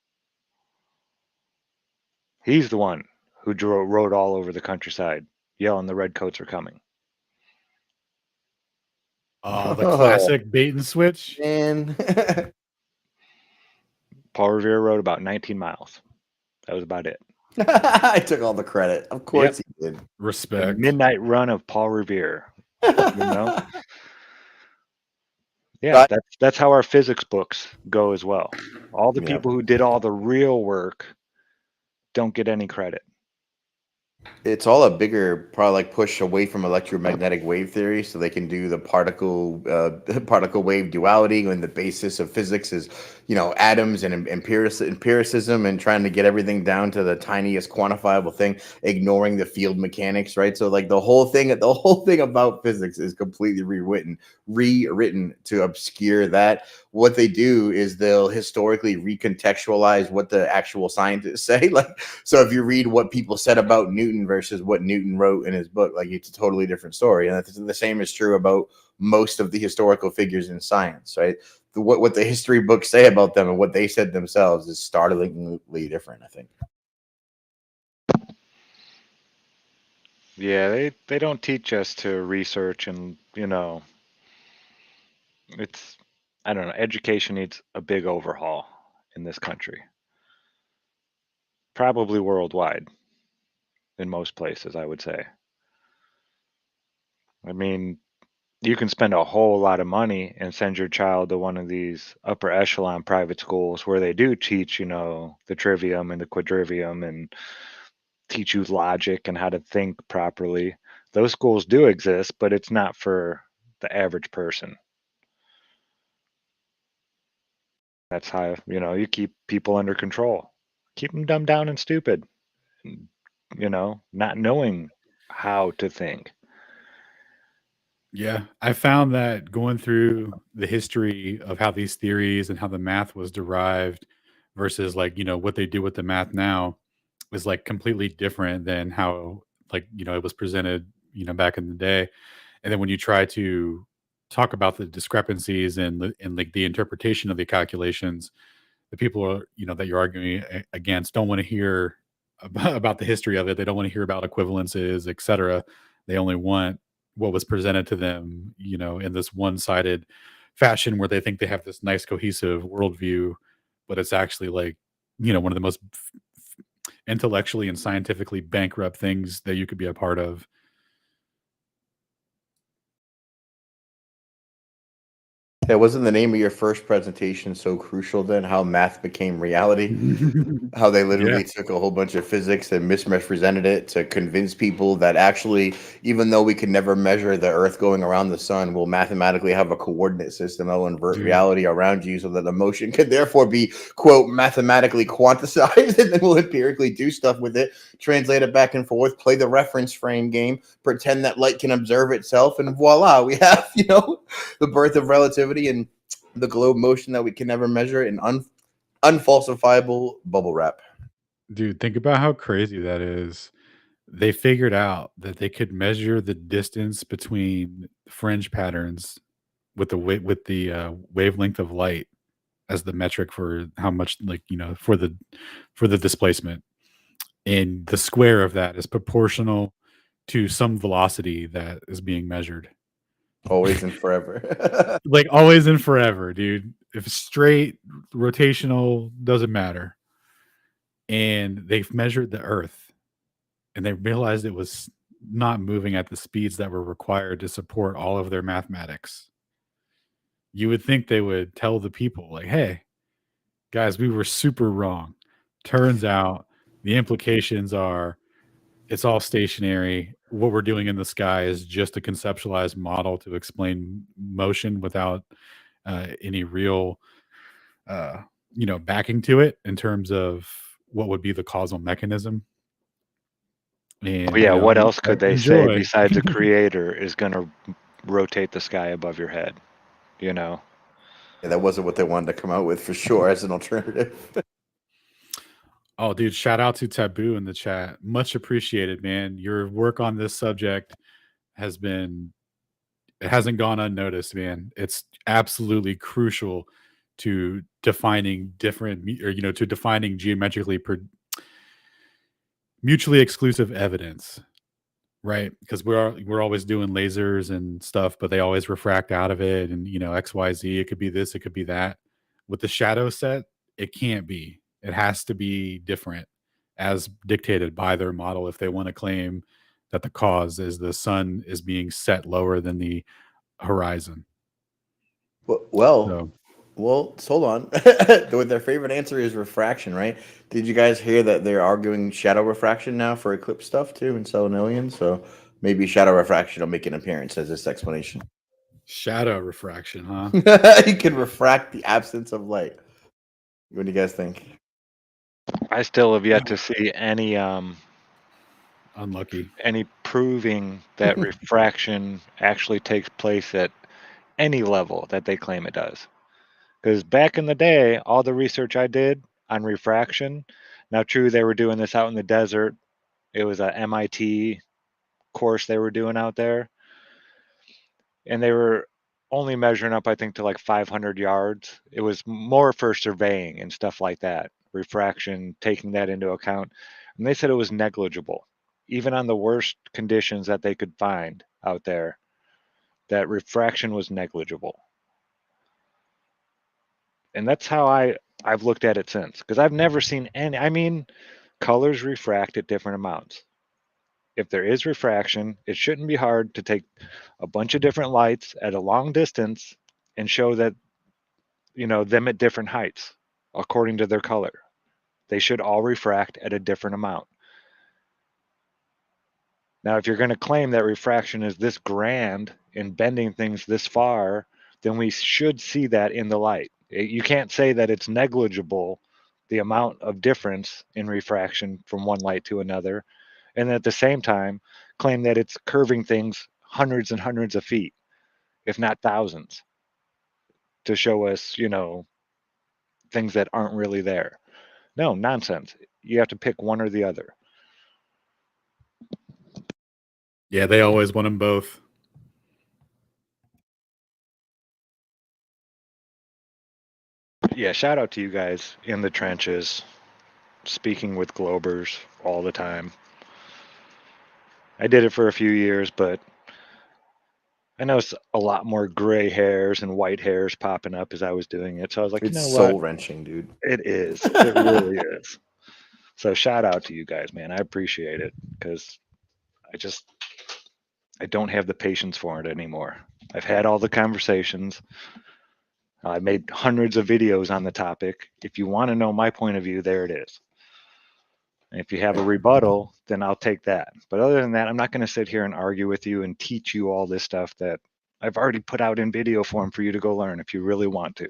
He's the one who rode all over the countryside, yelling the redcoats are coming. Oh, the classic bait and switch. Man. Paul Revere rode about 19 miles. That was about it. I took all the credit. Of course he did. The Respect. midnight run of Paul Revere. You know? Yeah, But- that's how our physics books go as well. All the Yeah. people who did all the real work don't get any credit. It's all a bigger, probably like push away from electromagnetic wave theory, so they can do the particle wave duality, when the basis of physics is, atoms and empiricism, and trying to get everything down to the tiniest quantifiable thing, ignoring the field mechanics, right? So like the whole thing about physics is completely rewritten to obscure that. What they do is they'll historically recontextualize what the actual scientists say. Like, so if you read what people said about Newton versus what Newton wrote in his book, like it's a totally different story. And the same is true about most of the historical figures in science, right? What the history books say about them and what they said themselves is startlingly different, I think. Yeah, they don't teach us to research, and it's, I don't know, education needs a big overhaul in this country. Probably worldwide in most places, I would say. I mean, you can spend a whole lot of money and send your child to one of these upper echelon private schools where they do teach, the trivium and the quadrivium, and teach you logic and how to think properly. Those schools do exist, but it's not for the average person. That's how, you keep people under control. Keep them dumbed down and stupid, not knowing how to think. Yeah, I found that going through the history of how these theories and how the math was derived versus like, what they do with the math now is like completely different than how like, it was presented, back in the day. And then when you try to talk about the discrepancies and like the interpretation of the calculations, the people are, that you're arguing against don't want to hear about the history of it. They don't want to hear about equivalences, etc. They only want what was presented to them, in this one-sided fashion where they think they have this nice cohesive worldview, but it's actually like, one of the most intellectually and scientifically bankrupt things that you could be a part of. Yeah, wasn't the name of your first presentation so crucial then? How math became reality? How they literally took a whole bunch of physics and misrepresented it to convince people that actually, even though we could never measure the Earth going around the sun, we'll mathematically have a coordinate system that will invert reality around you so that the motion could therefore be, quote, mathematically quantized, and then we'll empirically do stuff with it, translate it back and forth, play the reference frame game, pretend that light can observe itself, and voila, we have, the birth of relativity and the globe motion that we can never measure in unfalsifiable bubble wrap. Dude, think about how crazy that is. They figured out that they could measure the distance between fringe patterns with the wavelength of light as the metric for how much, like, for the displacement, and the square of that is proportional to some velocity that is being measured. Always and forever. Like always and forever, dude. If it's straight, rotational, doesn't matter. And they've measured the Earth, and they realized it was not moving at the speeds that were required to support all of their mathematics. You would think they would tell the people, like, hey, guys, we were super wrong. Turns out the implications are it's all stationary. What we're doing in the sky is just a conceptualized model to explain motion without any real, backing to it in terms of what would be the causal mechanism. And Well, yeah, what else I could they say enjoy. besides a creator is going to rotate the sky above your head? You know? Yeah, that wasn't what they wanted to come out with for sure as an alternative. Oh, dude, shout out to Taboo in the chat. Much appreciated, man. Your work on this subject has been, it hasn't gone unnoticed, man. It's absolutely crucial to defining different, or, to defining geometrically mutually exclusive evidence, right? Because we're always doing lasers and stuff, but they always refract out of it, and XYZ. It could be this, it could be that. With the shadow set, it can't be. It has to be different, as dictated by their model. If they want to claim that the cause is the sun is being set lower than the horizon. Well, hold on. Their favorite answer is refraction, right? Did you guys hear that they're arguing shadow refraction now for eclipse stuff too in Selenillion? So maybe shadow refraction will make an appearance as this explanation. Shadow refraction, huh? You can refract the absence of light. What do you guys think? I still have yet to see any unlucky any proving that refraction actually takes place at any level that they claim it does. Because back in the day, all the research I did on refraction, now true, they were doing this out in the desert. It was a MIT course they were doing out there. And they were only measuring up, I think, to like 500 yards. It was more for surveying and stuff like that, refraction, taking that into account. And they said it was negligible, even on the worst conditions that they could find out there, that refraction was negligible. And that's how I've looked at it since, because I've never seen any. I mean, colors refract at different amounts. If there is refraction, it shouldn't be hard to take a bunch of different lights at a long distance and show that, them at different heights according to their color. They should all refract at a different amount. Now, if you're going to claim that refraction is this grand in bending things this far, then we should see that in the light. You can't say that it's negligible, the amount of difference in refraction from one light to another, and at the same time claim that it's curving things hundreds and hundreds of feet, if not thousands, to show us, things that aren't really there. No, nonsense. You have to pick one or the other. Yeah, they always want them both. Yeah, shout out to you guys in the trenches, speaking with Globers all the time. I did it for a few years, but I noticed a lot more gray hairs and white hairs popping up as I was doing it. So I was like, It's you know what? soul-wrenching, dude. It is. It really is. So shout out to you guys, man. I appreciate it, because I don't have the patience for it anymore. I've had all the conversations. I made hundreds of videos on the topic. If you want to know my point of view, there it is. And if you have a rebuttal, then I'll take that. But other than that, I'm not going to sit here and argue with you and teach you all this stuff that I've already put out in video form for you to go learn if you really want to.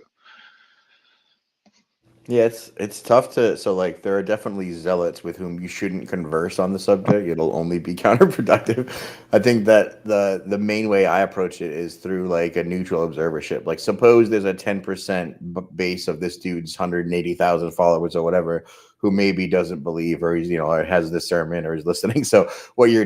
Yeah, it's tough to, so like there are definitely zealots with whom you shouldn't converse on the subject. It'll only be counterproductive. I think that the main way I approach it is through like a neutral observership. Like suppose there's a 10% base of this dude's 180,000 followers or whatever who maybe doesn't believe, or he's, or has discernment, or is listening. So what you're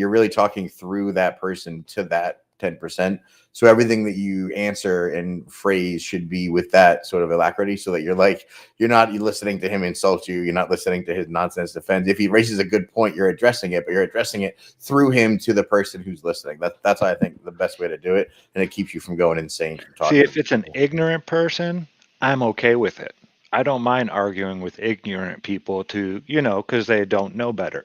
really talking through that person to that 10%. So everything that you answer and phrase should be with that sort of alacrity, so that you're not listening to him insult you. You're not listening to his nonsense defense. If he raises a good point, you're addressing it, but you're addressing it through him to the person who's listening. That's I think the best way to do it, and it keeps you from going insane from talking. See, if it's an ignorant person, I'm okay with it. I don't mind arguing with ignorant people because they don't know better.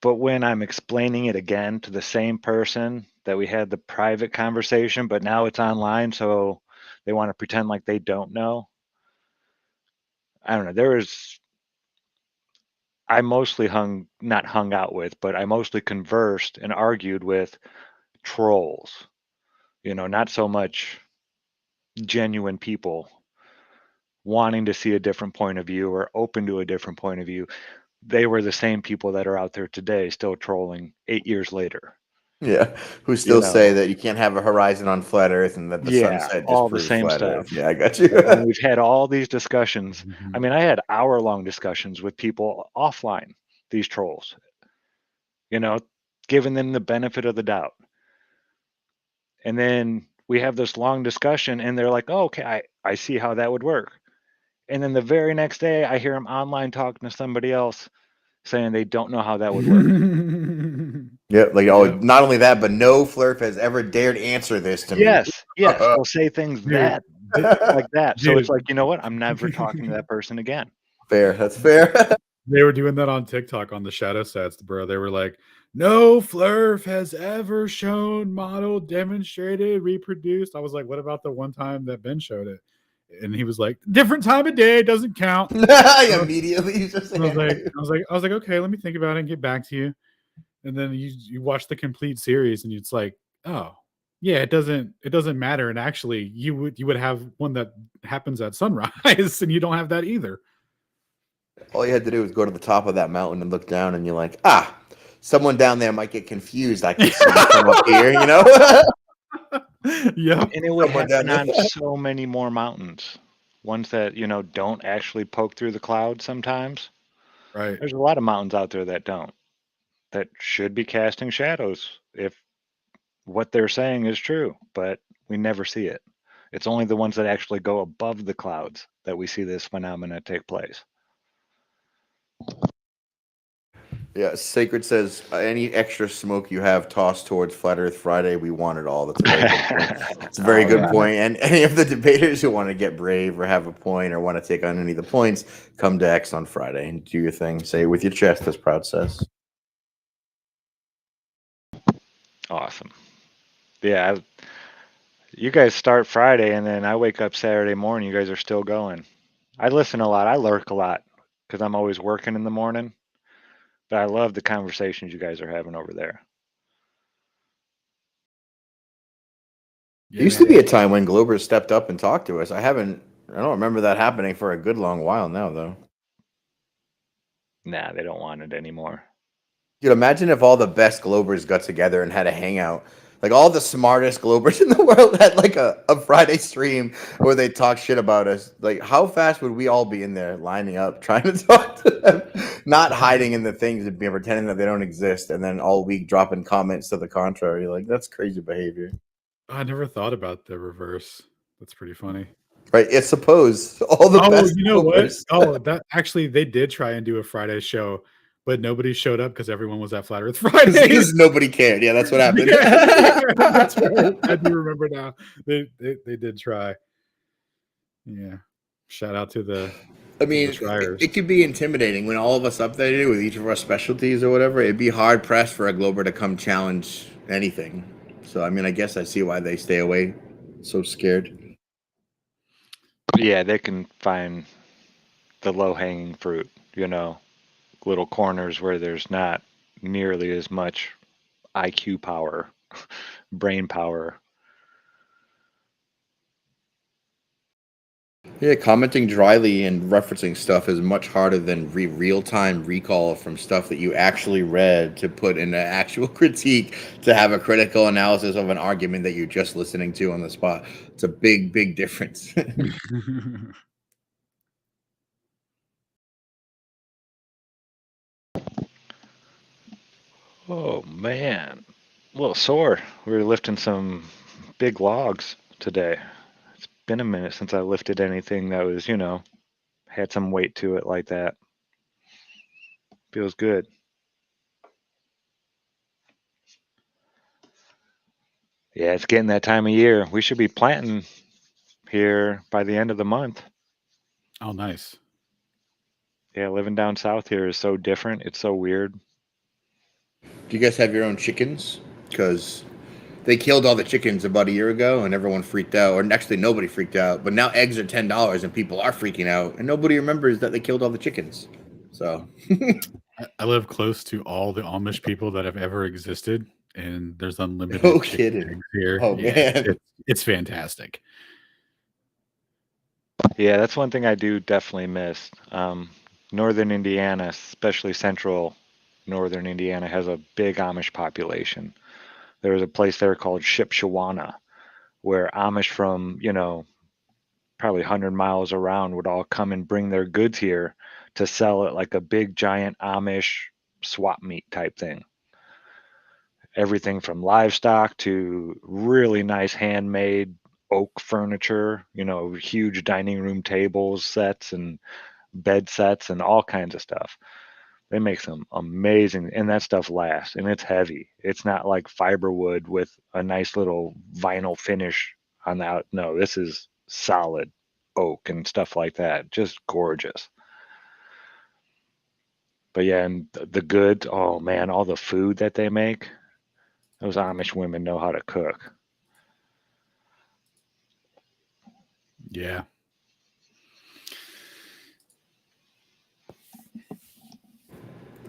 But when I'm explaining it again to the same person that we had the private conversation, but now it's online, so they want to pretend like they don't know. I don't know. I mostly not hung out with, but I mostly conversed and argued with trolls. Not so much genuine people wanting to see a different point of view or open to a different point of view. they were the same people that are out there today still trolling 8 years later. Yeah, who still say that you can't have a horizon on flat Earth and that the sunset all the disproves same flat stuff. Earth. Yeah, I got you. And we've had all these discussions. I mean, I had hour-long discussions with people offline, these trolls, giving them the benefit of the doubt. And then we have this long discussion and they're like, oh, okay, I see how that would work. And then the very next day I hear them online talking to somebody else saying they don't know how that would work. Yeah, like not only that, but no Flurf has ever dared answer this to me. Yes, they'll say things Dude, like that. So it's dude. like, you know what? I'm never talking to that person again. Fair, that's fair. They were doing that on TikTok on the Shadowsets, bro. They were like, no Flurf has ever shown, modeled, demonstrated, reproduced. I was like, what about the one time that Ben showed it? And he was like, different time of day, doesn't count. Immediately. I was like, okay, let me think about it and get back to you. And then you watch the complete series and it's like, oh, yeah, it doesn't matter. And actually, you would have one that happens at sunrise, and you don't have that either. All you had to do was go to the top of that mountain and look down, and you're like, someone down there might get confused. I can see them from up here, Yeah. And it would happen on so many more mountains. Ones that, don't actually poke through the clouds sometimes. Right. There's a lot of mountains out there that don't. That should be casting shadows if what they're saying is true, but we never see it. It's only the ones that actually go above the clouds that we see this phenomena take place. Yeah, Sacred says, any extra smoke you have tossed towards Flat Earth Friday, we want it all. That's a very good point. It's a very good point. And any of the debaters who want to get brave or have a point or want to take on any of the points, come to X on Friday and do your thing. Say it with your chest, as Proud says. Awesome. Yeah, you guys start Friday, and then I wake up Saturday morning. You guys are still going. I listen a lot. I lurk a lot because I'm always working in the morning. But I love the conversations you guys are having over there. There used to be a time when Glober stepped up and talked to us. I don't remember that happening for a good long while now, though. Nah, they don't want it anymore. Dude, imagine if all the best Globers got together and had a hangout. Like all the smartest Globers in the world had like a Friday stream where they talk shit about us. Like how fast would we all be in there lining up trying to talk to them? Not hiding in the things and pretending that they don't exist and then all week dropping comments to the contrary. Like that's crazy behavior. I never thought about the reverse. That's pretty funny. Right. It's supposed all the best. You know Globers. What? That actually they did try and do a Friday show. But nobody showed up because everyone was at Flat Earth Friday. Because nobody cared. Yeah, that's what happened. That's right. I do remember now. They did try. Yeah. Shout out to the. I mean, it could be intimidating when all of us updated with each of our specialties or whatever. It'd be hard pressed for a Glober to come challenge anything. So I mean, I guess I see why they stay away. So scared. Yeah, they can find the low hanging fruit. Little corners where there's not nearly as much IQ power, brain power. Yeah, commenting dryly and referencing stuff is much harder than real-time recall from stuff that you actually read to put in an actual critique to have a critical analysis of an argument that you're just listening to on the spot. It's a big, big difference. Oh man, a little sore. We were lifting some big logs today. It's been a minute since I lifted anything that was, had some weight to it like that. Feels good. Yeah, it's getting that time of year. We should be planting here by the end of the month. Oh, nice. Yeah, living down south here is so different. It's so weird. Do you guys have your own chickens? Because they killed all the chickens about a year ago and everyone freaked out. Or actually, nobody freaked out. But now eggs are $10 and people are freaking out. And nobody remembers that they killed all the chickens. So I live close to all the Amish people that have ever existed. And there's unlimited no chicken kidding. eggs here. Oh, yeah, man. It's fantastic. Yeah, that's one thing I do definitely miss. Northern Indiana, especially central northern Indiana, has a big Amish population. There's a place there called Shipshawana, where Amish from, probably 100 miles around would all come and bring their goods here to sell at like a big giant Amish swap meet type thing. Everything from livestock to really nice handmade oak furniture, huge dining room tables sets and bed sets and all kinds of stuff. They make some amazing, and that stuff lasts, and it's heavy. It's not like fiberwood with a nice little vinyl finish on the out. No, this is solid oak and stuff like that. Just gorgeous. But yeah, and the goods, oh man, all the food that they make, those Amish women know how to cook. Yeah.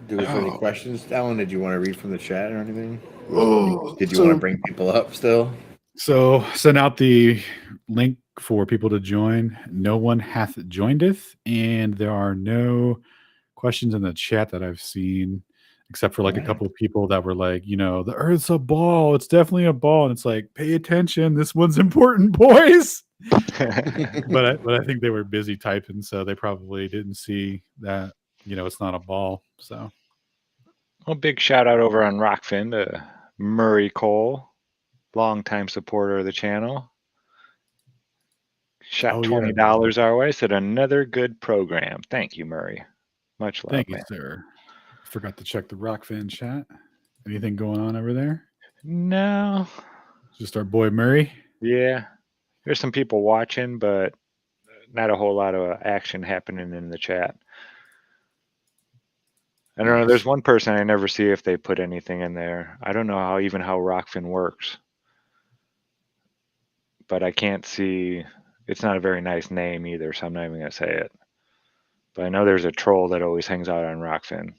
Do we have any questions, Alan? Did you want to read from the chat or anything? Oh, Did you want to bring people up still? So send out the link for people to join. No one hath joineth, and there are no questions in the chat that I've seen, except for like a couple of people that were like, the Earth's a ball. It's definitely a ball, and it's like, pay attention. This one's important, boys. but I think they were busy typing, so they probably didn't see that. It's not a ball. So, Well, big shout out over on Rockfin to Murray Cole, longtime supporter of the channel. Shot $20 our way. Said another good program. Thank you, Murray. Much love. Thank you, man. sir. Forgot to check the Rockfin chat. Anything going on over there? No. Just our boy Murray. Yeah. There's some people watching, but not a whole lot of action happening in the chat. I don't know. There's one person I never see if they put anything in there. I don't know how Rockfin works. But I can't see. It's not a very nice name either, so I'm not even going to say it. But I know there's a troll that always hangs out on Rockfin.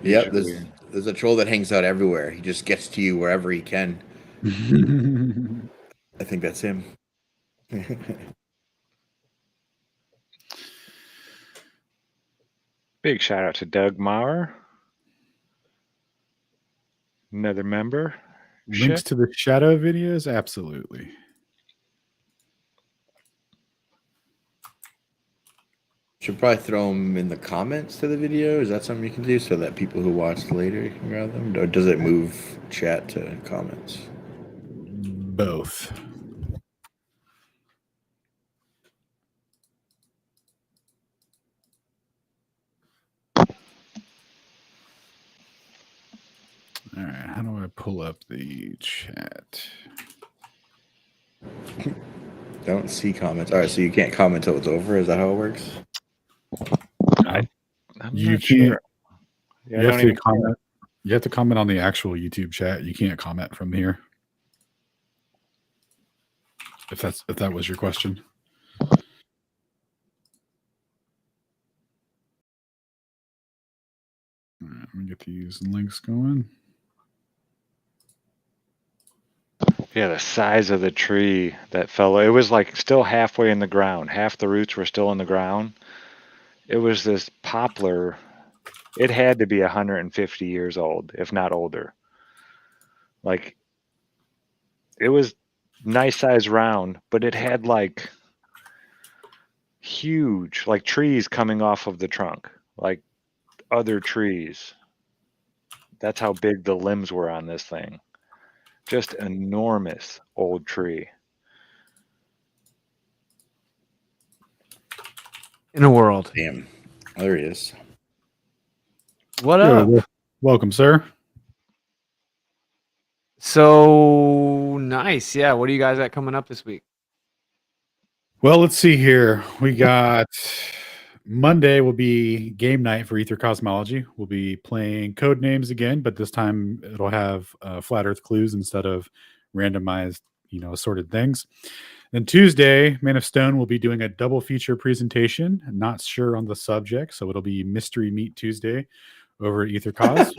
Yep, there's a troll that hangs out everywhere. He just gets to you wherever he can. I think that's him. Big shout out to Doug Maurer. Another member. Links to the shadow videos? Absolutely. Should probably throw them in the comments to the video. Is that something you can do so that people who watch later can grab them? Or does it move chat to comments? Both. All right, how do I pull up the chat? Don't see comments. All right, so you can't comment until it's over. Is that how it works? You can't. Yeah, you have to comment. You have to comment on the actual YouTube chat. You can't comment from here. If that was your question. All right, let me get these links going. Yeah, the size of the tree that fell. It was like still halfway in the ground. Half the roots were still in the ground. It was this poplar. It had to be 150 years old, if not older. Like, it was nice size round, but it had like huge, like trees coming off of the trunk, like other trees. That's how big the limbs were on this thing. Just enormous old tree. In a world. Damn. There he is. What up? Welcome, sir. So nice. Yeah. What do you guys got coming up this week? Well, let's see here. We got Monday will be game night for Ether Cosmology. We'll be playing code names again, but this time it'll have flat Earth clues instead of randomized, assorted things. Then Tuesday, Man of Stone will be doing a double feature presentation. I'm not sure on the subject, so it'll be Mystery Meet Tuesday over at Ether Cos.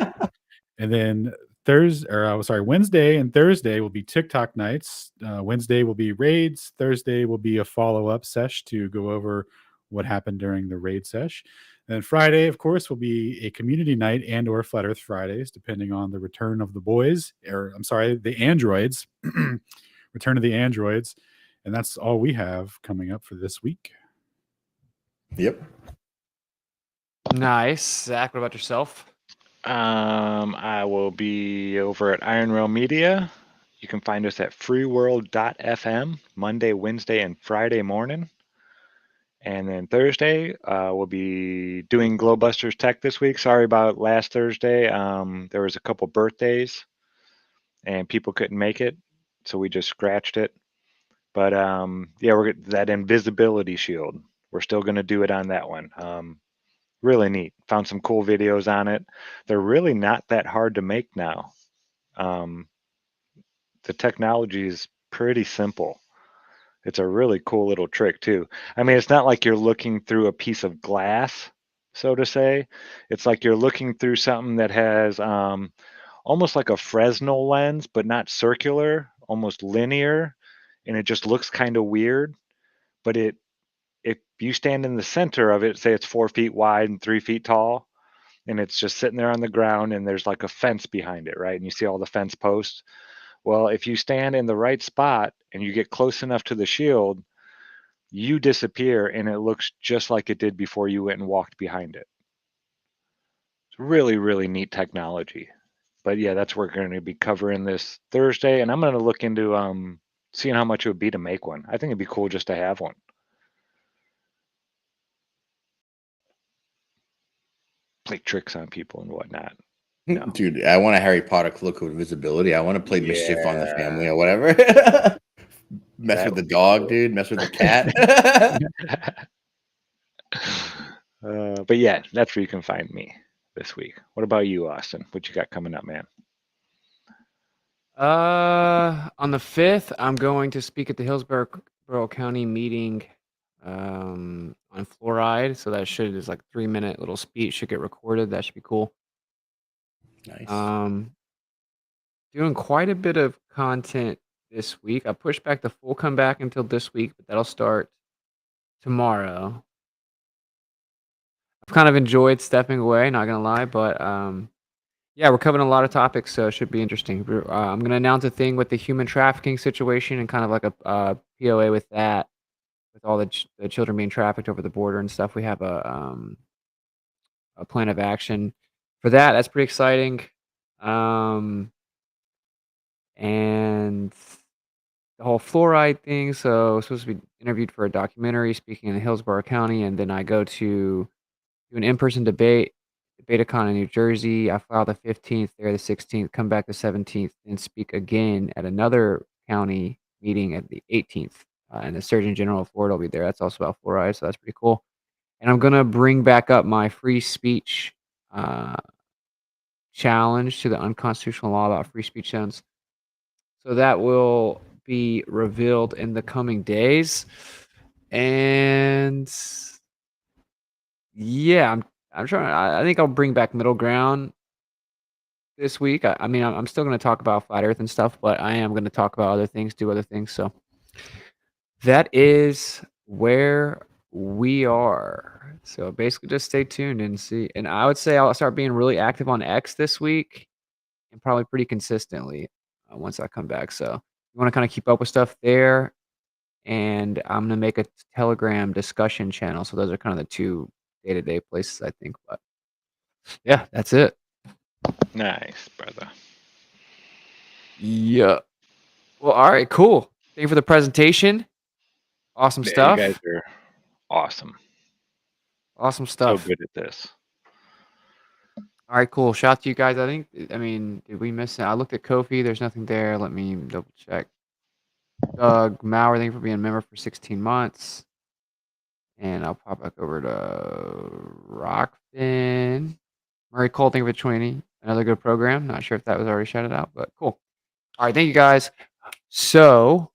And then Wednesday and Thursday will be TikTok nights. Wednesday will be raids. Thursday will be a follow-up sesh to go over what happened during the raid sesh. And Friday, of course, will be a community night and/or Flat Earth Fridays, depending on the return of the boys, or I'm sorry, the androids, return of the androids, and that's all we have coming up for this week. Yep. Nice. Zach, what about yourself? I will be over at Iron Rail Media. You can find us at freeworld.fm Monday, Wednesday, and Friday morning. And then Thursday, we'll be doing GLOBEBUSTERS Tech this week. Sorry about last Thursday. There was a couple birthdays and people couldn't make it, so we just scratched it. But yeah, we're that invisibility shield. We're still going to do it on that one. Really neat. Found some cool videos on it. They're really not that hard to make now. The technology is pretty simple. It's a really cool little trick too. I mean, it's not like you're looking through a piece of glass, so to say. It's like you're looking through something that has almost like a Fresnel lens, but not circular, almost linear, and it just looks kind of weird. But if you stand in the center of it, say it's 4 feet wide and 3 feet tall, and it's just sitting there on the ground, and there's like a fence behind it, right? And you see all the fence posts. Well, if you stand in the right spot and you get close enough to the shield, you disappear and it looks just like it did before you went and walked behind it. It's really, really neat technology. But yeah, that's what we're going to be covering this Thursday. And I'm going to look into seeing how much it would be to make one. I think it'd be cool just to have one. Play tricks on people and whatnot. No. Dude, I want a Harry Potter cloak of invisibility. I want to play mischief on the family or whatever. Mess with the dog, dude. Mess with the cat. But yeah, that's where you can find me this week. What about you, Austin? What you got coming up, man? On the 5th, I'm going to speak at the Hillsborough County meeting on fluoride. So that is like 3-minute little speech, should get recorded. That should be cool. Nice. Doing quite a bit of content this week. I pushed back the full comeback until this week, but that'll start tomorrow. I've kind of enjoyed stepping away, not gonna lie, but yeah, we're covering a lot of topics, so it should be interesting. I'm gonna announce a thing with the human trafficking situation and kind of like a POA with that, with all the children being trafficked over the border and stuff. We have a plan of action for that. That's pretty exciting. And the whole fluoride thing. So I'm supposed to be interviewed for a documentary speaking in Hillsborough County, and then I go to do an in-person Debateacon in New Jersey. I fly the 15th, there the 16th, come back the 17th, and speak again at another county meeting at the 18th. And the Surgeon General of Florida will be there. That's also about fluoride, so that's pretty cool. And I'm gonna bring back up my free speech challenge to the unconstitutional law about free speech zones. So that will be revealed in the coming days. And yeah, I'm trying. I think I'll bring back middle ground this week. I mean, I'm still going to talk about flat Earth and stuff, but I am going to talk about other things, do other things. So that is where we are. So basically, just stay tuned and see. And I would say I'll start being really active on X this week, and probably pretty consistently once I come back. So you want to kind of keep up with stuff there, and I'm going to make a Telegram discussion channel. So those are kind of the two day-to-day places, I think. But yeah, that's it. Nice, brother. Yeah. Well, all right, cool. Thank you for the presentation. Awesome stuff. You guys are awesome. Awesome stuff. So good at this. All right, cool. Shout out to you guys. I mean, did we miss it? I looked at Kofi. There's nothing there. Let me double check. Doug Maurer, thank you for being a member for 16 months. And I'll pop back over to Rockfin. Murray Cole, thank you for 20. Another good program. Not sure if that was already shouted out, but cool. All right, thank you guys. So,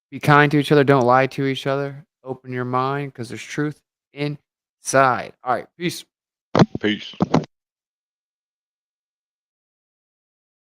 be kind to each other. Don't lie to each other. Open your mind because there's truth inside. All right, peace. Peace.